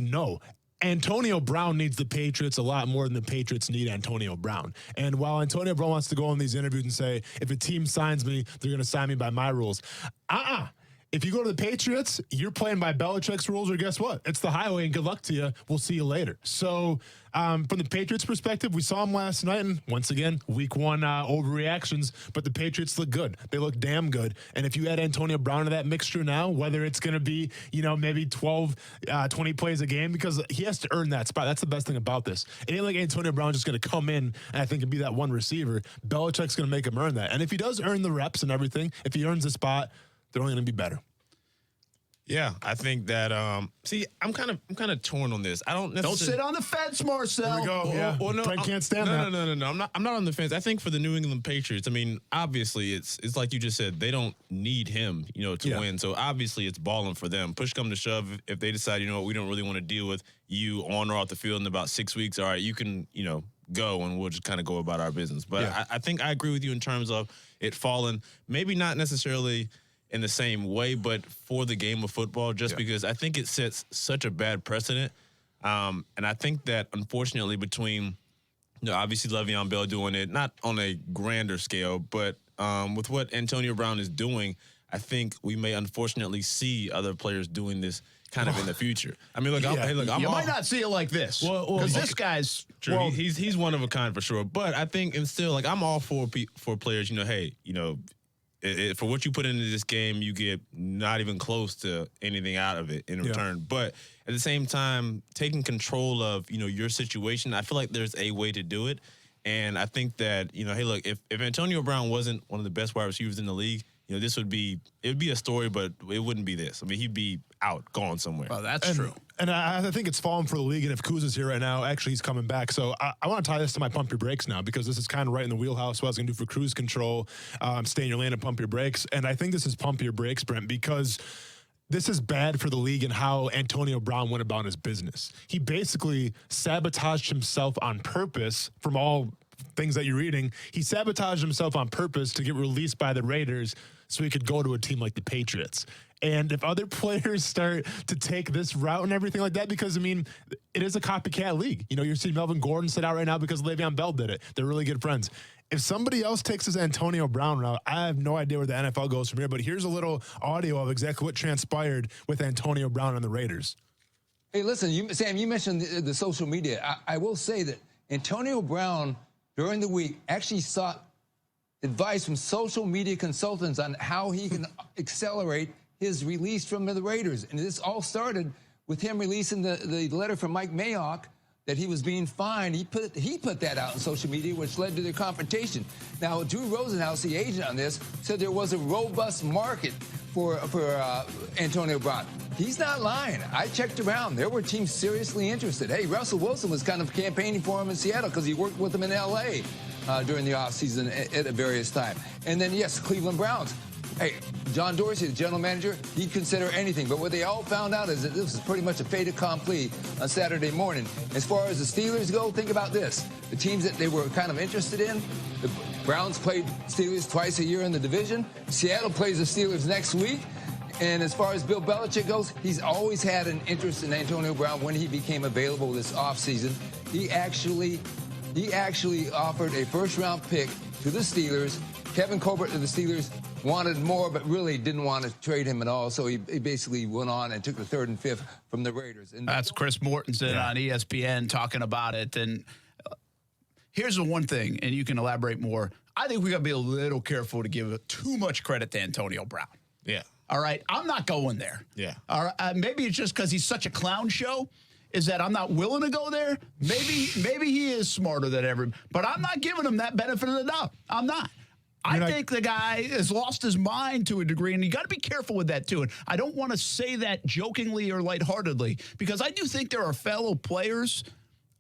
know. Antonio Brown needs the Patriots a lot more than the Patriots need Antonio Brown. And while Antonio Brown wants to go in these interviews and say, if a team signs me, they're going to sign me by my rules. If you go to the Patriots, you're playing by Belichick's rules, or guess what? It's the highway, and good luck to you. We'll see you later. So from the Patriots' perspective, we saw them last night, and once again, week one overreactions, but the Patriots look good. They look damn good. And if you add Antonio Brown to that mixture now, whether it's going to be, maybe 12, 20 plays a game, because he has to earn that spot. That's the best thing about this. It ain't like Antonio Brown's just going to come in and I think and be that one receiver. Belichick's going to make him earn that. And if he does earn the reps and everything, if he earns the spot, they're only going to be better. Yeah, I think that. I'm kind of torn on this. I don't necessarily. Don't sit on the fence, Marcel. Here we go. Yeah. Well, no, Frank can't stand that. No. I'm not on the fence. I think for the New England Patriots, I mean, obviously it's like you just said, they don't need him, to win. So obviously it's balling for them. Push come to shove, if they decide, we don't really want to deal with you on or off the field in about 6 weeks. All right, you can, go, and we'll just kind of go about our business. But yeah. I think I agree with you in terms of it falling. Maybe not necessarily in the same way, but for the game of football, because I think it sets such a bad precedent. And I think that, unfortunately, between, obviously Le'Veon Bell doing it, not on a grander scale, but with what Antonio Brown is doing, I think we may unfortunately see other players doing this kind of in the future. I mean, look, you might not see it like this. Because this guy's true. Well, he's one of a kind for sure. But I think, and still, I'm all for players. For what you put into this game, you get not even close to anything out of it in return. But at the same time, taking control of, your situation, I feel like there's a way to do it. And I think that, hey, look, if Antonio Brown wasn't one of the best wide receivers in the league, it would be a story, but it wouldn't be this. I mean, he'd be out, gone somewhere. Well, that's true. And I think it's fallen for the league. And if Kuz is here right now, actually, he's coming back. So I want to tie this to my pump your brakes now, because this is kind of right in the wheelhouse. What I was going to do for cruise control, stay in your lane and pump your brakes. And I think this is pump your brakes, Brent, because this is bad for the league and how Antonio Brown went about his business. He basically sabotaged himself on purpose from all things that you're reading. He sabotaged himself on purpose to get released by the Raiders so he could go to a team like the Patriots. And if other players start to take this route and everything like that, because, I mean, it is a copycat league. You're seeing Melvin Gordon sit out right now because Le'Veon Bell did it. They're really good friends. If somebody else takes this Antonio Brown route, I have no idea where the NFL goes from here, but here's a little audio of exactly what transpired with Antonio Brown and the Raiders. Hey, listen, Sam, you mentioned the social media. I will say that Antonio Brown, during the week, actually sought advice from social media consultants on how he can accelerate his release from the Raiders. And this all started with him releasing the letter from Mike Mayock that he was being fined. He put that out on social media, which led to their confrontation. Now, Drew Rosenhaus, the agent on this, said there was a robust market for Antonio Brown. He's not lying. I checked around. There were teams seriously interested. Hey, Russell Wilson was kind of campaigning for him in Seattle because he worked with him in L.A. During the offseason at various times. And then, yes, Cleveland Browns. Hey, John Dorsey, the general manager, he'd consider anything. But what they all found out is that this was pretty much a fait accompli on Saturday morning. As far as the Steelers go, think about this. The teams that they were kind of interested in, the Browns played Steelers twice a year in the division. Seattle plays the Steelers next week. And as far as Bill Belichick goes, he's always had an interest in Antonio Brown when he became available this offseason. He actually offered a first-round pick to the Steelers. Kevin Colbert of the Steelers wanted more, but really didn't want to trade him at all. So he basically went on and took the 3rd and 5th from the Raiders. And that's Chris Mortensen on ESPN talking about it. And here's the one thing, and you can elaborate more. I think we got to be a little careful to give too much credit to Antonio Brown. Yeah. All right? I'm not going there. Yeah. All right? Maybe it's just because he's such a clown show. Is that I'm not willing to go there? Maybe he is smarter than everybody, but I'm not giving him that benefit of the doubt. I'm not. I think the guy has lost his mind to a degree, and you got to be careful with that too. And I don't want to say that jokingly or lightheartedly, because I do think there are fellow players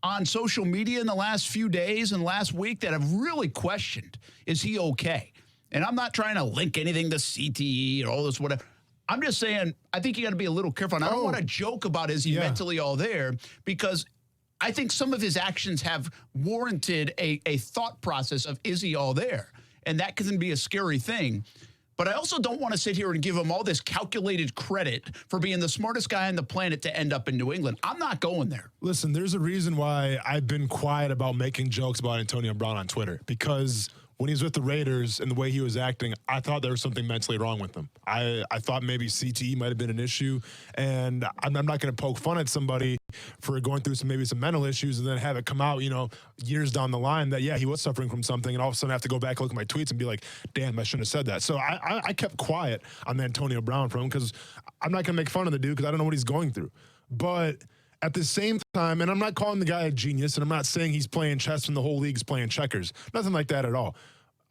on social media in the last few days and last week that have really questioned, is he okay? And I'm not trying to link anything to CTE or all this whatever. I'm just saying, I think you got to be a little careful. And I don't want to joke about is he mentally all there, because I think some of his actions have warranted a thought process of is he all there? And that can be a scary thing. But I also don't want to sit here and give him all this calculated credit for being the smartest guy on the planet to end up in New England. I'm not going there. Listen, there's a reason why I've been quiet about making jokes about Antonio Brown on Twitter, because when he was with the Raiders and the way he was acting, I thought there was something mentally wrong with him. I thought maybe CTE might have been an issue, and I'm not going to poke fun at somebody for going through maybe some mental issues and then have it come out, years down the line that, yeah, he was suffering from something, and all of a sudden I have to go back and look at my tweets and be like, damn, I shouldn't have said that. So I kept quiet on the Antonio Brown from him, because I'm not going to make fun of the dude because I don't know what he's going through. But at the same time, and I'm not calling the guy a genius, and I'm not saying he's playing chess and the whole league's playing checkers. Nothing like that at all.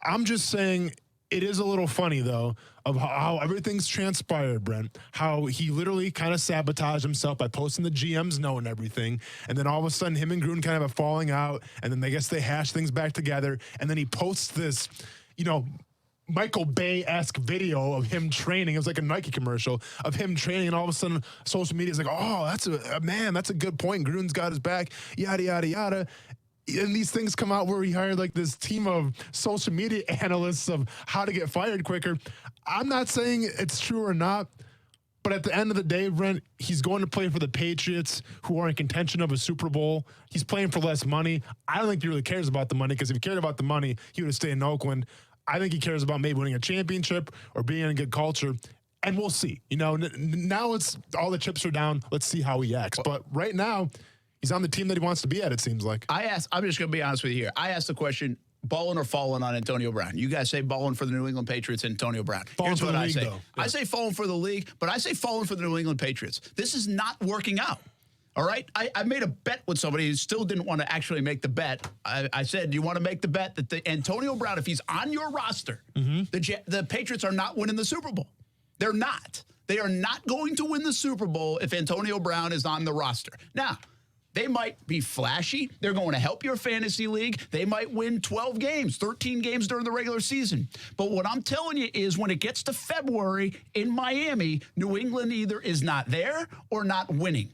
I'm just saying it is a little funny, though, of how everything's transpired, Brent, how he literally kind of sabotaged himself by posting the GM's note and everything, and then all of a sudden him and Gruden kind of have a falling out, and then I guess they hash things back together, and then he posts this, Michael Bay-esque video of him training. It was like a Nike commercial of him training, and all of a sudden social media is like, oh, that's a good point. Gruden's got his back, yada, yada, yada. And these things come out where he hired like this team of social media analysts of how to get fired quicker. I'm not saying it's true or not, but at the end of the day, Brent, he's going to play for the Patriots, who are in contention of a Super Bowl. He's playing for less money. I don't think he really cares about the money, because if he cared about the money, he would have stayed in Oakland. I think he cares about maybe winning a championship or being in a good culture. And we'll see. Now it's all the chips are down. Let's see how he acts. But right now, he's on the team that he wants to be at, it seems like. I'm just going to be honest with you here. I asked the question, balling or falling on Antonio Brown? You guys say balling for the New England Patriots, Antonio Brown. Here's what I say. Yeah. I say falling for the league, but I say falling for the New England Patriots. This is not working out. All right? I made a bet with somebody who still didn't want to actually make the bet. I said, do you want to make the bet that the Antonio Brown, if he's on your roster, the Patriots are not winning the Super Bowl? They're not. They are not going to win the Super Bowl if Antonio Brown is on the roster. Now, they might be flashy. They're going to help your fantasy league. They might win 12 games, 13 games during the regular season. But what I'm telling you is when it gets to February in Miami, New England either is not there or not winning.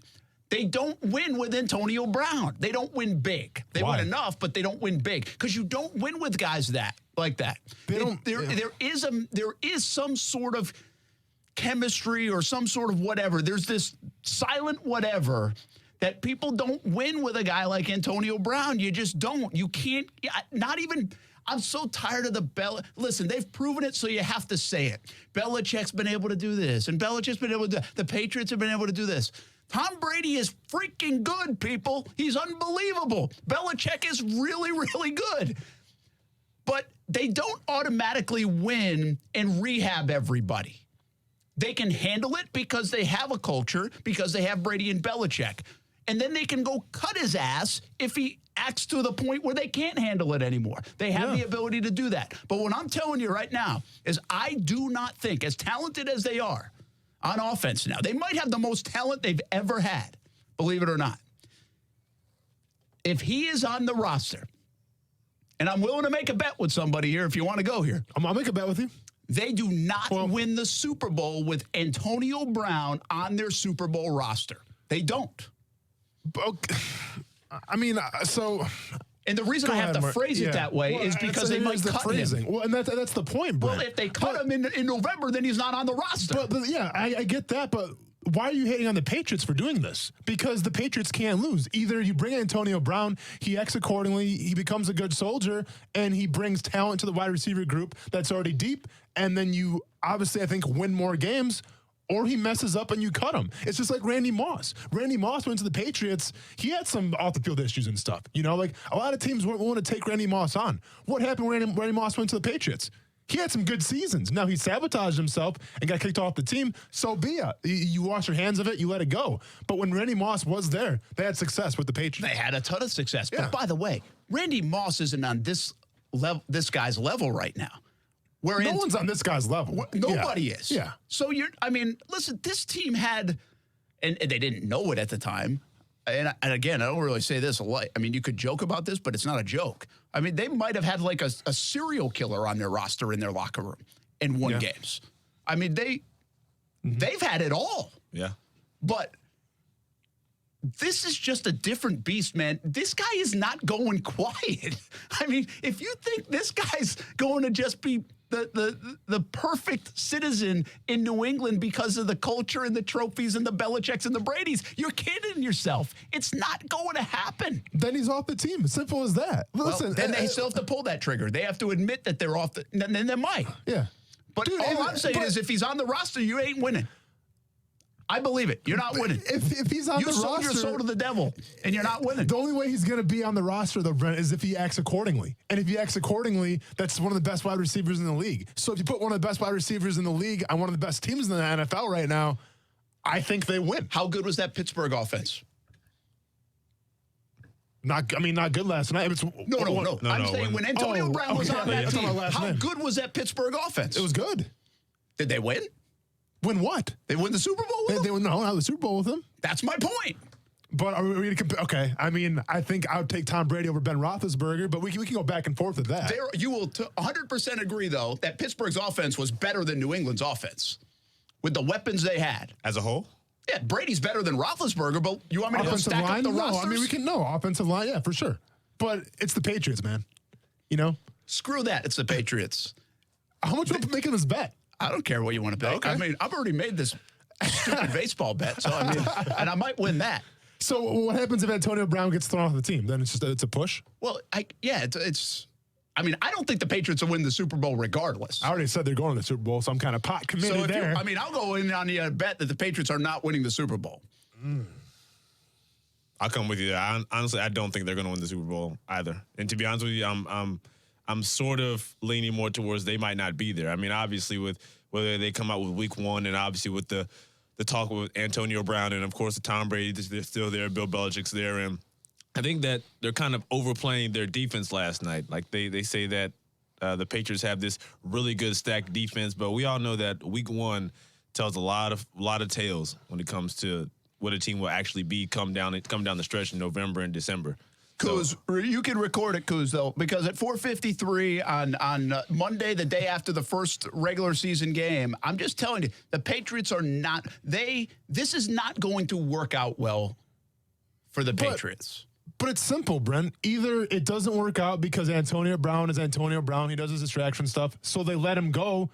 They don't win with Antonio Brown. They don't win big. They win enough, but they don't win big, because you don't win with guys like that. There is some sort of chemistry or some sort of whatever. There's this silent whatever that people don't win with a guy like Antonio Brown. You just don't. You can't. Not even. I'm so tired of the Listen, they've proven it, so you have to say it. Belichick's been able to do this, and Belichick's been able to. The Patriots have been able to do this. Tom Brady is freaking good, people. He's unbelievable. Belichick is really, really good. But they don't automatically win and rehab everybody. They can handle it because they have a culture, because they have Brady and Belichick. And then they can go cut his ass if he acts to the point where they can't handle it anymore. They have the ability to do that. But what I'm telling you right now is I do not think, as talented as they are on offense now, they might have the most talent they've ever had, believe it or not. If he is on the roster, and I'm willing to make a bet with somebody here if you want to go here. I'll make a bet with you. They do not win the Super Bowl with Antonio Brown on their Super Bowl roster. They don't. Okay. I mean, so... And the reason I have to phrase it that way is because they might cut him. Well, and that's the point, Brent. Well, if they cut him in November, then he's not on the roster. But yeah, I get that, but why are you hating on the Patriots for doing this? Because the Patriots can't lose. Either you bring Antonio Brown, he acts accordingly, he becomes a good soldier, and he brings talent to the wide receiver group that's already deep, and then you obviously, I think, win more games, or he messes up and you cut him. It's just like Randy Moss. Randy Moss went to the Patriots. He had some off-the-field issues and stuff. You know, like a lot of teams won't want to take Randy Moss on. What happened when Randy Moss went to the Patriots? He had some good seasons. Now, he sabotaged himself and got kicked off the team. So be it. You wash your hands of it. You let it go. But when Randy Moss was there, they had success with the Patriots. They had a ton of success. Yeah. But by the way, Randy Moss isn't on this guy's level right now. No one's on this guy's level. Nobody is. Yeah. So listen, this team had, and they didn't know it at the time. And again, I don't really say this a lot. I mean, you could joke about this, but it's not a joke. I mean, they might have had like a serial killer on their roster in their locker room and won games. I mean, they've had it all. Yeah. But this is just a different beast, man. This guy is not going quiet. I mean, if you think this guy's going to just be the perfect citizen in New England because of the culture and the trophies and the Belichicks and the Bradys, you're kidding yourself. It's not going to happen. Then he's off the team. Simple as that. Listen, then they still have to pull that trigger. They have to admit that they're off. Then they might. Yeah. But all I'm saying is if he's on the roster, you ain't winning. I believe it. You're not winning. If he's on the roster, you sold your soul to the devil, and you're not winning. The only way he's going to be on the roster, though, Brent, is if he acts accordingly. And if he acts accordingly, that's one of the best wide receivers in the league. So if you put one of the best wide receivers in the league on one of the best teams in the NFL right now, I think they win. How good was that Pittsburgh offense? Not good last night. No. I'm saying when Antonio Brown was on that team, how good was that Pittsburgh offense? It was good. Did they win? Win what? They win the Super Bowl with him? Not the Super Bowl with him. That's my point. But are we going to compare? Okay, I mean, I think I would take Tom Brady over Ben Roethlisberger, but we can go back and forth with that. You will 100% agree, though, that Pittsburgh's offense was better than New England's offense with the weapons they had. As a whole? Yeah, Brady's better than Roethlisberger, but you want me to stack up the rosters? I mean, offensive line, yeah, for sure. But it's the Patriots, man. You know? Screw that. It's the Patriots. How much are you making this bet? I don't care what you want to bet. Okay. I mean, I've already made this stupid baseball bet, so I mean, and I might win that. So what happens if Antonio Brown gets thrown off the team? Then it's a push? Well, it's I mean, I don't think the Patriots will win the Super Bowl regardless. I already said they're going to the Super Bowl, so I'm kind of pot committed there. I'll go in on the bet that the Patriots are not winning the Super Bowl. I'll come with you there. Honestly, I don't think they're going to win the Super Bowl either. And to be honest with you, I'm sort of leaning more towards they might not be there. I mean, obviously, with whether they come out with Week 1 and obviously with the talk with Antonio Brown and, of course, the Tom Brady, they're still there. Bill Belichick's there. And I think that they're kind of overplaying their defense last night. Like they say that the Patriots have this really good stacked defense, but we all know that Week 1 tells a lot of tales when it comes to what a team will actually be come down the stretch in November and December. Kuz, you can record it, Kuz, though, because at 4:53 on Monday, the day after the first regular season game, I'm just telling you, the Patriots are not this is not going to work out well for the Patriots. But it's simple, Brent. Either it doesn't work out because Antonio Brown is Antonio Brown, he does his distraction stuff, so they let him go.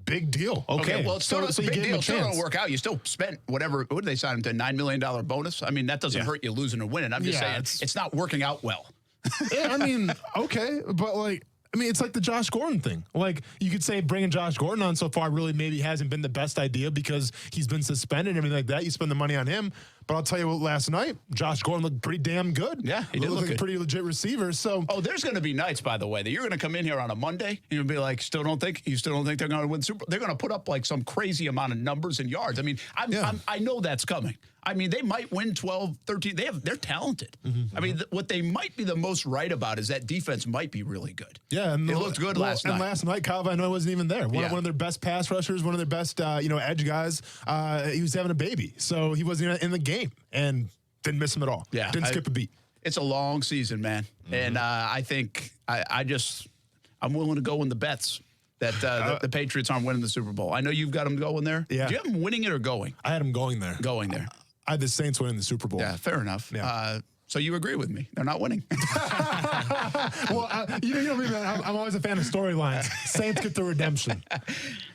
Big deal. Okay, well, it's still so big deal. Still don't work out. You still spent whatever. What did they sign him to? $9 million bonus. I mean, that doesn't hurt you losing or winning. I'm just saying it's not working out well. Yeah, I mean, okay, but it's like the Josh Gordon thing. Like, you could say bringing Josh Gordon on so far really maybe hasn't been the best idea because he's been suspended and everything like that. You spend the money on him. But I'll tell you what, last night, Josh Gordon looked pretty damn good. Yeah, he did looked look like a good. pretty legit receiver. So, there's going to be nights, by the way, that you're going to come in here on a Monday and you'll be like, you still don't think they're going to win Super Bowl? They're going to put up like some crazy amount of numbers and yards. I mean, I know that's coming. I mean, they might win 12, 13. They're talented. I mean, what they might be the most right about is that defense might be really good. Yeah, and it looked good last night. And last night, Kyle Van Noy wasn't even there. One of their best pass rushers, one of their best edge guys. He was having a baby, so he wasn't even in the game and didn't miss him at all. Yeah, didn't skip a beat. It's a long season, man, and I think I'm willing to go in the bets that the Patriots aren't winning the Super Bowl. I know you've got them going there. Yeah. Do you have them winning it or going? I had them going there. Going there. I had the Saints winning the Super Bowl. Yeah, fair enough. Yeah. So you agree with me? They're not winning. Well, you know me, man. I'm always a fan of storylines. Saints get the redemption.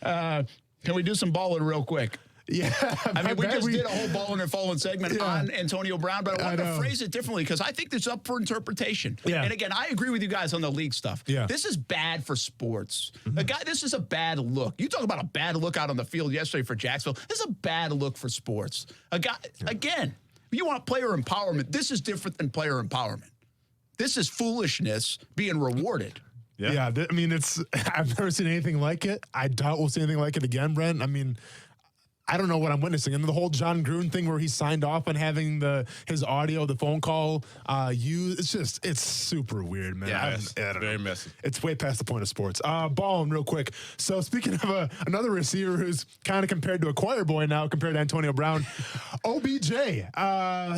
Can we do some balling real quick? Yeah. I mean, we just did a whole balling and falling segment on Antonio Brown, but I wanted to phrase it differently because I think there's up for interpretation. Yeah. And again, I agree with you guys on the league stuff. Yeah. This is bad for sports. This is a bad look. You talk about a bad look out on the field yesterday for Jacksonville. This is a bad look for sports. Again, you want player empowerment. This is different than player empowerment. This is foolishness being rewarded. Yeah. I mean, I've never seen anything like it. I doubt we'll see anything like it again, Brent. I mean, I don't know what I'm witnessing. And the whole John Gruden thing where he signed off on having his audio, the phone call used, it's super weird, man. Yeah, I don't very know. messy. It's way past the point of sports. Balling real quick. So speaking of another receiver who's kind of compared to a choir boy now compared to Antonio Brown, OBJ.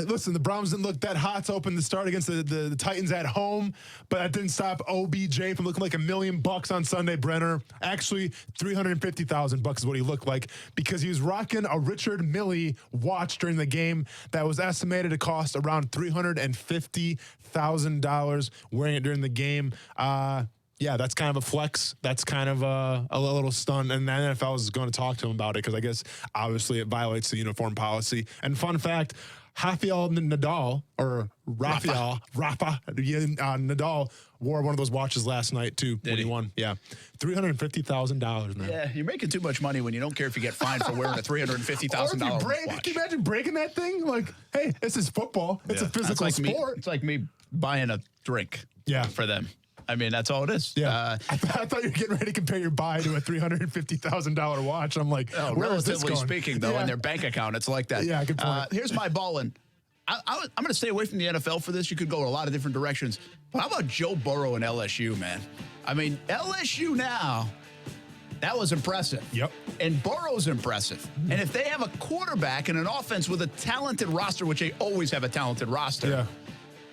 Listen, the Browns didn't look that hot to open the start against the Titans at home, but that didn't stop OBJ from looking like $1 million on Sunday, Brenner. Actually, $350,000 is what he looked like because he was rocking a Richard Mille watch during the game that was estimated to cost around $350,000 wearing it during the game. Yeah, that's kind of a flex. That's kind of a little stun. And the NFL is going to talk to him about it because I guess obviously it violates the uniform policy. And fun fact, Rafa Nadal wore one of those watches last night too when he won. Yeah, $350,000, man. Yeah, you're making too much money when you don't care if you get fined for wearing a $350,000 watch. Can you imagine breaking that thing? Like, hey, this is football. It's a physical sport. It's like me buying a drink. For them. I mean, that's all it is. Yeah, I thought you were getting ready to compare your buy to a $350,000 watch. I'm like, where is this relatively going? speaking, though, in their bank account, it's like that. Yeah, good point. Here's my ballin'. I'm going to stay away from the NFL for this. You could go a lot of different directions. But how about Joe Burrow and LSU, man? I mean, LSU now, that was impressive. Yep. And Burrow's impressive. And if they have a quarterback and an offense with a talented roster, which they always have a talented roster,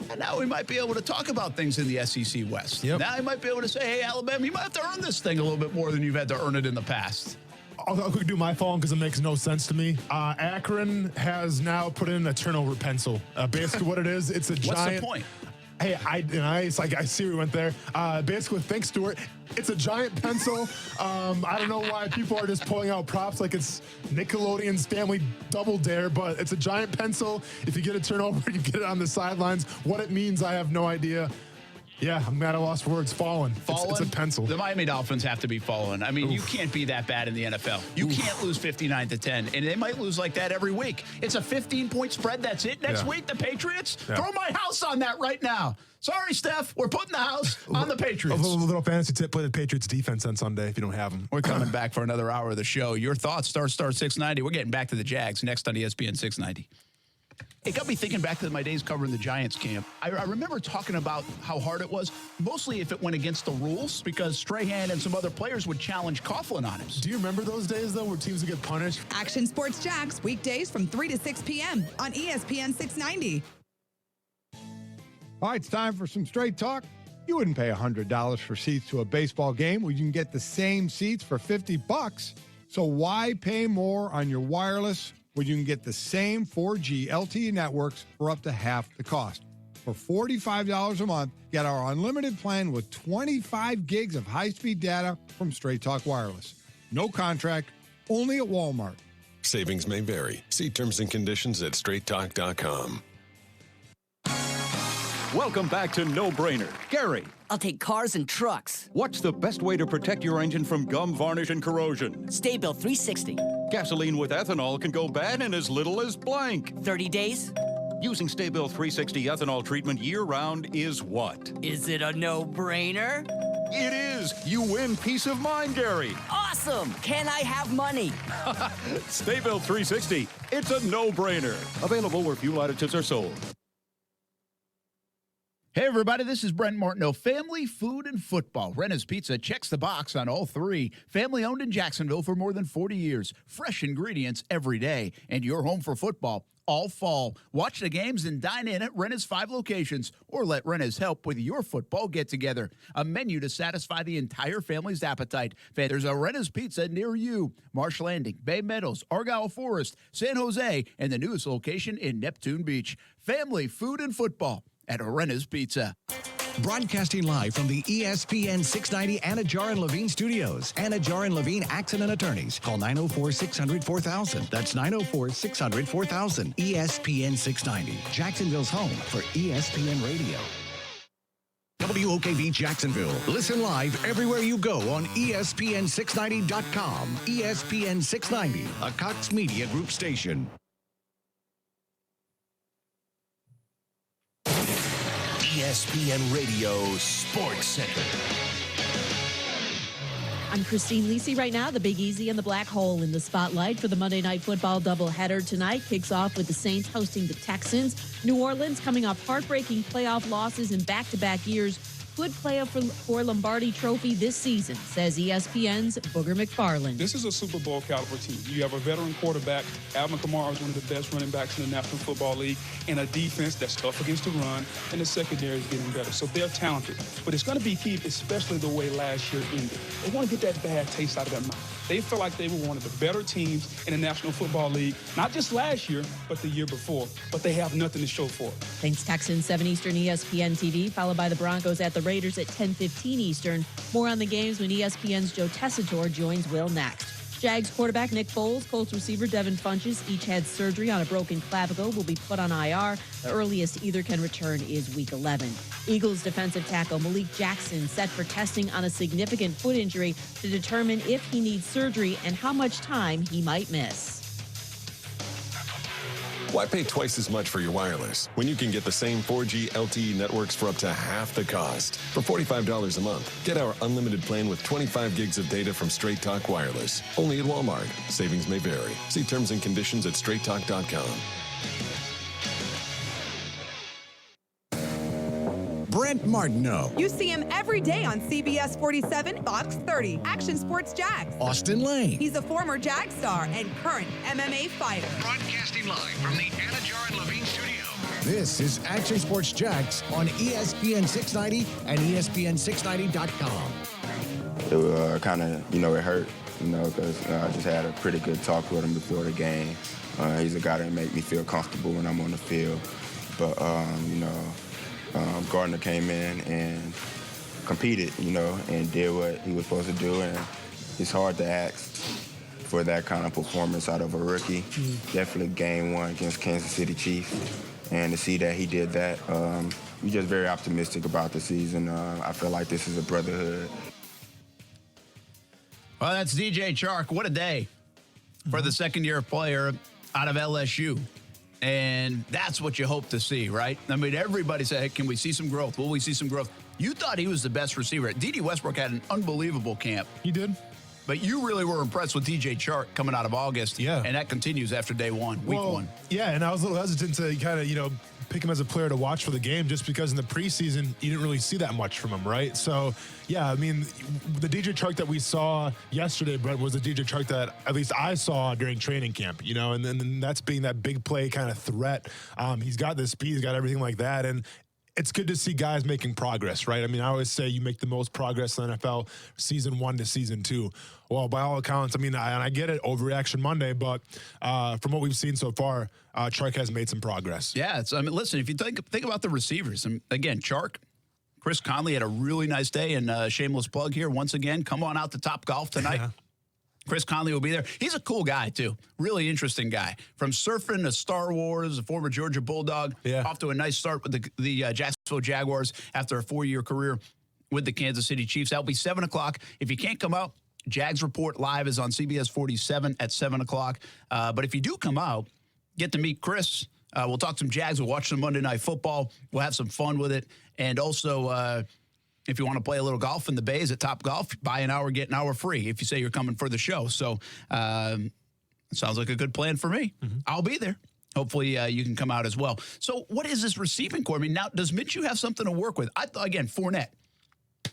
and now we might be able to talk about things in the SEC West. Yep. Now you might be able to say, hey, Alabama, you might have to earn this thing a little bit more than you've had to earn it in the past. I'll do my phone because it makes no sense to me. Akron has now put in a turnover pencil. Basically what it is, it's a giant... What's the point? Hey, I see we went there. Basically, thanks, Stuart. It's a giant pencil. I don't know why people are just pulling out props like it's Nickelodeon's Family Double Dare, but it's a giant pencil. If you get a turnover, you get it on the sidelines. What it means, I have no idea. Yeah, I'm at a loss for words. Fallen. It's a pencil. The Miami Dolphins have to be fallen. I mean, you can't be that bad in the NFL. You can't lose 59-10, and they might lose like that every week. It's a 15-point spread. That's it. Next week, the Patriots? Throw my house on that right now. Sorry, Steph. We're putting the house on the Patriots. A little fantasy tip, play the Patriots defense on Sunday if you don't have them. We're coming back for another hour of the show. Your thoughts, star 690. We're getting back to the Jags next on ESPN 690. It got me thinking back to my days covering the Giants camp. I remember talking about how hard it was, mostly if it went against the rules, because Strahan and some other players would challenge Coughlin on him. Do you remember those days, though, where teams would get punished? Action Sports Jax, weekdays from 3 to 6 p.m. on ESPN 690. All right, it's time for some straight talk. You wouldn't pay $100 for seats to a baseball game where you can get the same seats for $50. So why pay more on your wireless where you can get the same 4G LTE networks for up to half the cost? For $45 a month, get our unlimited plan with 25 gigs of high-speed data from Straight Talk Wireless. No contract, only at Walmart. Savings may vary. See terms and conditions at straighttalk.com. Welcome back to No Brainer. Gary, I'll take cars and trucks. what's the best way to protect your engine from gum, varnish, and corrosion? Stay Bill 360. Gasoline with ethanol can go bad in as little as blank. 30 days? Using Staybill 360 ethanol treatment year-round is what? Is it a no-brainer? It is! You win peace of mind, Gary! Awesome! Can I have money? Staybill 360. It's a no-brainer. Available where fuel additives are sold. Hey, everybody, this is Brent Martineau. Family, food, and football. Renna's Pizza checks the box on all three. Family owned in Jacksonville for more than 40 years. Fresh ingredients every day. And you're home for football all fall. Watch the games and dine in at Renna's 5 locations. Or let Renna's help with your football get-together. A menu to satisfy the entire family's appetite. There's a Renna's Pizza near you. Marsh Landing, Bay Meadows, Argyle Forest, San Jose, and the newest location in Neptune Beach. Family, food, and football at Renna's Pizza. Broadcasting live from the ESPN 690 Anna Jar and Levine studios. Anna Jar and Levine Accident Attorneys. Call 904-600-4000. That's 904-600-4000. ESPN 690. Jacksonville's home for ESPN Radio. WOKV Jacksonville. Listen live everywhere you go on ESPN690.com. ESPN 690, a Cox Media Group station. ESPN Radio Sports Center. I'm Christine Lisi right now. The Big Easy and the Black Hole in the spotlight for the Monday Night Football doubleheader tonight. Kicks off with the Saints hosting the Texans. New Orleans coming off heartbreaking playoff losses in back-to-back years. Could play for Lombardi Trophy this season, says ESPN's Booger McFarland. This is a Super Bowl caliber team. You have a veteran quarterback. Alvin Kamara is one of the best running backs in the National Football League, and a defense that's tough against the run, and the secondary is getting better. So they're talented. But it's going to be key, especially the way last year ended. They want to get that bad taste out of their mouth. They feel like they were one of the better teams in the National Football League, not just last year, but the year before. But they have nothing to show for it. Thanks, Texans, 7 Eastern, ESPN TV, followed by the Broncos at the Raiders at 10:15 Eastern. More on the games when ESPN's Joe Tessitore joins Will next. Jags quarterback Nick Foles, Colts receiver Devin Funchess each had surgery on a broken clavicle, will be put on IR. The earliest either can return is Week 11. Eagles defensive tackle Malik Jackson set for testing on a significant foot injury to determine if he needs surgery and how much time he might miss. Why pay twice as much for your wireless when you can get the same 4G LTE networks for up to half the cost? For $45 a month, get our unlimited plan with 25 gigs of data from Straight Talk Wireless. Only at Walmart. Savings may vary. See terms and conditions at straighttalk.com. Brent Martineau. You see him every day on CBS 47, Fox 30, Action Sports Jags. Austin Lane. He's a former Jag star and current MMA fighter. Broadcasting live from the Anna Jar and Levine studio. This is Action Sports Jags on ESPN 690 and ESPN690.com. It kind of, it hurt, because I just had a pretty good talk with him before the game. He's a guy that make me feel comfortable when I'm on the field. But, Gardner came in and competed, and did what he was supposed to do. And it's hard to ask for that kind of performance out of a rookie. Definitely game one against Kansas City Chiefs. And to see that he did that, we're just very optimistic about the season. I feel like this is a brotherhood. Well, that's DJ Chark. What a day for the second-year player out of LSU. And that's what you hope to see, right? I mean, everybody said, hey, can we see some growth? Will we see some growth? You thought he was the best receiver. D.D. Westbrook had an unbelievable camp. He did. But you really were impressed with DJ Chark coming out of August. Yeah. And that continues after day one, week one. Yeah, and I was a little hesitant to kind of, pick him as a player to watch for the game just because in the preseason, you didn't really see that much from him, right? So, yeah, I mean, the DJ Chark that we saw yesterday, Brett, was the DJ Chark that at least I saw during training camp, and then that's being that big play kind of threat. He's got the speed, he's got everything like that, and it's good to see guys making progress, right? I mean, I always say you make the most progress in the NFL season 1 to season 2. Well, by all accounts, I mean, I get it, Overreaction Monday, but from what we've seen so far, Chark has made some progress. Yeah, listen, if you think about the receivers, and again, Chark, Chris Conley had a really nice day, and shameless plug here once again. Come on out to Top Golf tonight. Chris Conley will be there. He's a cool guy, too. Really interesting guy. From surfing to Star Wars, a former Georgia Bulldog, off to a nice start with the Jacksonville Jaguars after a 4-year career with the Kansas City Chiefs. That'll be 7 o'clock. If you can't come out, Jags Report Live is on CBS 47 at 7 o'clock. But if you do come out, get to meet Chris. We'll talk some Jags. We'll watch some Monday Night Football. We'll have some fun with it. And also, if you want to play a little golf in the bays at Top Golf, buy an hour, get an hour free if you say you're coming for the show. So it sounds like a good plan for me. I'll be there. Hopefully you can come out as well. So what is this receiving core? I mean, now, does Minshew have something to work with? Again, Fournette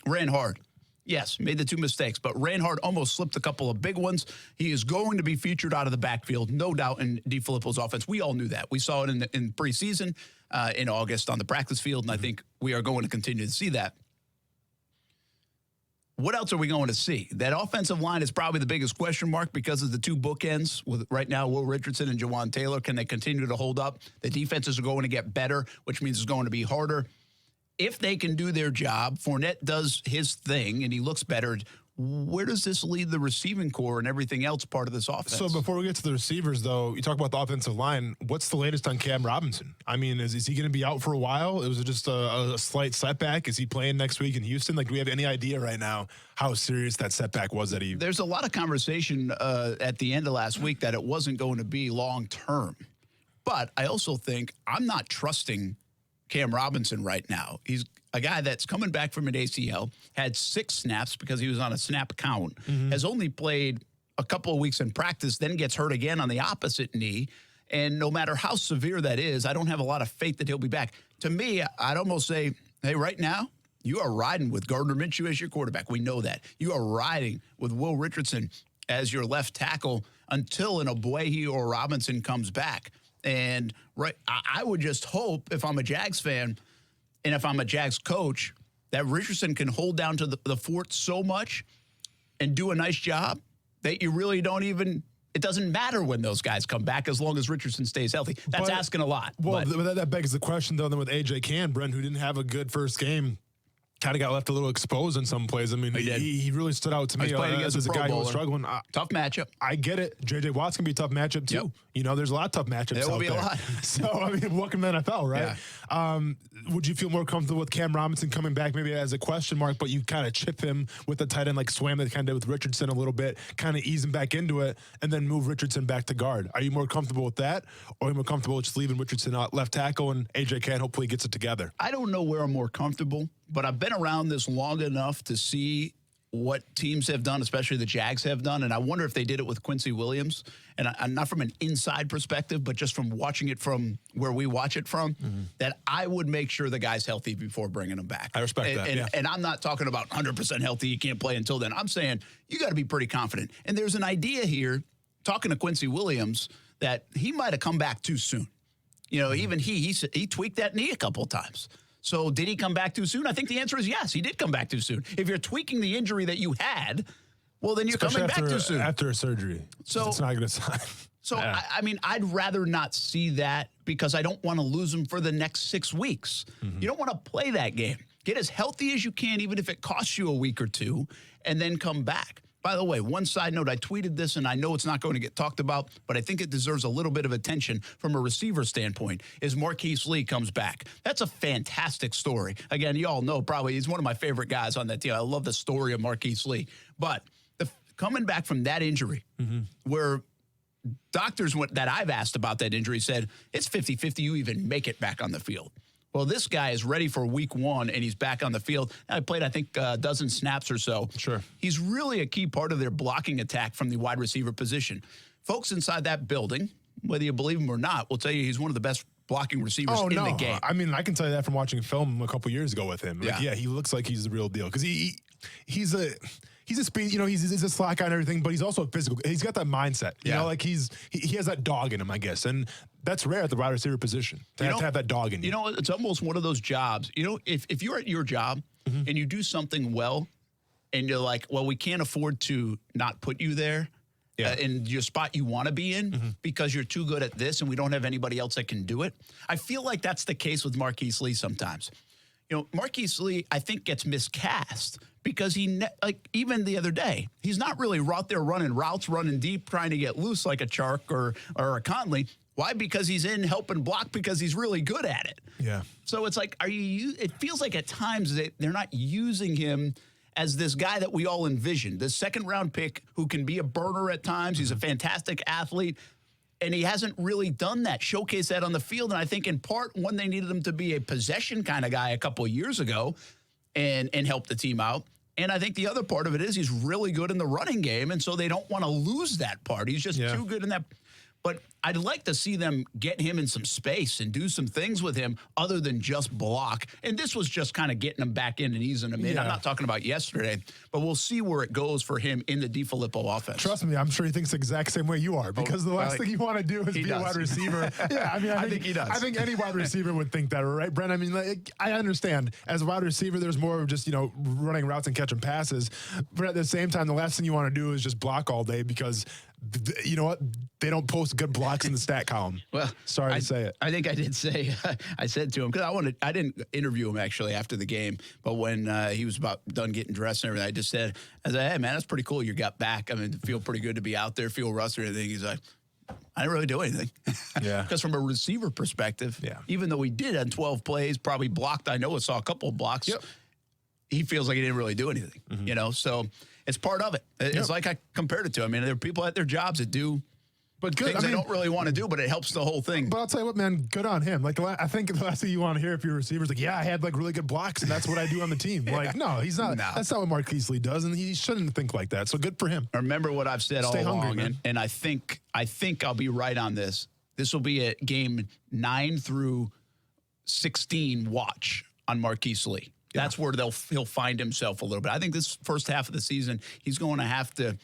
ran hard. Yes, made the 2 mistakes, but ran hard, almost slipped a couple of big ones. He is going to be featured out of the backfield, no doubt, in DeFilippo's offense. We all knew that. We saw it in preseason in August on the practice field, and I think we are going to continue to see that. What else are we going to see? That offensive line is probably the biggest question mark because of the 2 bookends with right now Will Richardson and Jawan Taylor. Can they continue to hold up? The defenses are going to get better, which means it's going to be harder. If they can do their job, Fournette does his thing, and he looks better. Where does this leave the receiving core and everything else part of this offense? So before we get to the receivers, though, you talk about the offensive line. What's the latest on Cam Robinson? I mean, is he going to be out for a while? It was just a slight setback. Is he playing next week in Houston? Like, do we have any idea right now how serious that setback was that he... There's a lot of conversation at the end of last week that it wasn't going to be long-term. But I also think I'm not trusting Cam Robinson right now. He's a guy that's coming back from an ACL, had 6 snaps because he was on a snap count, has only played a couple of weeks in practice, then gets hurt again on the opposite knee. And no matter how severe that is, I don't have a lot of faith that he'll be back. To me, I'd almost say, hey, right now, you are riding with Gardner Minshew as your quarterback. We know that. You are riding with Will Richardson as your left tackle until an Obuehi or Robinson comes back. And I would just hope, if I'm a Jags fan and if I'm a Jags coach, that Richardson can hold down to the fort so much and do a nice job that you really don't even – it doesn't matter when those guys come back as long as Richardson stays healthy. That's asking a lot. Well, that begs the question, though, then with A.J. Brent, who didn't have a good first game, kind of got left a little exposed in some plays. I mean, he really stood out to me as a guy who was struggling. Tough matchup. I get it. J.J. Watt's going to be a tough matchup, too. Yep. You know, there's a lot of tough matchups there will be a lot. So, I mean, welcome to the NFL, right? Yeah. Would you feel more comfortable with Cam Robinson coming back maybe as a question mark, but you kind of chip him with a tight end like Swam that kind of did with Richardson a little bit, kind of ease him back into it, and then move Richardson back to guard? Are you more comfortable with that, or are you more comfortable with just leaving Richardson out left tackle and A.J. Cann hopefully gets it together? I don't know where I'm more comfortable, but I've been around this long enough to see what teams have done, especially the Jags have done, and I wonder if they did it with Quincy Williams, and not from an inside perspective, but just from watching it from where we watch it from, that I would make sure the guy's healthy before bringing him back. I respect that, And I'm not talking about 100% healthy, you can't play until then. I'm saying you got to be pretty confident. And there's an idea here, talking to Quincy Williams, that he might have come back too soon. You know, even he tweaked that knee a couple of times. So did he come back too soon? I think the answer is yes, he did come back too soon. If you're tweaking the injury that you had, well, then you're coming back too soon. After a surgery. So it's not a good sign. So, yeah. I mean, I'd rather not see that because I don't want to lose him for the next 6 weeks. You don't want to play that game. Get as healthy as you can, even if it costs you a week or two, and then come back. By the way, one side note, I tweeted this, and I know it's not going to get talked about, but I think it deserves a little bit of attention from a receiver standpoint, is Marquise Lee comes back. That's a fantastic story. Again, you all know probably he's one of my favorite guys on that team. I love the story of Marquise Lee. But coming back from that injury, where doctors that I've asked about that injury said, it's 50-50 you even make it back on the field. Well, this guy is ready for week 1, and he's back on the field. I played, I think, a dozen snaps or so. Sure. He's really a key part of their blocking attack from the wide receiver position. Folks inside that building, whether you believe him or not, will tell you he's one of the best blocking receivers in the game. I mean, I can tell you that from watching film a couple years ago with him. Like, yeah, he looks like he's the real deal because he's a speed, you know, he's a slack guy and everything, but he's also a physical. He's got that mindset. You know, like he has that dog in him, I guess. And that's rare at the wide receiver position to have that dog in you. You know, it's almost one of those jobs. You know, if you're at your job and you do something well and you're like, well, we can't afford to not put you there in your spot you want to be in because you're too good at this and we don't have anybody else that can do it. I feel like that's the case with Marquise Lee sometimes. You know, Marquise Lee, I think, gets miscast because even the other day, he's not really out there running routes, running deep, trying to get loose like a Chark or a Conley. Why? Because he's in helping block because he's really good at it. Yeah. So it's like, it feels like at times they're not using him as this guy that we all envisioned, this second-round pick who can be a burner at times. He's a fantastic athlete, and he hasn't really done that, showcased that on the field. And I think in part, one, they needed him to be a possession kind of guy a couple of years ago and help the team out. And I think the other part of it is he's really good in the running game, and so they don't want to lose that part. He's just too good in that. But I'd like to see them get him in some space and do some things with him other than just block. And this was just kind of getting him back in and easing him in. Yeah. I'm not talking about yesterday, but we'll see where it goes for him in the DiFilippo offense. Trust me, I'm sure he thinks the exact same way you are, because the last thing you want to do is be a wide receiver. Yeah, I mean, I think he does. I think any wide receiver would think that, right, Brent? I mean, like, I understand. As a wide receiver, there's more of just, running routes and catching passes. But at the same time, the last thing you want to do is just block all day, because you know what? They don't post good blocks in the stat column. Well, sorry to say it. I think I did say, I said to him, because I didn't interview him actually after the game, but when he was about done getting dressed and everything, I said, hey, man, that's pretty cool you got back. I mean, feel pretty good to be out there, feel rusty and everything. He's like, I didn't really do anything. Yeah. Because from a receiver perspective, even though he did on 12 plays, probably blocked, I know I saw a couple of blocks, he feels like he didn't really do anything, so it's part of it. It's like I compared it to. I mean, there are people at their jobs that do things they don't really want to do, but it helps the whole thing. But I'll tell you what, man, good on him. Like, I think the last thing you want to hear if your receiver's like, I had like really good blocks, and that's what I do on the team. Like, no, he's not. No. That's not what Marquise Lee does, and he shouldn't think like that. So good for him. Remember what I've said Stay all hungry, along, man. and I think I'll be right on this. This will be a game 9 through 16 watch on Marquise Lee. That's where he'll find himself a little bit. I think this first half of the season, he's going to have to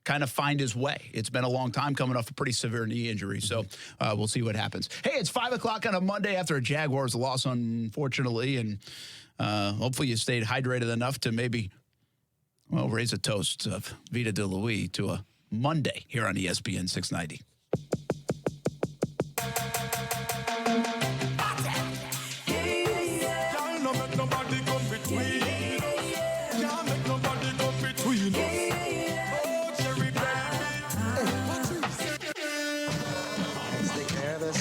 kind of find his way. It's been a long time coming off a pretty severe knee injury, so we'll see what happens. Hey, it's 5 o'clock on a Monday after a Jaguars loss, unfortunately, and hopefully you stayed hydrated enough to maybe, raise a toast of Vita de Louis to a Monday here on ESPN 690.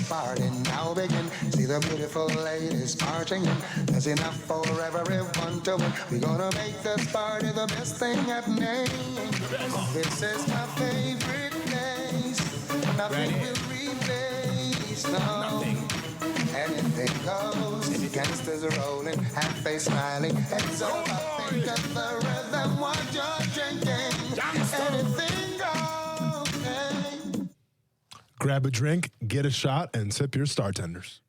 Party now begin. See the beautiful ladies marching in. There's enough for everyone to win. We're gonna make this party the best thing happening. This is my favorite place. Nothing will replace. No. Anything goes. Gangsters rolling, half-face smiling. Heads up, think of the rhythm what you're drinking. Anything goes. Hey. Grab a drink, get a shot, and sip your Star Tenders.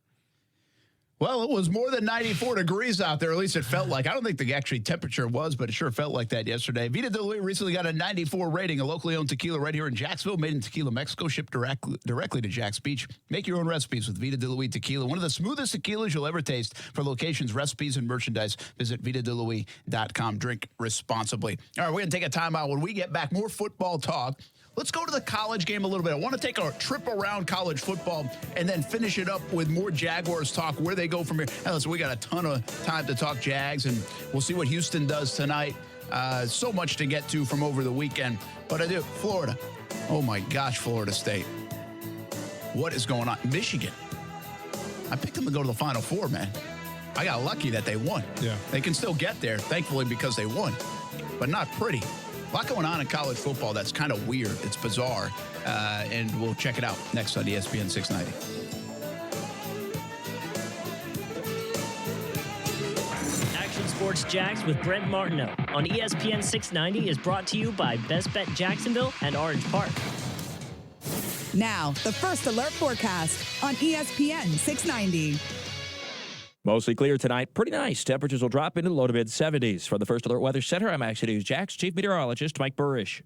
Well, it was more than 94 degrees out there. At least it felt like. I don't think the actual temperature was, but it sure felt like that yesterday. Vita de Louis recently got a 94 rating, a locally owned tequila right here in Jacksonville, made in Tequila, Mexico, shipped directly to Jax Beach. Make your own recipes with Vita de Louis tequila, one of the smoothest tequilas you'll ever taste. For locations, recipes, and merchandise, visit VitaDeLouis.com. Drink responsibly. All right, we're going to take a timeout. When we get back, more football talk. Let's go to the college game a little bit. I want to take a trip around college football and then finish it up with more Jaguars talk, where they go from here. Now, listen, we got a ton of time to talk Jags, and we'll see what Houston does tonight. So much to get to from over the weekend. But I do. Florida. Oh, my gosh, Florida State. What is going on? Michigan. I picked them to go to the Final Four, man. I got lucky that they won. Yeah. They can still get there, thankfully, because they won. But not pretty. A lot going on in college football that's kind of weird. It's bizarre. And we'll check it out next on ESPN 690. Action Sports Jax with Brent Martineau on ESPN 690 is brought to you by Best Bet Jacksonville and Orange Park. Now, the First Alert forecast on ESPN 690. Mostly clear tonight. Pretty nice. Temperatures will drop into the low to mid 70s. For the First Alert Weather Center, I'm Action News Jax Chief Meteorologist Mike Burrish.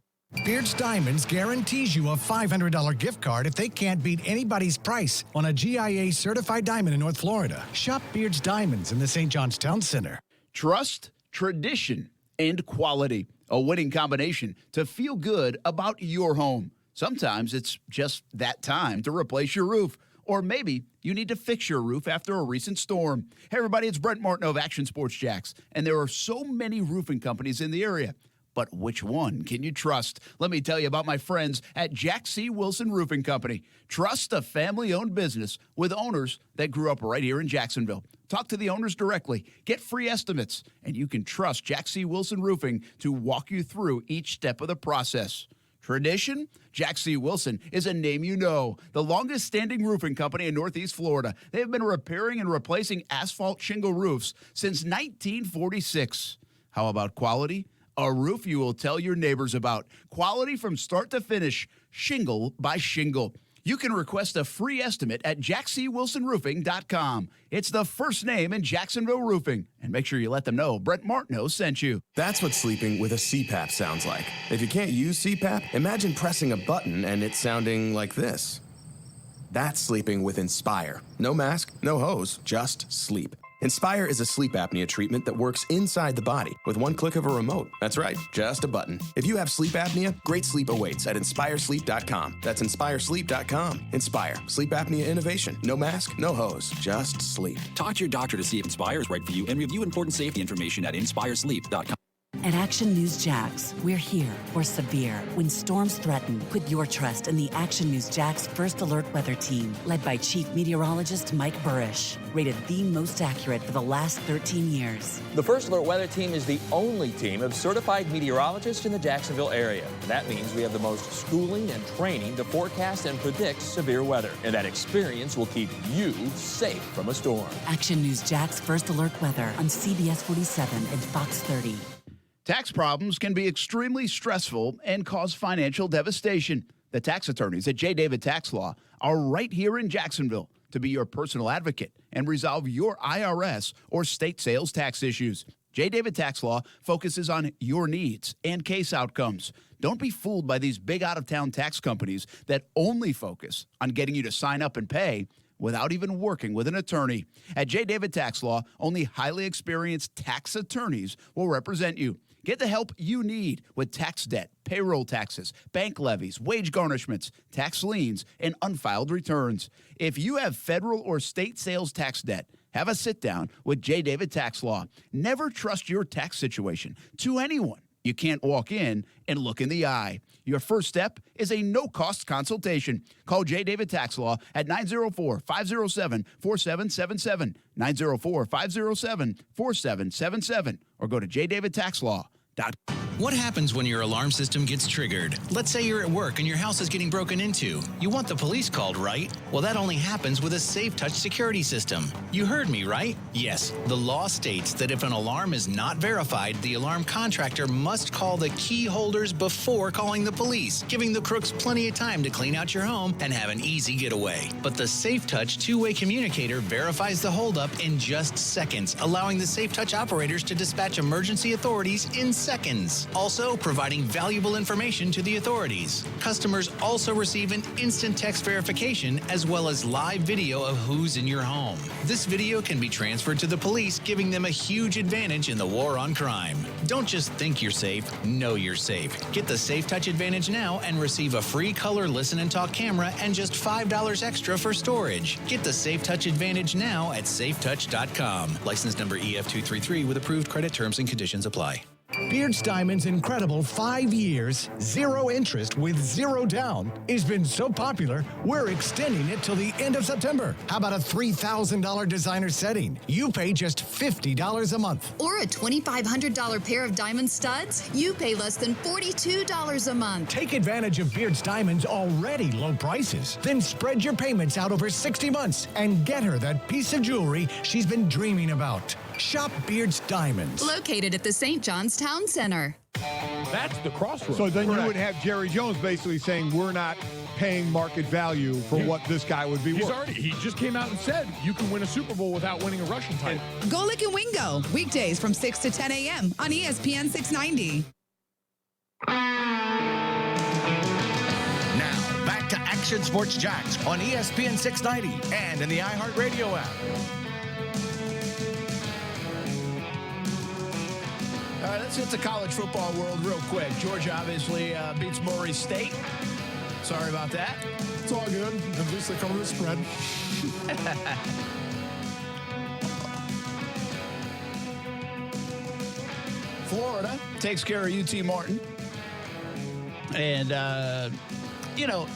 Beards Diamonds guarantees you a $500 gift card if they can't beat anybody's price on a GIA certified diamond in North Florida. Shop Beards Diamonds in the St. John's Town Center. Trust, tradition, and quality. A winning combination to feel good about your home. Sometimes it's just that time to replace your roof Or maybe you need to fix your roof after a recent storm. Hey, everybody, it's Brent Martineau of Action Sports Jax. And there are so many roofing companies in the area. But which one can you trust? Let me tell you about my friends at Jack C. Wilson Roofing Company. Trust a family-owned business with owners that grew up right here in Jacksonville. Talk to the owners directly. Get free estimates. And you can trust Jack C. Wilson Roofing to walk you through each step of the process. Tradition? Jack C. Wilson is a name you know. The longest-standing roofing company in Northeast Florida. They have been repairing and replacing asphalt shingle roofs since 1946. How about quality? A roof you will tell your neighbors about. Quality from start to finish, shingle by shingle. You can request a free estimate at jackcwilsonroofing.com. It's the first name in Jacksonville roofing. And make sure you let them know Brent Martineau sent you. That's what sleeping with a CPAP sounds like. If you can't use CPAP, imagine pressing a button and it sounding like this. That's sleeping with Inspire. No mask, no hose, just sleep. Inspire is a sleep apnea treatment that works inside the body with one click of a remote. That's right, just a button. If you have sleep apnea, great sleep awaits at inspiresleep.com. That's inspiresleep.com. Inspire. Sleep apnea innovation. No mask, no hose, just sleep. Talk to your doctor to see if Inspire is right for you and review important safety information at inspiresleep.com. At Action News Jax, we're here for severe. When storms threaten, put your trust in the Action News Jax First Alert Weather Team, led by Chief Meteorologist Mike Burrish, rated the most accurate for the last 13 years. The First Alert Weather Team is the only team of certified meteorologists in the Jacksonville area. And that means we have the most schooling and training to forecast and predict severe weather. And that experience will keep you safe from a storm. Action News Jax First Alert Weather on CBS 47 and Fox 30. Tax problems can be extremely stressful and cause financial devastation. The tax attorneys at J. David Tax Law are right here in Jacksonville to be your personal advocate and resolve your IRS or state sales tax issues. J. David Tax Law focuses on your needs and case outcomes. Don't be fooled by these big out-of-town tax companies that only focus on getting you to sign up and pay without even working with an attorney. At J. David Tax Law, only highly experienced tax attorneys will represent you. Get the help you need with tax debt, payroll taxes, bank levies, wage garnishments, tax liens, and unfiled returns. If you have federal or state sales tax debt, have a sit-down with J. David Tax Law. Never trust your tax situation to anyone you can't walk in and look in the eye. Your first step is a no-cost consultation. Call J. David Tax Law at 904-507-4777, 904-507-4777, or go to jdavidtaxlaw.com. What happens when your alarm system gets triggered? Let's say you're at work and your house is getting broken into. You want the police called, right? Well, that only happens with a Safe Touch security system. You heard me, right? Yes, the law states that if an alarm is not verified, the alarm contractor must call the key holders before calling the police, giving the crooks plenty of time to clean out your home and have an easy getaway. But the Safe Touch two-way communicator verifies the holdup in just seconds, allowing the Safe Touch operators to dispatch emergency authorities in seconds. Also providing valuable information to the authorities. Customers also receive an instant text verification as well as live video of who's in your home. This video can be transferred to the police, giving them a huge advantage in the war on crime. Don't just think you're safe, know you're safe. Get the Safe Touch Advantage now and receive a free color listen and talk camera and just $5 extra for storage. Get the Safe Touch Advantage now at safetouch.com. License number EF233 with approved credit terms and conditions apply. Beards Diamond's incredible 5 years, 0 interest with 0 down has been so popular, we're extending it till the end of September. How about a $3,000 designer setting? You pay just $50 a month. Or a $2,500 pair of diamond studs? You pay less than $42 a month. Take advantage of Beards Diamond's already low prices. Then spread your payments out over 60 months and get her that piece of jewelry she's been dreaming about. Shop Beards Diamonds. Located at the St. John's Town Center. That's the crossroads. So then you would have Jerry Jones basically saying we're not paying market value for what this guy would be worth. He just came out and said you can win a Super Bowl without winning a rushing title. Go Lick and Wingo, weekdays from 6 to 10 a.m. on ESPN 690. Now, back to Action Sports Jax on ESPN 690 and in the iHeartRadio app. All right, let's hit the college football world real quick. Georgia obviously beats Murray State. Sorry about that. It's all good. At least they cover the spread. Florida takes care of UT Martin. And, you know,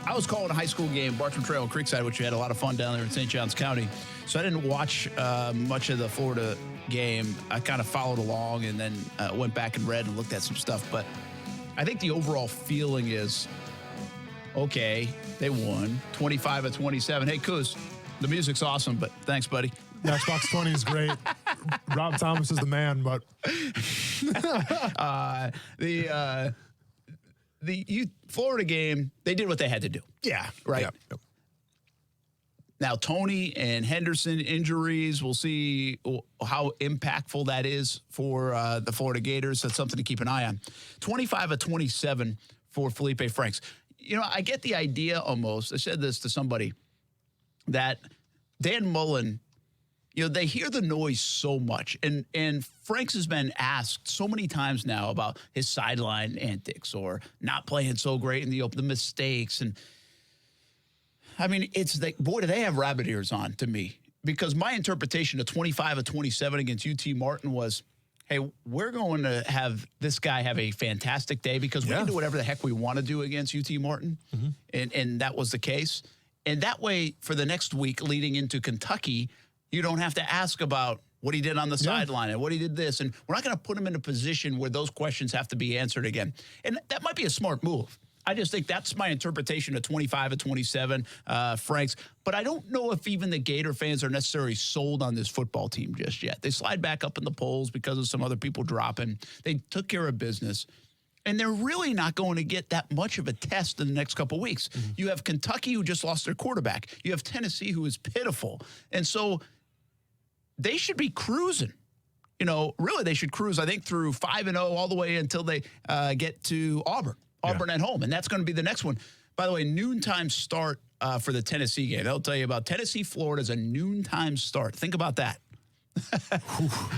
I was calling a high school game, Bartram Trail and Creekside, which we had a lot of fun down there in St. Johns County. So I didn't watch much of the Florida game. I kind of followed along and then went back and read and looked at some stuff. But I think the overall feeling is, okay, they won 25-27. Hey, Kuz, the music's awesome, but thanks, buddy. The Xbox 20 is great. Rob Thomas is the man, but the Florida game, they did what they had to do. Yeah. Right. Yep. Now, Tony and Henderson injuries, we'll see how impactful that is for the Florida Gators. That's something to keep an eye on. 25-27 for Felipe Franks. You know, I get the idea almost. I said this to somebody, that Dan Mullen, you know, they hear the noise so much. And Franks has been asked so many times now about his sideline antics or not playing so great in the open, the mistakes. And I mean, it's like, boy, do they have rabbit ears on to me. Because my interpretation of 25-27 against UT Martin was, hey, we're going to have this guy have a fantastic day because we can do whatever the heck we want to do against UT Martin. And that was the case. And that way, for the next week leading into Kentucky, you don't have to ask about what he did on the sideline and what he did this. And we're not going to put him in a position where those questions have to be answered again. And that might be a smart move. I just think that's my interpretation of 25-27, Franks. But I don't know if even the Gator fans are necessarily sold on this football team just yet. They slide back up in the polls because of some other people dropping. They took care of business. And they're really not going to get that much of a test in the next couple of weeks. You have Kentucky, who just lost their quarterback. You have Tennessee, who is pitiful. And so they should be cruising. You know, really, they should cruise, I think, through 5-0 all the way until they get to Auburn. Auburn at home. And that's going to be the next one. By the way, noontime start for the Tennessee game. They'll tell you about Tennessee, Florida is a noontime start. Think about that.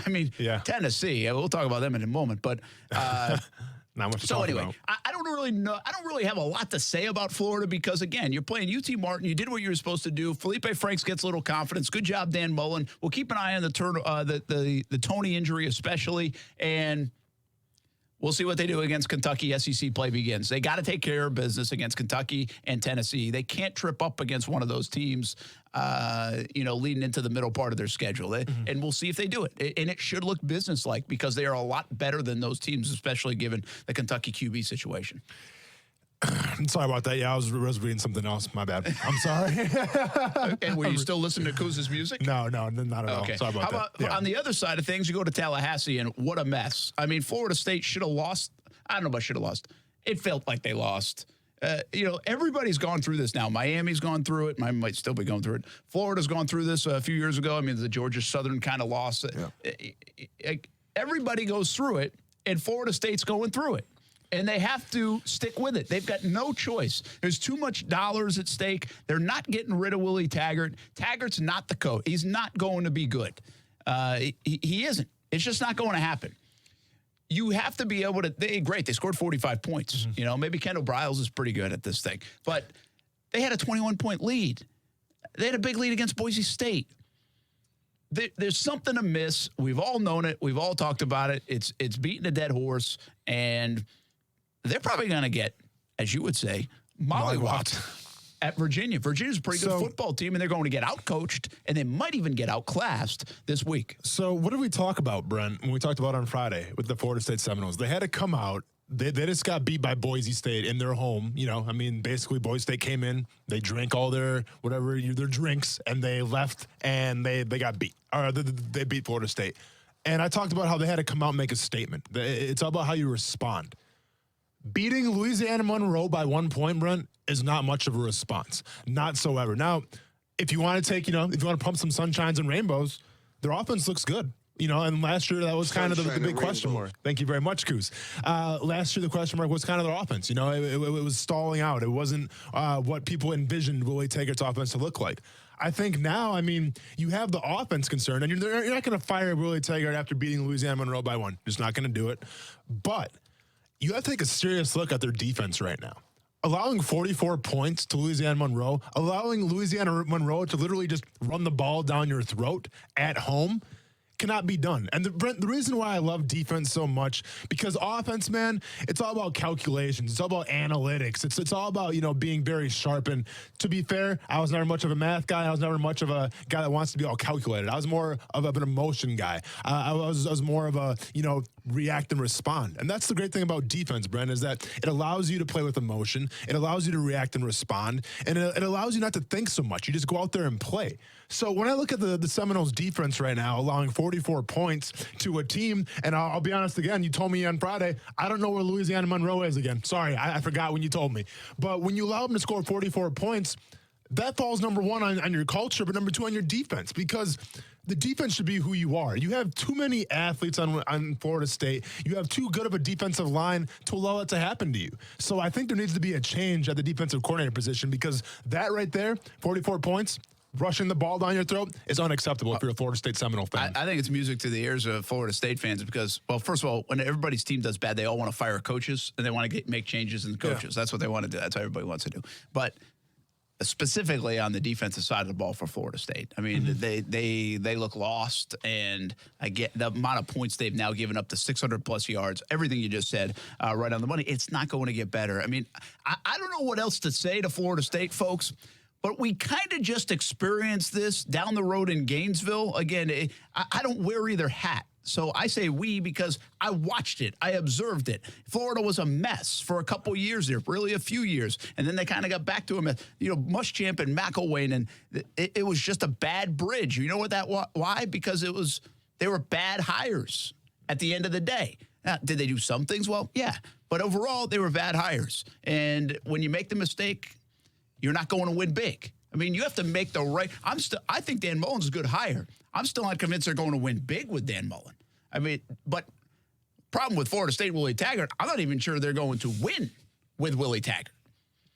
I mean, Tennessee, we'll talk about them in a moment. But not much to so talk anyway, about. I don't really know. I don't really have a lot to say about Florida because, again, you're playing UT Martin. You did what you were supposed to do. Felipe Franks gets a little confidence. Good job, Dan Mullen. We'll keep an eye on the Tony injury especially, and we'll see what they do against Kentucky. SEC play begins. They got to take care of business against Kentucky and Tennessee. They can't trip up against one of those teams, leading into the middle part of their schedule. And we'll see if they do it. And it should look businesslike because they are a lot better than those teams, especially given the Kentucky QB situation. I'm sorry about that. Yeah, I was reading something else. My bad. I'm sorry. And were you still listening to Kuz's music? No, not at all. Sorry about that. On the other side of things, you go to Tallahassee, and what a mess. I mean, Florida State should have lost. I don't know about should have lost. It felt like they lost. Everybody's gone through this now. Miami's gone through it. Miami might still be going through it. Florida's gone through this a few years ago. I mean, the Georgia Southern kind of lost. Everybody goes through it, and Florida State's going through it. And they have to stick with it. They've got no choice. There's too much dollars at stake. They're not getting rid of Willie Taggart. Taggart's not the coach. He's not going to be good. He isn't. It's just not going to happen. You have to be able to. They scored 45 points. Maybe Kendall Briles is pretty good at this thing. But they had a 21-point lead. They had a big lead against Boise State. There's something amiss. We've all known it. We've all talked about it. It's beating a dead horse. And they're probably going to get, as you would say, mollywopped at Virginia. Virginia's a pretty good football team, and they're going to get outcoached, and they might even get outclassed this week. So what did we talk about, Brent, when we talked about on Friday with the Florida State Seminoles? They had to come out. They just got beat by Boise State in their home. Basically Boise State came in, they drank all their drinks, and they left, and they got beat. Or they beat Florida State. And I talked about how they had to come out and make a statement. It's all about how you respond. Beating Louisiana Monroe by 1 point, Brent, is not much of a response. Not so ever. Now, if you want to take, if you want to pump some sunshines and rainbows, their offense looks good. And last year that was kind of the big question mark. Thank you very much, Coos. Last year the question mark was kind of their offense. It was stalling out. It wasn't what people envisioned Willie Taggart's offense to look like. I think now, you have the offense concerned, and you're not going to fire Willie Taggart after beating Louisiana Monroe by 1. Just not going to do it. But you have to take a serious look at their defense right now. allowing 44 points to Louisiana Monroe, allowing Louisiana Monroe to literally just run the ball down your throat at home cannot be done. And the reason why I love defense so much, because offense, man, it's all about calculations. It's all about analytics. It's all about, being very sharp. And to be fair, I was never much of a math guy. I was never much of a guy that wants to be all calculated. I was more of an emotion guy. I was more of a, react and respond. And that's the great thing about defense, Brent, is that it allows you to play with emotion. It allows you to react and respond. And it allows you not to think so much. You just go out there and play. So when I look at the Seminoles defense right now, allowing 44 points to a team, and I'll be honest again, you told me on Friday, I don't know where Louisiana Monroe is again. Sorry, I forgot when you told me. But when you allow them to score 44 points, that falls number one on your culture, but number two on your defense, because the defense should be who you are. You have too many athletes on Florida State. You have too good of a defensive line to allow it to happen to you. So I think there needs to be a change at the defensive coordinator position, because that right there, 44 points, rushing the ball down your throat, is unacceptable if you're a Florida State Seminole fan. I think it's music to the ears of Florida State fans because, well, first of all, when everybody's team does bad, they all want to fire coaches and they want to make changes in the coaches. Yeah. That's what they want to do. That's what everybody wants to do. But specifically on the defensive side of the ball for Florida State, I mean, they look lost, and I get the amount of points they've now given up to 600-plus yards, everything you just said, right on the money. It's not going to get better. I mean, I don't know what else to say to Florida State folks, but we kind of just experienced this down the road in Gainesville. Again, I don't wear either hat. So I say we because I watched it. I observed it. Florida was a mess for a couple years there, really a few years. And then they kind of got back to a mess. Muschamp and McElwain, and it was just a bad bridge. You know what why? Because they were bad hires at the end of the day. Now, did they do some things? Well, yeah. But overall, they were bad hires. And when you make the mistake, you're not going to win big. I mean, you have to make the right. I think Dan Mullen's a good hire. I'm still not convinced they're going to win big with Dan Mullen. I mean, but problem with Florida State, Willie Taggart, I'm not even sure they're going to win with Willie Taggart.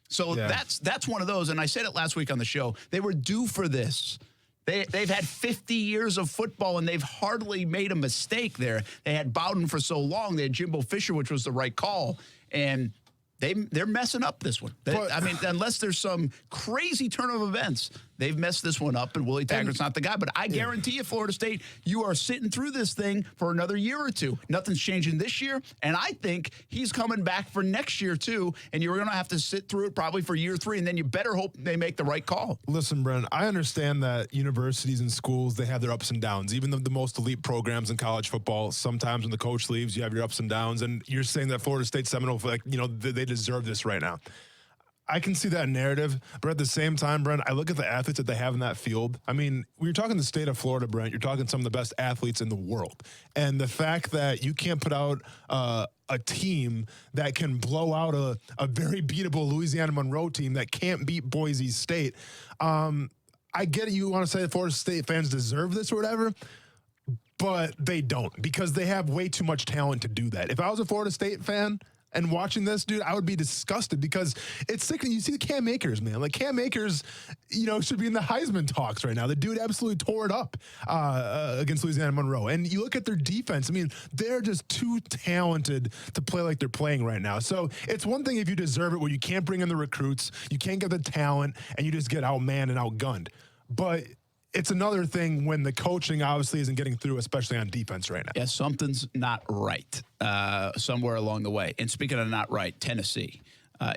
So that's one of those. And I said it last week on the show. They were due for this. They've had 50 years of football, and they've hardly made a mistake there. They had Bowden for so long. They had Jimbo Fisher, which was the right call. And they're messing up this one. I mean, unless there's some crazy turn of events, they've messed this one up, and Willie Taggart's not the guy. But I guarantee you, Florida State, you are sitting through this thing for another year or two. Nothing's changing this year, and I think he's coming back for next year, too, and you're going to have to sit through it probably for year 3, and then you better hope they make the right call. Listen, Brent, I understand that universities and schools, they have their ups and downs. Even the most elite programs in college football, sometimes when the coach leaves, you have your ups and downs, and you're saying that Florida State Seminole, they deserve this right now. I can see that narrative, but at the same time, Brent, I look at the athletes that they have in that field. I mean, when you're talking the state of Florida, Brent, you're talking some of the best athletes in the world. And the fact that you can't put out a team that can blow out a very beatable Louisiana Monroe team that can't beat Boise State. I get it. You want to say the Florida State fans deserve this or whatever, but they don't, because they have way too much talent to do that. If I was a Florida State fan and watching this, dude, I would be disgusted, because it's sickening. You see the Cam Akers, man. Like, Cam Akers, should be in the Heisman talks right now. The dude absolutely tore it up against Louisiana Monroe. And you look at their defense. I mean, they're just too talented to play like they're playing right now. So it's one thing if you deserve it, where you can't bring in the recruits, you can't get the talent, and you just get outmanned and outgunned. But it's another thing when the coaching obviously isn't getting through, especially on defense right now. Yeah, something's not right somewhere along the way. And speaking of not right, Tennessee.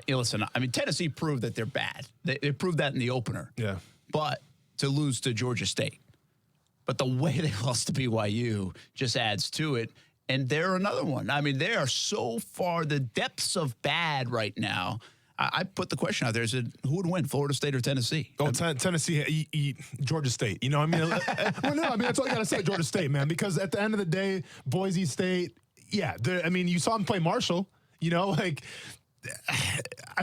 Listen, I mean, Tennessee proved that they're bad. They proved that in the opener. Yeah. But to lose to Georgia State. But the way they lost to BYU just adds to it. And they're another one. I mean, they are so far the depths of bad right now. I put the question out there. I said, who would win, Florida State or Tennessee? Oh, Tennessee, Georgia State. I mean, that's all you got to say, Georgia State, man, because at the end of the day, Boise State, you saw them play Marshall, I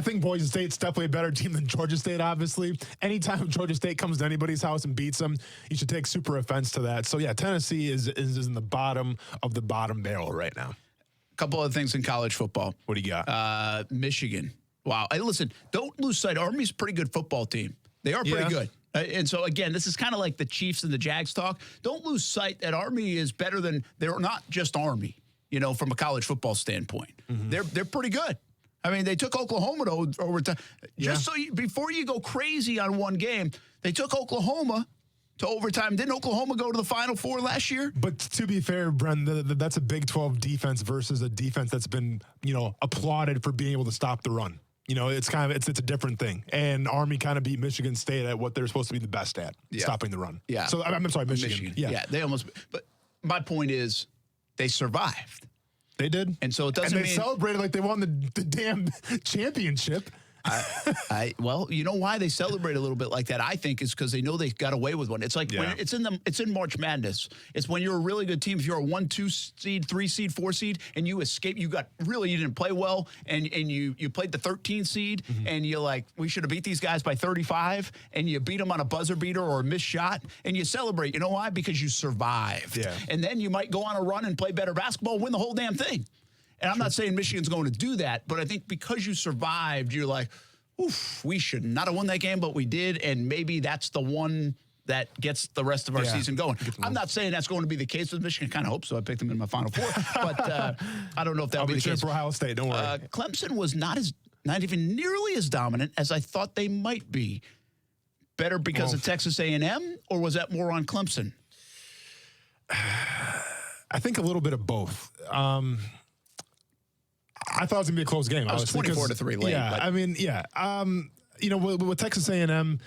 think Boise State's definitely a better team than Georgia State, obviously. Anytime Georgia State comes to anybody's house and beats them, you should take super offense to that. So, yeah, Tennessee is in the bottom of the bottom barrel right now. A couple other things in college football. What do you got? Michigan. Wow. Hey, listen, don't lose sight. Army's a pretty good football team. They are pretty good. And so, again, this is kind of like the Chiefs and the Jags talk. Don't lose sight that Army is better than – they're not just Army, from a college football standpoint. Mm-hmm. They're pretty good. I mean, they took Oklahoma to overtime. Just Yeah. before you go crazy on one game, they took Oklahoma to overtime. Didn't Oklahoma go to the Final Four last year? But to be fair, Bren, that's a Big 12 defense versus a defense that's been, applauded for being able to stop the run. It's it's a different thing. And Army kind of beat Michigan State at what they're supposed to be the best at, stopping the run. Yeah. So I'm sorry, Michigan. Yeah, they almost. But my point is, they survived. They did. And so it doesn't and they mean celebrated like they won the damn championship. Well, you know why they celebrate a little bit like that? I think is because they know they got away with one. It's like when it's in March Madness. It's when you're a really good team. If you're a 1, 2 seed, 3 seed, 4 seed, and you escape, you didn't play well, and you played the 13 seed, and you're like, we should have beat these guys by 35, and you beat them on a buzzer beater or a missed shot, and you celebrate. You know why? Because you survived. Yeah. And then you might go on a run and play better basketball, win the whole damn thing. And I'm not saying Michigan's going to do that, but I think because you survived, you're like, oof, we should not have won that game, but we did, and maybe that's the one that gets the rest of our season going. I'm not saying that's going to be the case with Michigan. I kind of hope so. I picked them in my Final Four, but I don't know if that'll be the case. For Ohio State, don't worry. Clemson was not even nearly as dominant as I thought they might be. Better because of Texas A&M, or was that more on Clemson? I think a little bit of both. I thought it was gonna be a close game. I was 24-3 late. Yeah, but. I mean, yeah. With Texas A&M,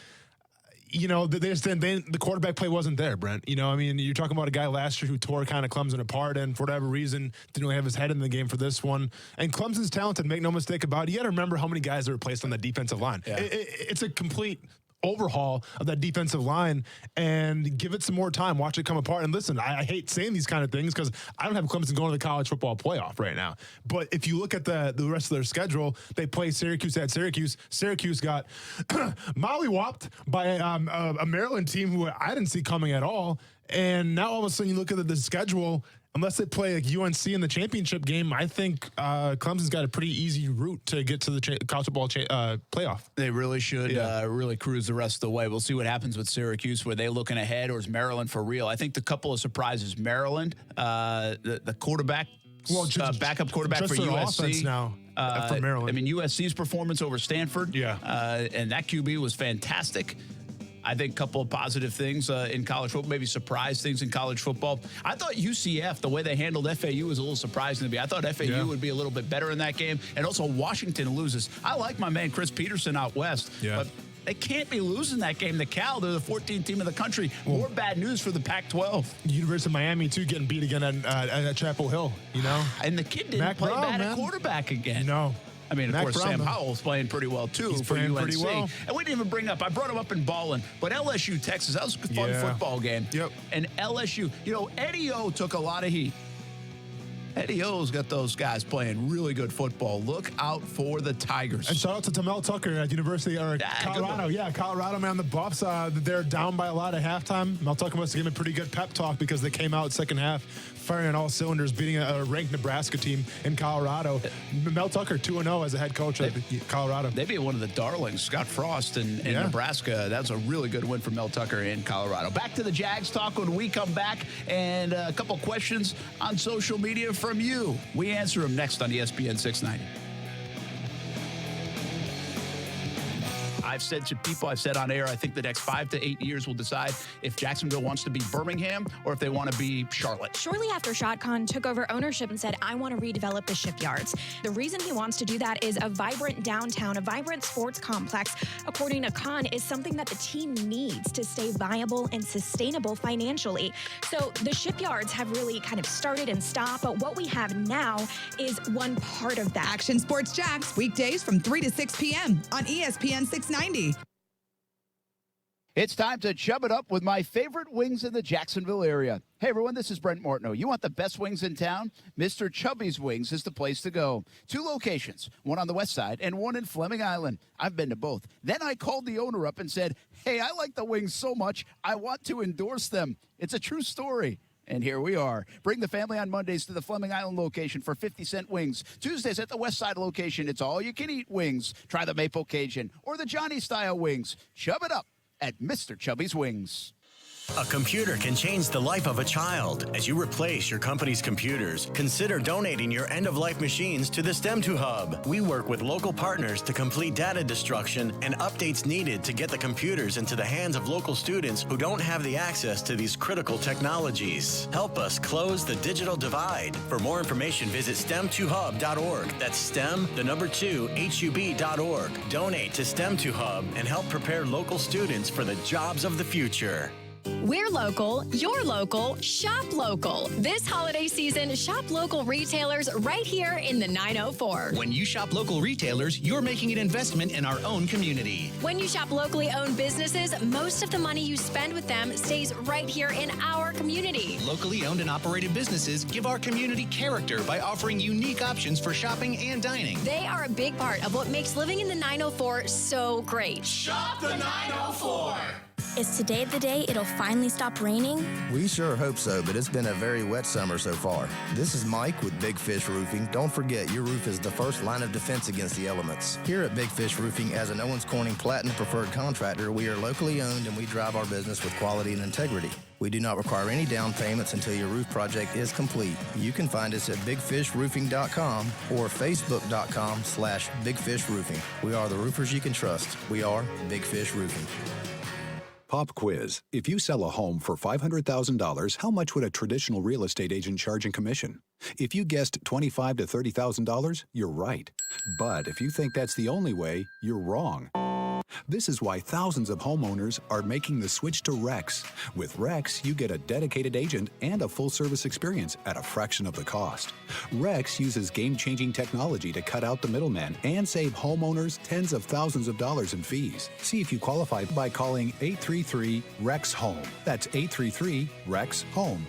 the quarterback play wasn't there, Brent. I mean, you're talking about a guy last year who tore kind of Clemson apart, and for whatever reason didn't really have his head in the game for this one. And Clemson's talented. Make no mistake about it. You got to remember how many guys are replaced on the defensive line. Yeah. It's a complete overhaul of that defensive line, and give it some more time. Watch it come apart. And listen, I hate saying these kind of things because I don't have Clemson going to the college football playoff right now. But if you look at the rest of their schedule, they play Syracuse at Syracuse. Syracuse got mollywopped by a Maryland team who I didn't see coming at all. And now all of a sudden you look at the schedule, unless they play like UNC in the championship game, I think Clemson's got a pretty easy route to get to the college football playoff. They really should really cruise the rest of the way. We'll see what happens with Syracuse. Were they looking ahead, or is Maryland for real? I think the couple of surprises, Maryland, the quarterback, backup quarterback for USC. Now for Maryland. I mean, USC's performance over Stanford, and that QB was fantastic. I think a couple of positive things in college football, maybe surprise things in college football. I thought UCF, the way they handled FAU was a little surprising to me. I thought FAU would be a little bit better in that game. And also Washington loses. I like my man Chris Peterson out west, but they can't be losing that game to Cal. They're the 14th team in the country. More bad news for the Pac-12. University of Miami, too, getting beat again at Chapel Hill, And the kid didn't play bad at quarterback again. No. I mean, of Mac course, Brown, Sam though. Howell's playing pretty well, too, He's for playing UNC. pretty well. And we didn't even bring up, I brought him up in Ballin, but LSU, Texas, that was a fun football game. Yep. And LSU, Eddie O took a lot of heat. Eddie O's got those guys playing really good football. Look out for the Tigers. And shout out to Mel Tucker at Colorado. Yeah, Colorado, man, the Buffs, they're down by a lot at halftime. Mel Tucker must have given a pretty good pep talk because they came out second half firing on all cylinders, beating a ranked Nebraska team in Colorado. Mel Tucker, 2-0 as a head coach at Colorado. They beat one of the darlings, Scott Frost in Nebraska. That's a really good win for Mel Tucker in Colorado. Back to the Jags talk when we come back, and a couple questions on social media from you. We answer them next on ESPN 690. I've said to people, I've said on air, I think the next 5 to 8 years will decide if Jacksonville wants to be Birmingham or if they want to be Charlotte. Shortly after ShotCon took over ownership and said, I want to redevelop the shipyards. The reason he wants to do that is a vibrant downtown, a vibrant sports complex, according to Khan, is something that the team needs to stay viable and sustainable financially. So the shipyards have really kind of started and stopped, but what we have now is one part of that. Action Sports Jax, weekdays from 3 to 6 p.m. on ESPN 690. It's time to chub it up with my favorite wings in the Jacksonville area. Hey, everyone, this is Brent Martineau. You want the best wings in town? Mr. Chubby's Wings is the place to go. 2 locations, one on the west side and one in Fleming Island. I've been to both. Then I called the owner up and said, hey, I like the wings so much, I want to endorse them. It's a true story. And here we are. Bring the family on Mondays to the Fleming Island location for 50-cent wings. Tuesdays at the West Side location, it's all-you-can-eat wings. Try the Maple Cajun or the Johnny-style wings. Chub it up at Mr. Chubby's Wings. A computer can change the life of a child. As you replace your company's computers, consider donating your end-of-life machines to the STEM2 Hub. We work with local partners to complete data destruction and updates needed to get the computers into the hands of local students who don't have the access to these critical technologies. Help us close the digital divide. For more information, visit STEM2hub.org. That's STEM, the number 2, HUB.org. Donate to STEM2 Hub and help prepare local students for the jobs of the future. We're local, you're local, shop local. This holiday season, shop local retailers right here in the 904. When you shop local retailers, you're making an investment in our own community. When you shop locally owned businesses, most of the money you spend with them stays right here in our community. Locally owned and operated businesses give our community character by offering unique options for shopping and dining. They are a big part of what makes living in the 904 so great. Shop the 904. Is today the day it'll finally stop raining? We sure hope so, but it's been a very wet summer so far. This is Mike with Big Fish Roofing. Don't forget, your roof is the first line of defense against the elements. Here at Big Fish Roofing, as an Owens Corning Platinum Preferred Contractor, we are locally owned and we drive our business with quality and integrity. We do not require any down payments until your roof project is complete. You can find us at bigfishroofing.com or facebook.com/bigfishroofing. We are the roofers you can trust. We are Big Fish Roofing. Pop quiz. If you sell a home for $500,000, how much would a traditional real estate agent charge in commission? If you guessed $25,000 to $30,000, you're right. But if you think that's the only way, you're wrong. This is why thousands of homeowners are making the switch to Rex. With Rex, you get a dedicated agent and a full-service experience at a fraction of the cost. Rex uses game-changing technology to cut out the middleman and save homeowners tens of thousands of dollars in fees. See if you qualify by calling 833-REX-HOME. That's 833-REX-HOME.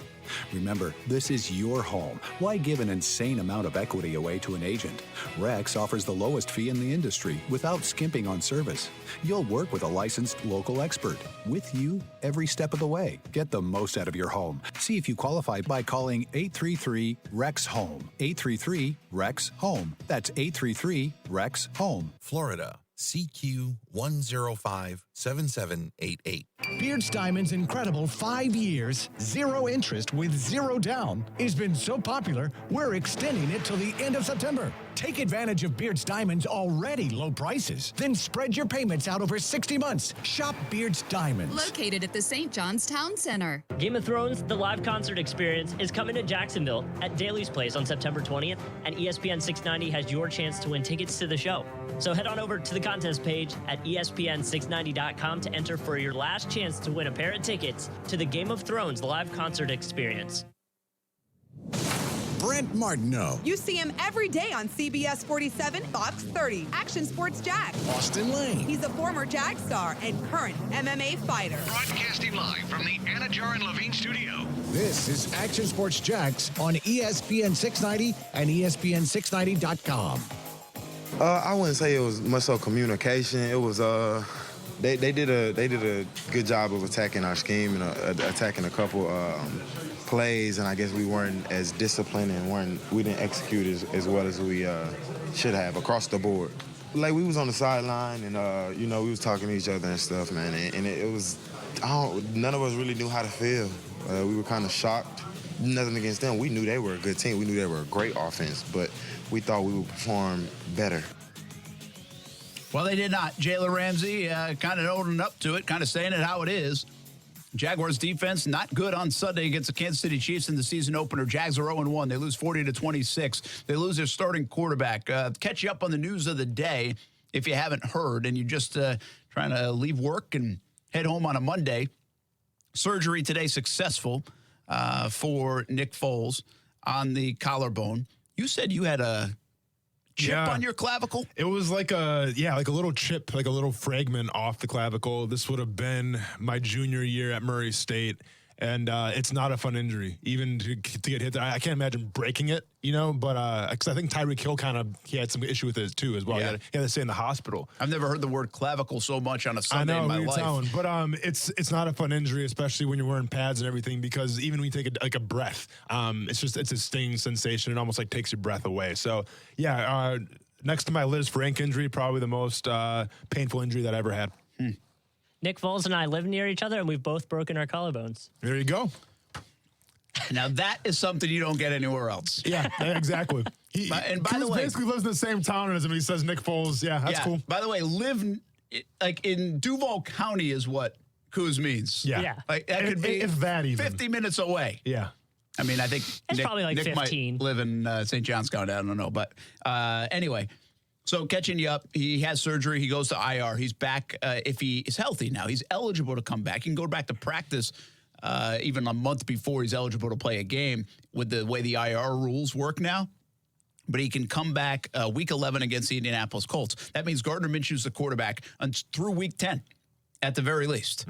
Remember, this is your home. Why give an insane amount of equity away to an agent? Rex offers the lowest fee in the industry without skimping on service. You'll work with a licensed local expert with you every step of the way. Get the most out of your home. See if you qualify by calling 833-REX-HOME. 833-REX-HOME. That's 833-REX-HOME. Florida. CQ 1057788. Beards Diamond's incredible 5 years, 0 interest with 0 down has been so popular, we're extending it till the end of September. Take advantage of Beards Diamond's already low prices. Then spread your payments out over 60 months. Shop Beards Diamonds. Located at the St. John's Town Center. Game of Thrones, the live concert experience, is coming to Jacksonville at Daly's Place on September 20th, and ESPN 690 has your chance to win tickets to the show. So head on over to the contest page at ESPN690.com to enter for your last chance to win a pair of tickets to the Game of Thrones live concert experience. Brent Martineau. You see him every day on CBS 47, Fox 30, Action Sports Jax. Austin Lane. He's a former Jag star and current MMA fighter. Broadcasting live from the Anajar and Levine studio. This is Action Sports Jax on ESPN 690 and ESPN690.com. I wouldn't say it was much so communication. It was they did a good job of attacking our scheme and attacking a couple plays, and I guess we weren't as disciplined and we didn't execute as well as we should have across the board. Like, we was on the sideline and we was talking to each other and stuff, man, and it was none of us really knew how to feel. We were kind of shocked. Nothing against them. We knew they were a good team. We knew they were a great offense, but we thought we would perform better. Well, they did not. Jalen Ramsey kind of owning up to it, kind of saying it how it is. Jaguars defense not good on Sunday against the Kansas City Chiefs in the season opener. Jags are 0-1. They lose 40-26. They lose their starting quarterback. Catch you up on the news of the day if you haven't heard and you're just trying to leave work and head home on a Monday. Surgery today successful for Nick Foles on the collarbone. You said you had a chip on your clavicle? It was like a little chip, like a little fragment off the clavicle. This would have been my junior year at Murray State. And it's not a fun injury, even to get hit. I can't imagine breaking it, but because I think Tyreek Hill he had some issue with it too as well. Yeah. He had to stay in the hospital. I've never heard the word clavicle so much on a Sunday in my life. But it's not a fun injury, especially when you're wearing pads and everything, because even when you take a breath, it's a stinging sensation. It almost like takes your breath away. So next to my list for ankle injury, probably the most painful injury that I ever had. Nick Foles and I live near each other, and we've both broken our collarbones. There you go. Now, that is something you don't get anywhere else. Yeah, exactly. And by the way, basically lives in the same town as him. He says Nick Foles. Yeah, that's cool. By the way, like in Duval County is what Coos means. Yeah. Like that could be if that even 50 minutes away. Yeah. I mean, I think It's probably like Nick 15. might live in St. John's County. I don't know. But anyway, so catching you up, he has surgery. He goes to IR. He's back if he is healthy now. He's eligible to come back. He can go back to practice even a month before he's eligible to play a game with the way the IR rules work now. But he can come back week 11 against the Indianapolis Colts. That means Gardner Minshew's the quarterback through week 10 at the very least.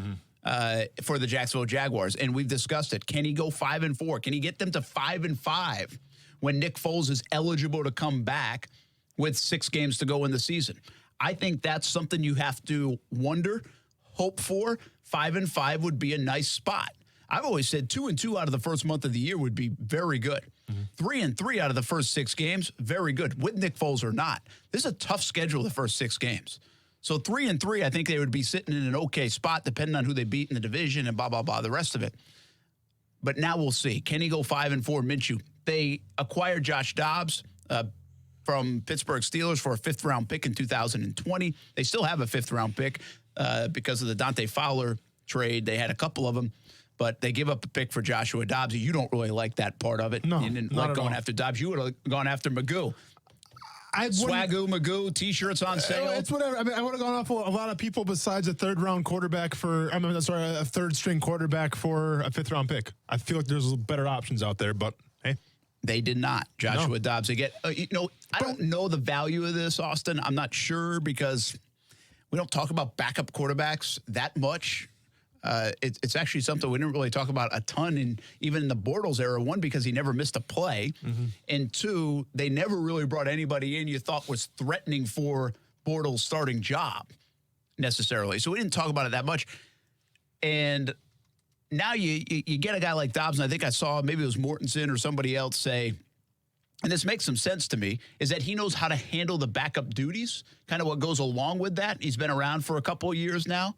For the Jacksonville Jaguars, and we've discussed it. Can he go 5-4? Can he get them to 5-5 when Nick Foles is eligible to come back with 6 games to go in the season? I think that's something you have to wonder, hope for. 5-5 would be a nice spot. I've always said 2-2 out of the first month of the year would be very good. 3-3 out of the first 6 games, very good, with Nick Foles or not. This is a tough schedule the first 6 games. So 3-3, I think they would be sitting in an okay spot, depending on who they beat in the division and blah, blah, blah, the rest of it. But now we'll see. Can he go 5-4, Minshew? They acquired Josh Dobbs from Pittsburgh Steelers for a 5th-round pick in 2020. They still have a 5th-round pick because of the Dante Fowler trade. They had a couple of them, but they give up a pick for Joshua Dobbs. You don't really like that part of it. No, you didn't not like at going all. after Dobbs. You would have gone after Magoo. Swagoo, Magoo, T-shirts on sale. It's whatever. I mean, I would have gone off a lot of people besides a 3rd-round quarterback a 3rd-string quarterback for a 5th-round pick. I feel like there's better options out there, but hey. They did not. Joshua Dobbs. They get, I don't know the value of this, Austin. I'm not sure because we don't talk about backup quarterbacks that much. It's actually something we didn't really talk about a ton even in the Bortles era. 1, because he never missed a play. And 2, they never really brought anybody in you thought was threatening for Bortles' starting job necessarily. So we didn't talk about it that much. And now you get a guy like Dobbs, and I think I saw maybe it was Mortensen or somebody else say, and this makes some sense to me, is that he knows how to handle the backup duties, kind of what goes along with that. He's been around for a couple of years now.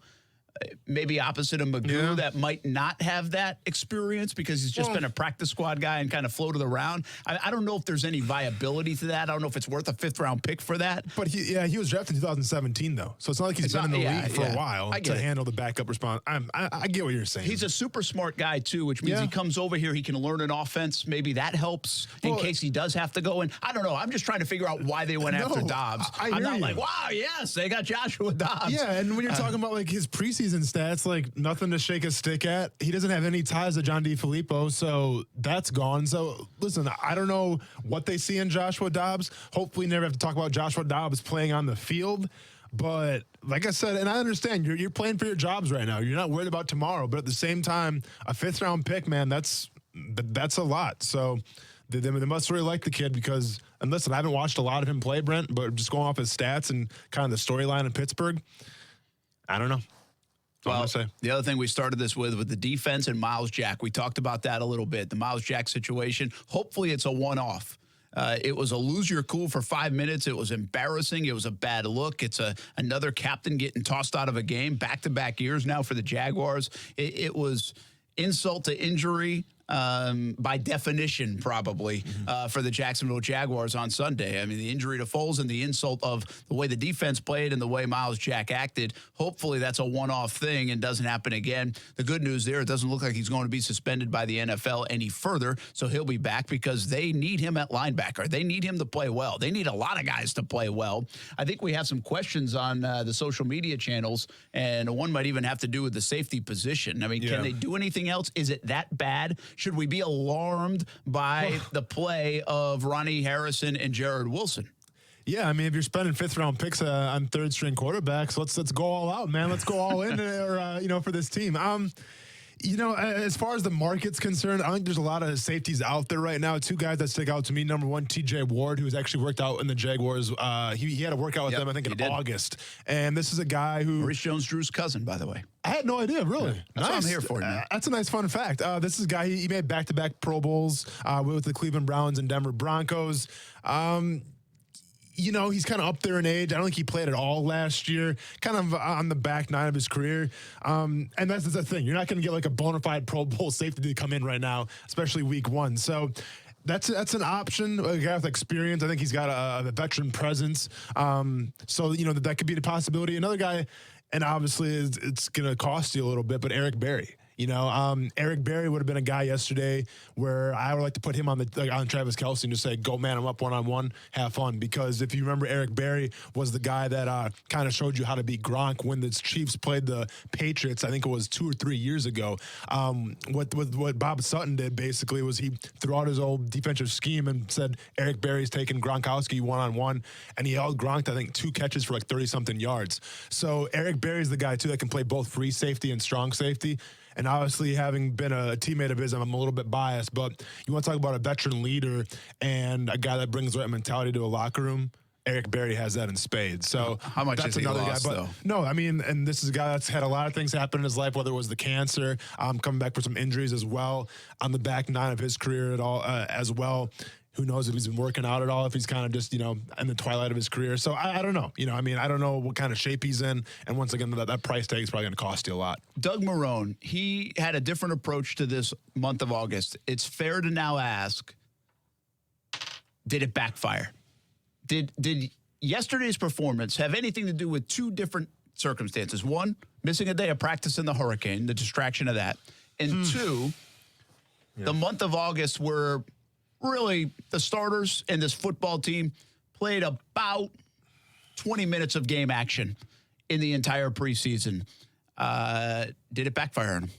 Maybe opposite of Magoo that might not have that experience because he's just been a practice squad guy and kind of floated around. I don't know if there's any viability to that. I don't know if it's worth a 5th-round pick for that. But he was drafted in 2017, though. So it's not like he's been in the league for a while to handle the backup response. I get what you're saying. He's a super smart guy, too, which means he comes over here, he can learn an offense. Maybe that helps in case he does have to go in. I don't know. I'm just trying to figure out why they went after Dobbs. I'm not like, wow, yes, they got Joshua Dobbs. Yeah, and when you're talking about like his preseason stats, like nothing to shake a stick at. He doesn't have any ties to John DeFilippo, so that's gone. So listen, I don't know what they see in Joshua Dobbs. Hopefully never have to talk about Joshua Dobbs playing on the field. But like I said, and I understand you're playing for your jobs right now. You're not worried about tomorrow. But at the same time, a 5th-round pick, man, that's a lot. So they must really like the kid because, and listen, I haven't watched a lot of him play, Brent, but just going off his stats and kind of the storyline in Pittsburgh, I don't know. Well, the other thing we started this with the defense and Miles Jack. We talked about that a little bit, the Miles Jack situation. Hopefully it's a one-off. It was a lose your cool for 5 minutes. It was embarrassing. It was a bad look. It's another captain getting tossed out of a game, back-to-back years now for the Jaguars. It was insult to injury. By definition, probably, for the Jacksonville Jaguars on Sunday. I mean, the injury to Foles and the insult of the way the defense played and the way Miles Jack acted, hopefully that's a one-off thing and doesn't happen again. The good news there, it doesn't look like he's going to be suspended by the NFL any further, so he'll be back because they need him at linebacker. They need him to play well. They need a lot of guys to play well. I think we have some questions on the social media channels, and one might even have to do with the safety position. I mean, can they do anything else? Is it that bad? Should we be alarmed by the play of Ronnie Harrison and Jared Wilson? Yeah, I mean, if you're spending 5th-round picks on 3rd-string quarterbacks, let's go all out, man. Let's go all in, for this team. As far as the market's concerned, I think there's a lot of safeties out there right now. 2 guys that stick out to me. Number 1, TJ Ward, who's actually worked out in the Jaguars. He had a workout with them, I think, in August. And this is a guy who... Maurice Jones-Drew's cousin, by the way. I had no idea, really. Yeah, that's what I'm here for, man. That's a nice fun fact. This is a guy, he made back-to-back Pro Bowls with the Cleveland Browns and Denver Broncos. he's kind of up there in age. I don't think he played at all last year, kind of on the back nine of his career. And that's the thing. You're not going to get like a bona fide Pro Bowl safety to come in right now, especially week one. So that's an option. A guy with experience. I think he's got a veteran presence. So, that could be the possibility. Another guy, and obviously it's going to cost you a little bit, but Eric Berry. Eric Berry would have been a guy yesterday where I would like to put him on Travis Kelce and just say, go man him up one-on-one, have fun. Because if you remember, Eric Berry was the guy that kind of showed you how to beat Gronk when the Chiefs played the Patriots. I think it was 2 or 3 years ago. What Bob Sutton did basically was he threw out his old defensive scheme and said, Eric Berry's taking Gronkowski one-on-one, and he held Gronk, I think, 2 catches for like 30-something yards. So Eric Berry's the guy, too, that can play both free safety and strong safety. And obviously, having been a teammate of his, I'm a little bit biased, but you want to talk about a veteran leader and a guy that brings the right mentality to a locker room. Eric Berry has that in spades. So how much that's is he another lost, guy. But though? no, I mean, and this is a guy that's had a lot of things happen in his life, whether it was the cancer, coming back for some injuries as well, on the back nine of his career at all as well. Who knows if he's been working out at all, if he's kind of just, in the twilight of his career. So I don't know. I don't know what kind of shape he's in. And once again, that price tag is probably going to cost you a lot. Doug Marrone, he had a different approach to this month of August. It's fair to now ask, did it backfire? Did yesterday's performance have anything to do with 2 different circumstances? 1, missing a day of practice in the hurricane, the distraction of that. And 2, the month of August where really the starters and this football team played about 20 minutes of game action in the entire preseason. Did it backfire on them?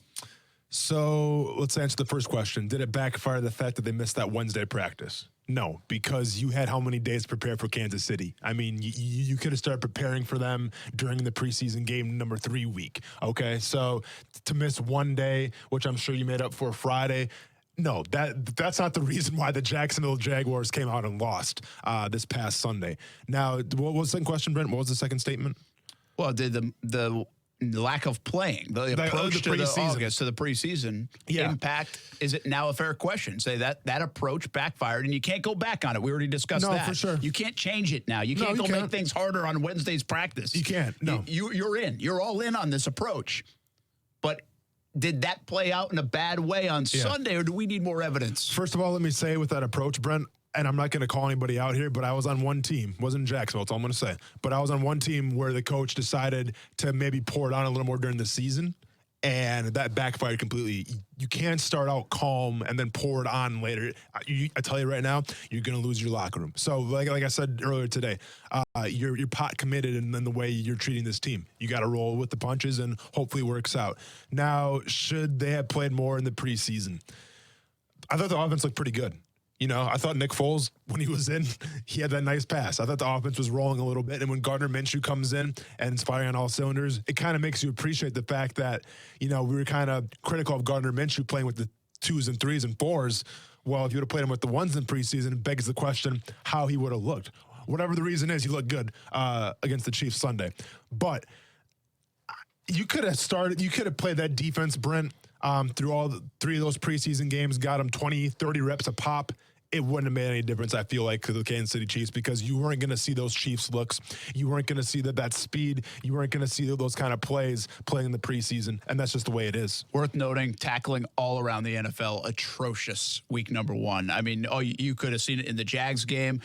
So let's answer the first question. Did it backfire the fact that they missed that Wednesday practice? No, because you had how many days to prepare for Kansas City? I mean, you could have started preparing for them during the preseason game number 3 week. Okay, so to miss 1 day, which I'm sure you made up for Friday, no, that's not the reason why the Jacksonville Jaguars came out and lost this past Sunday. Now, what was the second question, Brent? What was the second statement? Well, did the lack of playing, the approach to the August to the preseason impact? Is it now a fair question? Say that approach backfired, and you can't go back on it. We already discussed that. No, for sure. You can't change it now. You can't make things harder on Wednesday's practice. You can't. No, you're in. You're all in on this approach, but. Did that play out in a bad way on Sunday, or do we need more evidence? First of all, let me say with that approach, Brent, and I'm not going to call anybody out here, but I was on one team. Wasn't Jacksonville, that's all I'm going to say. But I was on one team where the coach decided to maybe pour it on a little more during the season, and that backfired completely. You can't start out calm and then pour it on later. I tell you right now, you're going to lose your locker room. So like I said earlier today, you're pot committed in the way you're treating this team. You got to roll with the punches and hopefully it works out. Now, should they have played more in the preseason? I thought the offense looked pretty good. I thought Nick Foles, when he was in, he had that nice pass. I thought the offense was rolling a little bit. And when Gardner Minshew comes in and is firing on all cylinders, it kind of makes you appreciate the fact that, we were kind of critical of Gardner Minshew playing with the 2s and 3s and 4s. Well, if you would have played him with the 1s in preseason, it begs the question how he would have looked. Whatever the reason is, he looked good against the Chiefs Sunday. But you could have played that defense, Brent, through all 3 of those preseason games, got him 20, 30 reps a pop. It wouldn't have made any difference, I feel like, to the Kansas City Chiefs, because you weren't going to see those Chiefs looks. You weren't going to see that speed. You weren't going to see those kind of plays playing in the preseason, and that's just the way it is. Worth noting, tackling all around the NFL, atrocious week number 1. I mean, you could have seen it in the Jags game.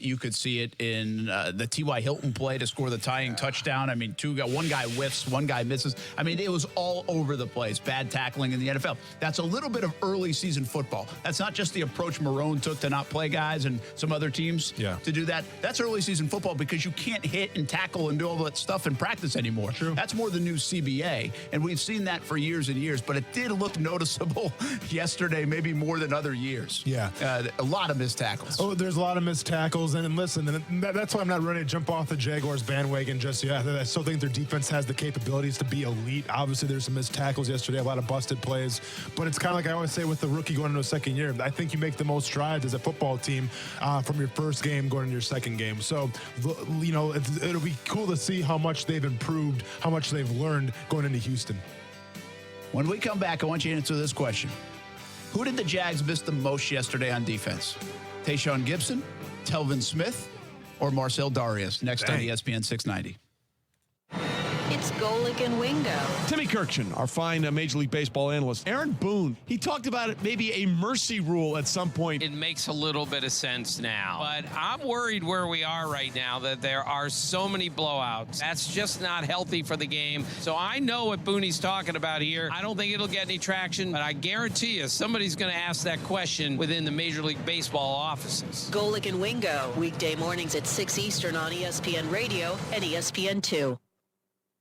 You could see it in the T.Y. Hilton play to score the tying touchdown. I mean, one guy whiffs, one guy misses. I mean, it was all over the place. Bad tackling in the NFL. That's a little bit of early season football. That's not just the approach Marrone took to not play guys and some other teams to do that. That's early season football because you can't hit and tackle and do all that stuff in practice anymore. True. That's more the new CBA, and we've seen that for years and years, but it did look noticeable yesterday, maybe more than other years. Yeah. A lot of missed tackles. Oh, there's a lot of missed tackles, and listen, that's why I'm not ready to jump off the Jaguars bandwagon just yet. I still think their defense has the capabilities to be elite. Obviously, there's some missed tackles yesterday, a lot of busted plays, but it's kind of like I always say with the rookie going into a second year, I think you make the most strides as a football team from your first game going into your second game. So, it'll be cool to see how much they've improved, how much they've learned going into Houston. When we come back, I want you to answer this question. Who did the Jags miss the most yesterday on defense? Tayshaun Gibson, Telvin Smith, or Marcel Darius next on ESPN 690. It's Golick and Wingo. Timmy Kirkchin, our fine Major League Baseball analyst. Aaron Boone, he talked about it, maybe a mercy rule at some point. It makes a little bit of sense now. But I'm worried where we are right now that there are so many blowouts. That's just not healthy for the game. So I know what Boone's talking about here. I don't think it'll get any traction, but I guarantee you somebody's going to ask that question within the Major League Baseball offices. Golick and Wingo, weekday mornings at 6 Eastern on ESPN Radio and ESPN2.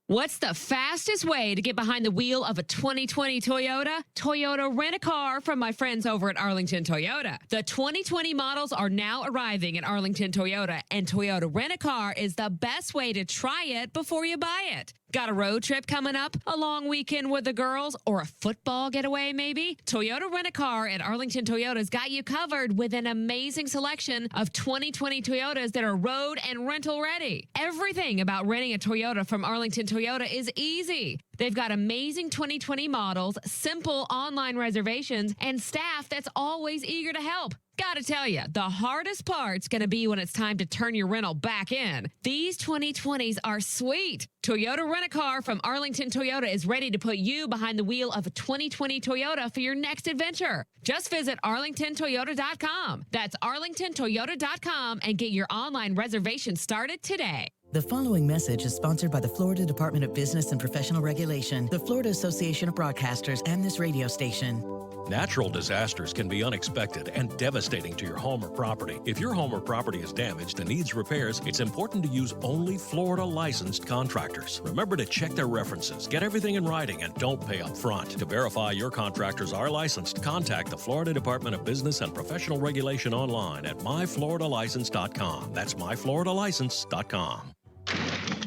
What's the fastest way to get behind the wheel of a 2020 Toyota? Toyota Rent-A-Car from my friends over at Arlington Toyota. The 2020 models are now arriving at Arlington Toyota, and Toyota Rent-A-Car is the best way to try it before you buy it. Got a road trip coming up, a long weekend with the girls, or a football getaway maybe? Toyota Rent-A-Car at Arlington Toyota's got you covered with an amazing selection of 2020 Toyotas that are road and rental ready. Everything about renting a Toyota from Arlington Toyota is easy. They've got amazing 2020 models, simple online reservations, and staff that's always eager to help. Gotta tell you, the hardest part's gonna be when it's time to turn your rental back in. These 2020s are sweet. Toyota Rent-A-Car from Arlington Toyota is ready to put you behind the wheel of a 2020 Toyota for your next adventure. Just visit arlingtontoyota.com. That's arlingtontoyota.com and get your online reservation started today. The following message is sponsored by the Florida Department of Business and Professional Regulation, the Florida Association of Broadcasters, and this radio station. Natural disasters can be unexpected and devastating to your home or property. If your home or property is damaged and needs repairs, it's important to use only Florida licensed contractors. Remember to check their references, get everything in writing, and don't pay up front. To verify your contractors are licensed, contact the Florida Department of Business and Professional Regulation online at myfloridalicense.com. That's myfloridalicense.com.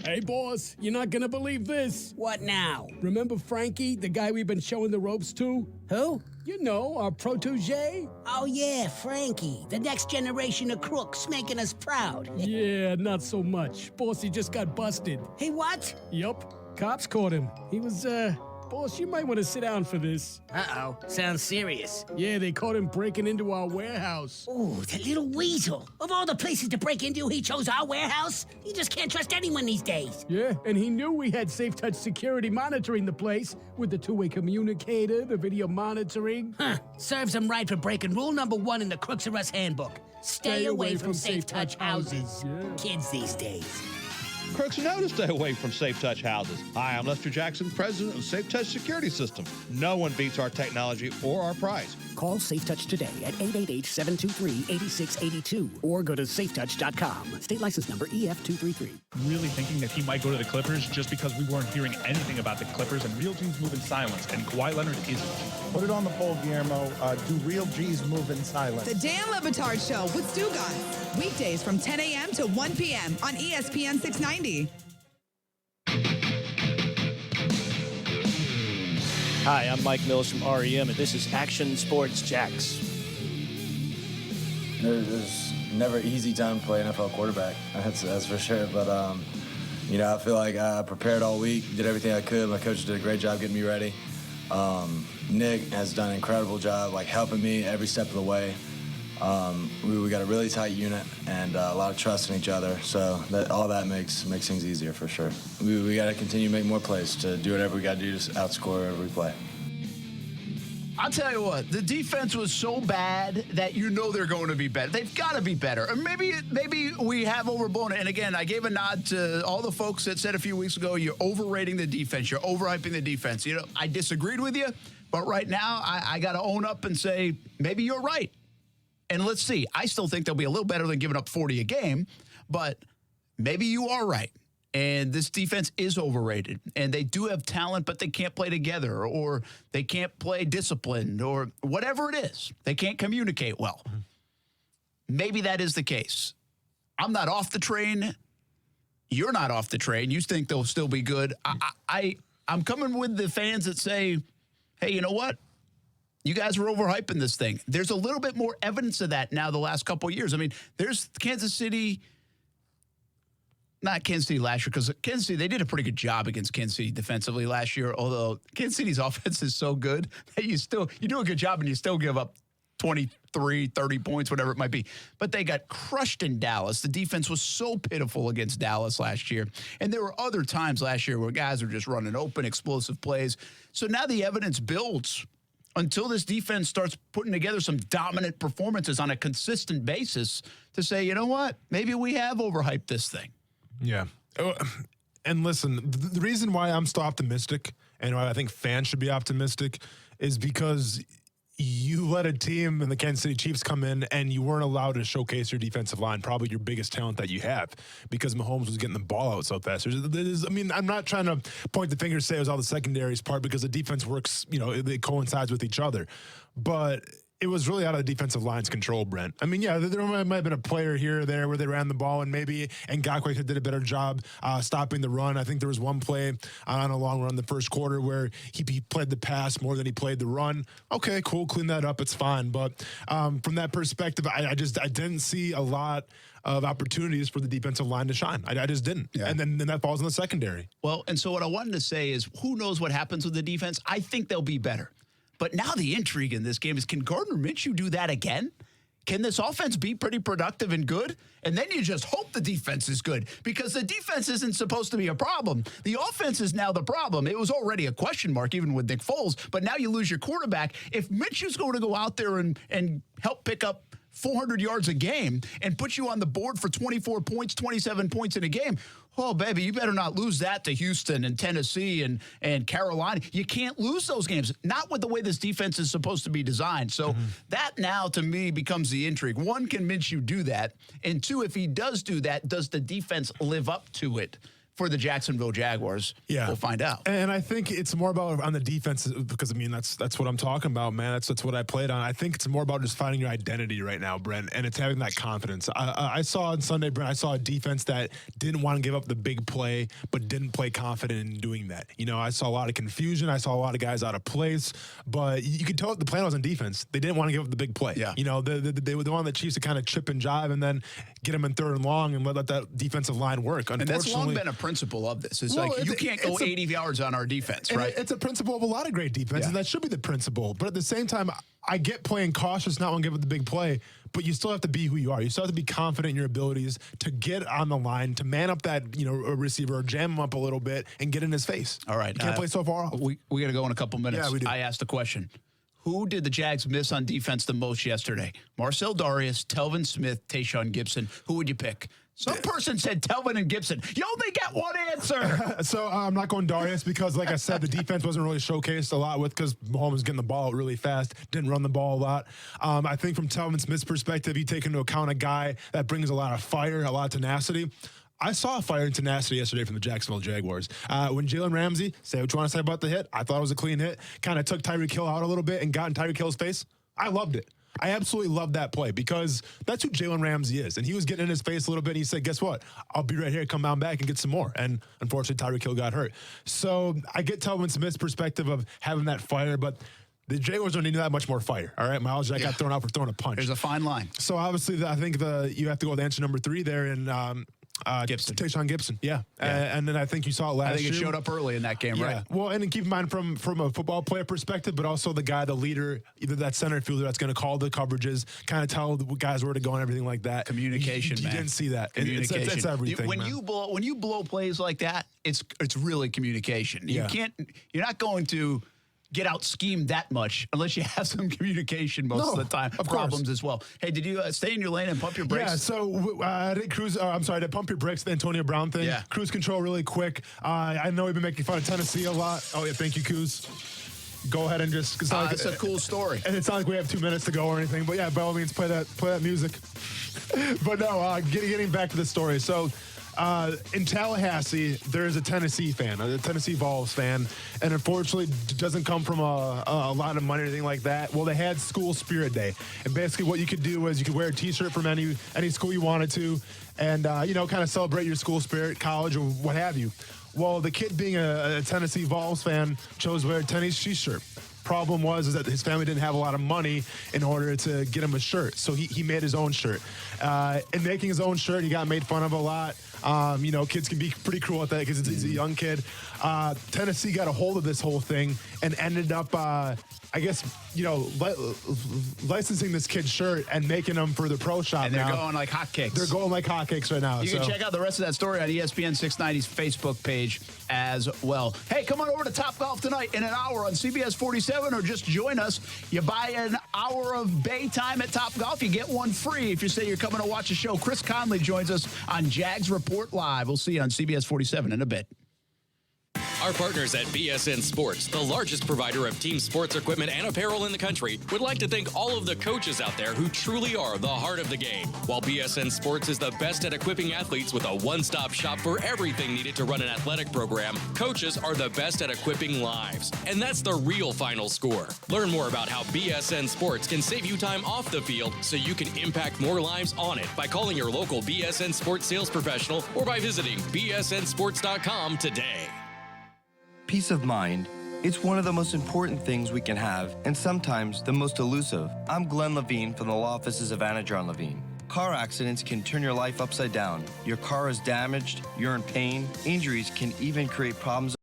Hey, boss, you're not gonna believe this. What now? Remember Frankie, the guy we've been showing the ropes to? Who? You know, our protege. Oh, yeah, Frankie. The next generation of crooks making us proud. Yeah, not so much. Boss, he just got busted. He what? Yup. Cops caught him. He was, Boss, you might want to sit down for this. Uh-oh. Sounds serious. Yeah, they caught him breaking into our warehouse. Oh, the little weasel. Of all the places to break into, he chose our warehouse? You just can't trust anyone these days. Yeah, and he knew we had Safe Touch security monitoring the place with the two-way communicator, the video monitoring. Huh. Serves him right for breaking rule number 1 in the Crooks R Us handbook. Stay away from Safe Touch houses. Yeah. Kids these days. Crooks know to stay away from Safe Touch houses. Hi, I'm Lester Jackson, president of Safe Touch Security System. No one beats our technology or our price. Call Safe Touch today at 888-723-8682 or go to safetouch.com. State license number EF233. Really thinking that he might go to the Clippers just because we weren't hearing anything about the Clippers and real teams move in silence, and Kawhi Leonard isn't. Put it on the poll, Guillermo. Do real G's move in silence? The Dan Le Batard Show with Stu Gunn. Weekdays from 10 a.m. to 1 p.m. on ESPN 690. Hi, I'm Mike Mills from REM, and this is Action Sports Jax. There's never an easy time to play NFL quarterback. That's for sure. But, I feel like I prepared all week, did everything I could. My coach did a great job getting me ready. Nick has done an incredible job, helping me every step of the way. We got a really tight unit and a lot of trust in each other, so all that makes things easier for sure. We got to continue to make more plays to do whatever we got to do to outscore every play. I'll tell you what, the defense was so bad that they're going to be better. They've got to be better. Or maybe we have overblown it. And again, I gave a nod to all the folks that said a few weeks ago, you're overrating the defense. You're overhyping the defense. I disagreed with you, but right now I got to own up and say, maybe you're right. And let's see. I still think they'll be a little better than giving up 40 a game, but maybe you are right. And this defense is overrated. And they do have talent, but they can't play together, or they can't play disciplined, or whatever it is. They can't communicate well. Maybe that is the case. I'm not off the train. You're not off the train. You think they'll still be good. I'm coming with the fans that say, hey, you know what? You guys were overhyping this thing. There's a little bit more evidence of that now the last couple of years. I mean, there's Kansas City, not Kansas City last year, because Kansas City, they did a pretty good job against Kansas City defensively last year, although Kansas City's offense is so good that you do a good job and you still give up 23, 30 points, whatever it might be. But they got crushed in Dallas. The defense was so pitiful against Dallas last year. And there were other times last year where guys were just running open, explosive plays. So now the evidence builds until this defense starts putting together some dominant performances on a consistent basis to say, you know what, maybe we have overhyped this thing. Yeah. And listen, the reason why I'm still optimistic and why I think fans should be optimistic is because you let a team and the Kansas City Chiefs come in and you weren't allowed to showcase your defensive line, probably your biggest talent that you have, because Mahomes was getting the ball out so fast. I'm not trying to point the finger and say it was all the secondary's part, because the defense works, it coincides with each other. But it was really out of the defensive line's control, Brent. I mean, yeah, there might have been a player here or there where they ran the ball and maybe Ngakoue did a better job stopping the run. I think there was one play on a long run in the first quarter where he played the pass more than he played the run. Okay, cool, clean that up, it's fine. But from that perspective, I didn't see a lot of opportunities for the defensive line to shine. I just didn't. Yeah. And then that falls in the secondary. Well, and so what I wanted to say is, who knows what happens with the defense? I think they'll be better. But now the intrigue in this game is, can Gardner Minshew do that again? Can this offense be pretty productive and good? And then you just hope the defense is good, because the defense isn't supposed to be a problem. The offense is now the problem. It was already a question mark, even with Nick Foles, but now you lose your quarterback. If Minshew's going to go out there and help pick up 400 yards a game and put you on the board for 24 points, 27 points in a game, oh, baby, you better not lose that to Houston and Tennessee and Carolina. You can't lose those games, not with the way this defense is supposed to be designed. So that now, to me, becomes the intrigue. One, can Minshew do that? And two, if he does do that, does the defense live up to it? For the Jacksonville Jaguars, we'll find out. And I think it's more about on the defense, because, I mean, that's what I'm talking about, man. That's what I played on. I think it's more about just finding your identity right now, Brent, and it's having that confidence. I saw on Sunday, Brent, I saw a defense that didn't want to give up the big play, but didn't play confident in doing that. I saw a lot of confusion. I saw a lot of guys out of place, but you could tell the plan was on defense. They didn't want to give up the big play. Yeah. They wanted the Chiefs to kind of chip and jive and then get them in third and long and let that defensive line work. And that's long been a principle of this. It's you can't go 80 yards on our defense, right? It's a principle of a lot of great defense, and that should be the principle. But at the same time, I get playing cautious, not want to give up the big play, but you still have to be who you are. You still have to be confident in your abilities to get on the line, to man up that a receiver, or jam him up a little bit and get in his face. All right. You can't play so far off. We got to go in a couple minutes. Yeah, we do. I asked the question. Who did the Jags miss on defense the most yesterday? Marcel Darius, Telvin Smith, Tayshaun Gibson. Who would you pick? Some person said Telvin and Gibson. You only get one answer. So I'm not going Darius because, like I said, the defense wasn't really showcased a lot because Mahomes was getting the ball out really fast, didn't run the ball a lot. I think from Telvin Smith's perspective, you take into account a guy that brings a lot of fire, a lot of tenacity. I saw fire and tenacity yesterday from the Jacksonville Jaguars. When Jalen Ramsey, say what you want to say about the hit, I thought it was a clean hit, kind of took Tyreek Hill out a little bit and got in Tyreek Hill's face. I loved it. I absolutely loved that play because that's who Jalen Ramsey is. And he was getting in his face a little bit, and he said, guess what? I'll be right here, come on back and get some more. And unfortunately, Tyreek Hill got hurt. So I get Telvin Smith's perspective of having that fire, but the Jaguars don't need that much more fire. All right, Miles Jack got thrown out for throwing a punch. There's a fine line. So obviously, I think you have to go with answer number 3 there, and Gibson. Tayshaun Gibson, yeah. And then I think you saw it last year. I think it showed up early in that game, right? Well, and then keep in mind from a football player perspective, but also the guy, the leader, either that center fielder that's going to call the coverages, kind of tell the guys where to go and everything like that. Communication, man. You didn't see that. Communication. It's everything, when you blow plays like that, it's really communication. You're not going to get out schemed that much unless you have some communication most of the time. Problems as well. Hey, did you stay in your lane and pump your brakes? Yeah, so I did cruise. I'm sorry, to pump your brakes, the Antonio Brown thing. Yeah. Cruise control really quick. I know we've been making fun of Tennessee a lot. Oh, yeah, thank you, Coos. Go ahead and just. It's a cool story. And it's not like we have 2 minutes to go or anything. But yeah, by all means, play that music. But no, getting back to the story. So, in Tallahassee, there is a Tennessee fan, a Tennessee Vols fan, and unfortunately doesn't come from a lot of money or anything like that. Well, they had School Spirit Day, and basically what you could do was you could wear a T-shirt from any school you wanted to, and kind of celebrate your school spirit, college, or what have you. Well, the kid, being a Tennessee Vols fan, chose to wear a Tennessee shirt. Problem was that his family didn't have a lot of money in order to get him a shirt, so he made his own shirt. In making his own shirt, he got made fun of a lot. Kids can be pretty cruel at that because he's a young kid. Tennessee got a hold of this whole thing and ended up I guess, licensing this kid's shirt and making them for the pro shop and they're now. going like hotcakes. They're going like hotcakes right now. You can check out the rest of that story on ESPN 690's Facebook page as well. Hey, come on over to Top Golf tonight in an hour on CBS 47, or just join us. You buy an hour of bay time at Top Golf, you get one free if you say you're coming to watch a show. Chris Conley joins us on Jags Report Live. We'll see you on CBS 47 in a bit. Our partners at BSN Sports, the largest provider of team sports equipment and apparel in the country, would like to thank all of the coaches out there who truly are the heart of the game. While BSN Sports is the best at equipping athletes with a one-stop shop for everything needed to run an athletic program, coaches are the best at equipping lives. And that's the real final score. Learn more about how BSN Sports can save you time off the field so you can impact more lives on it by calling your local BSN Sports sales professional or by visiting bsnsports.com today. Peace of mind. It's one of the most important things we can have, and sometimes the most elusive. I'm Glenn Levine from the law offices of Anna John Levine. Car accidents can turn your life upside down. Your car is damaged, you're in pain, injuries can even create problems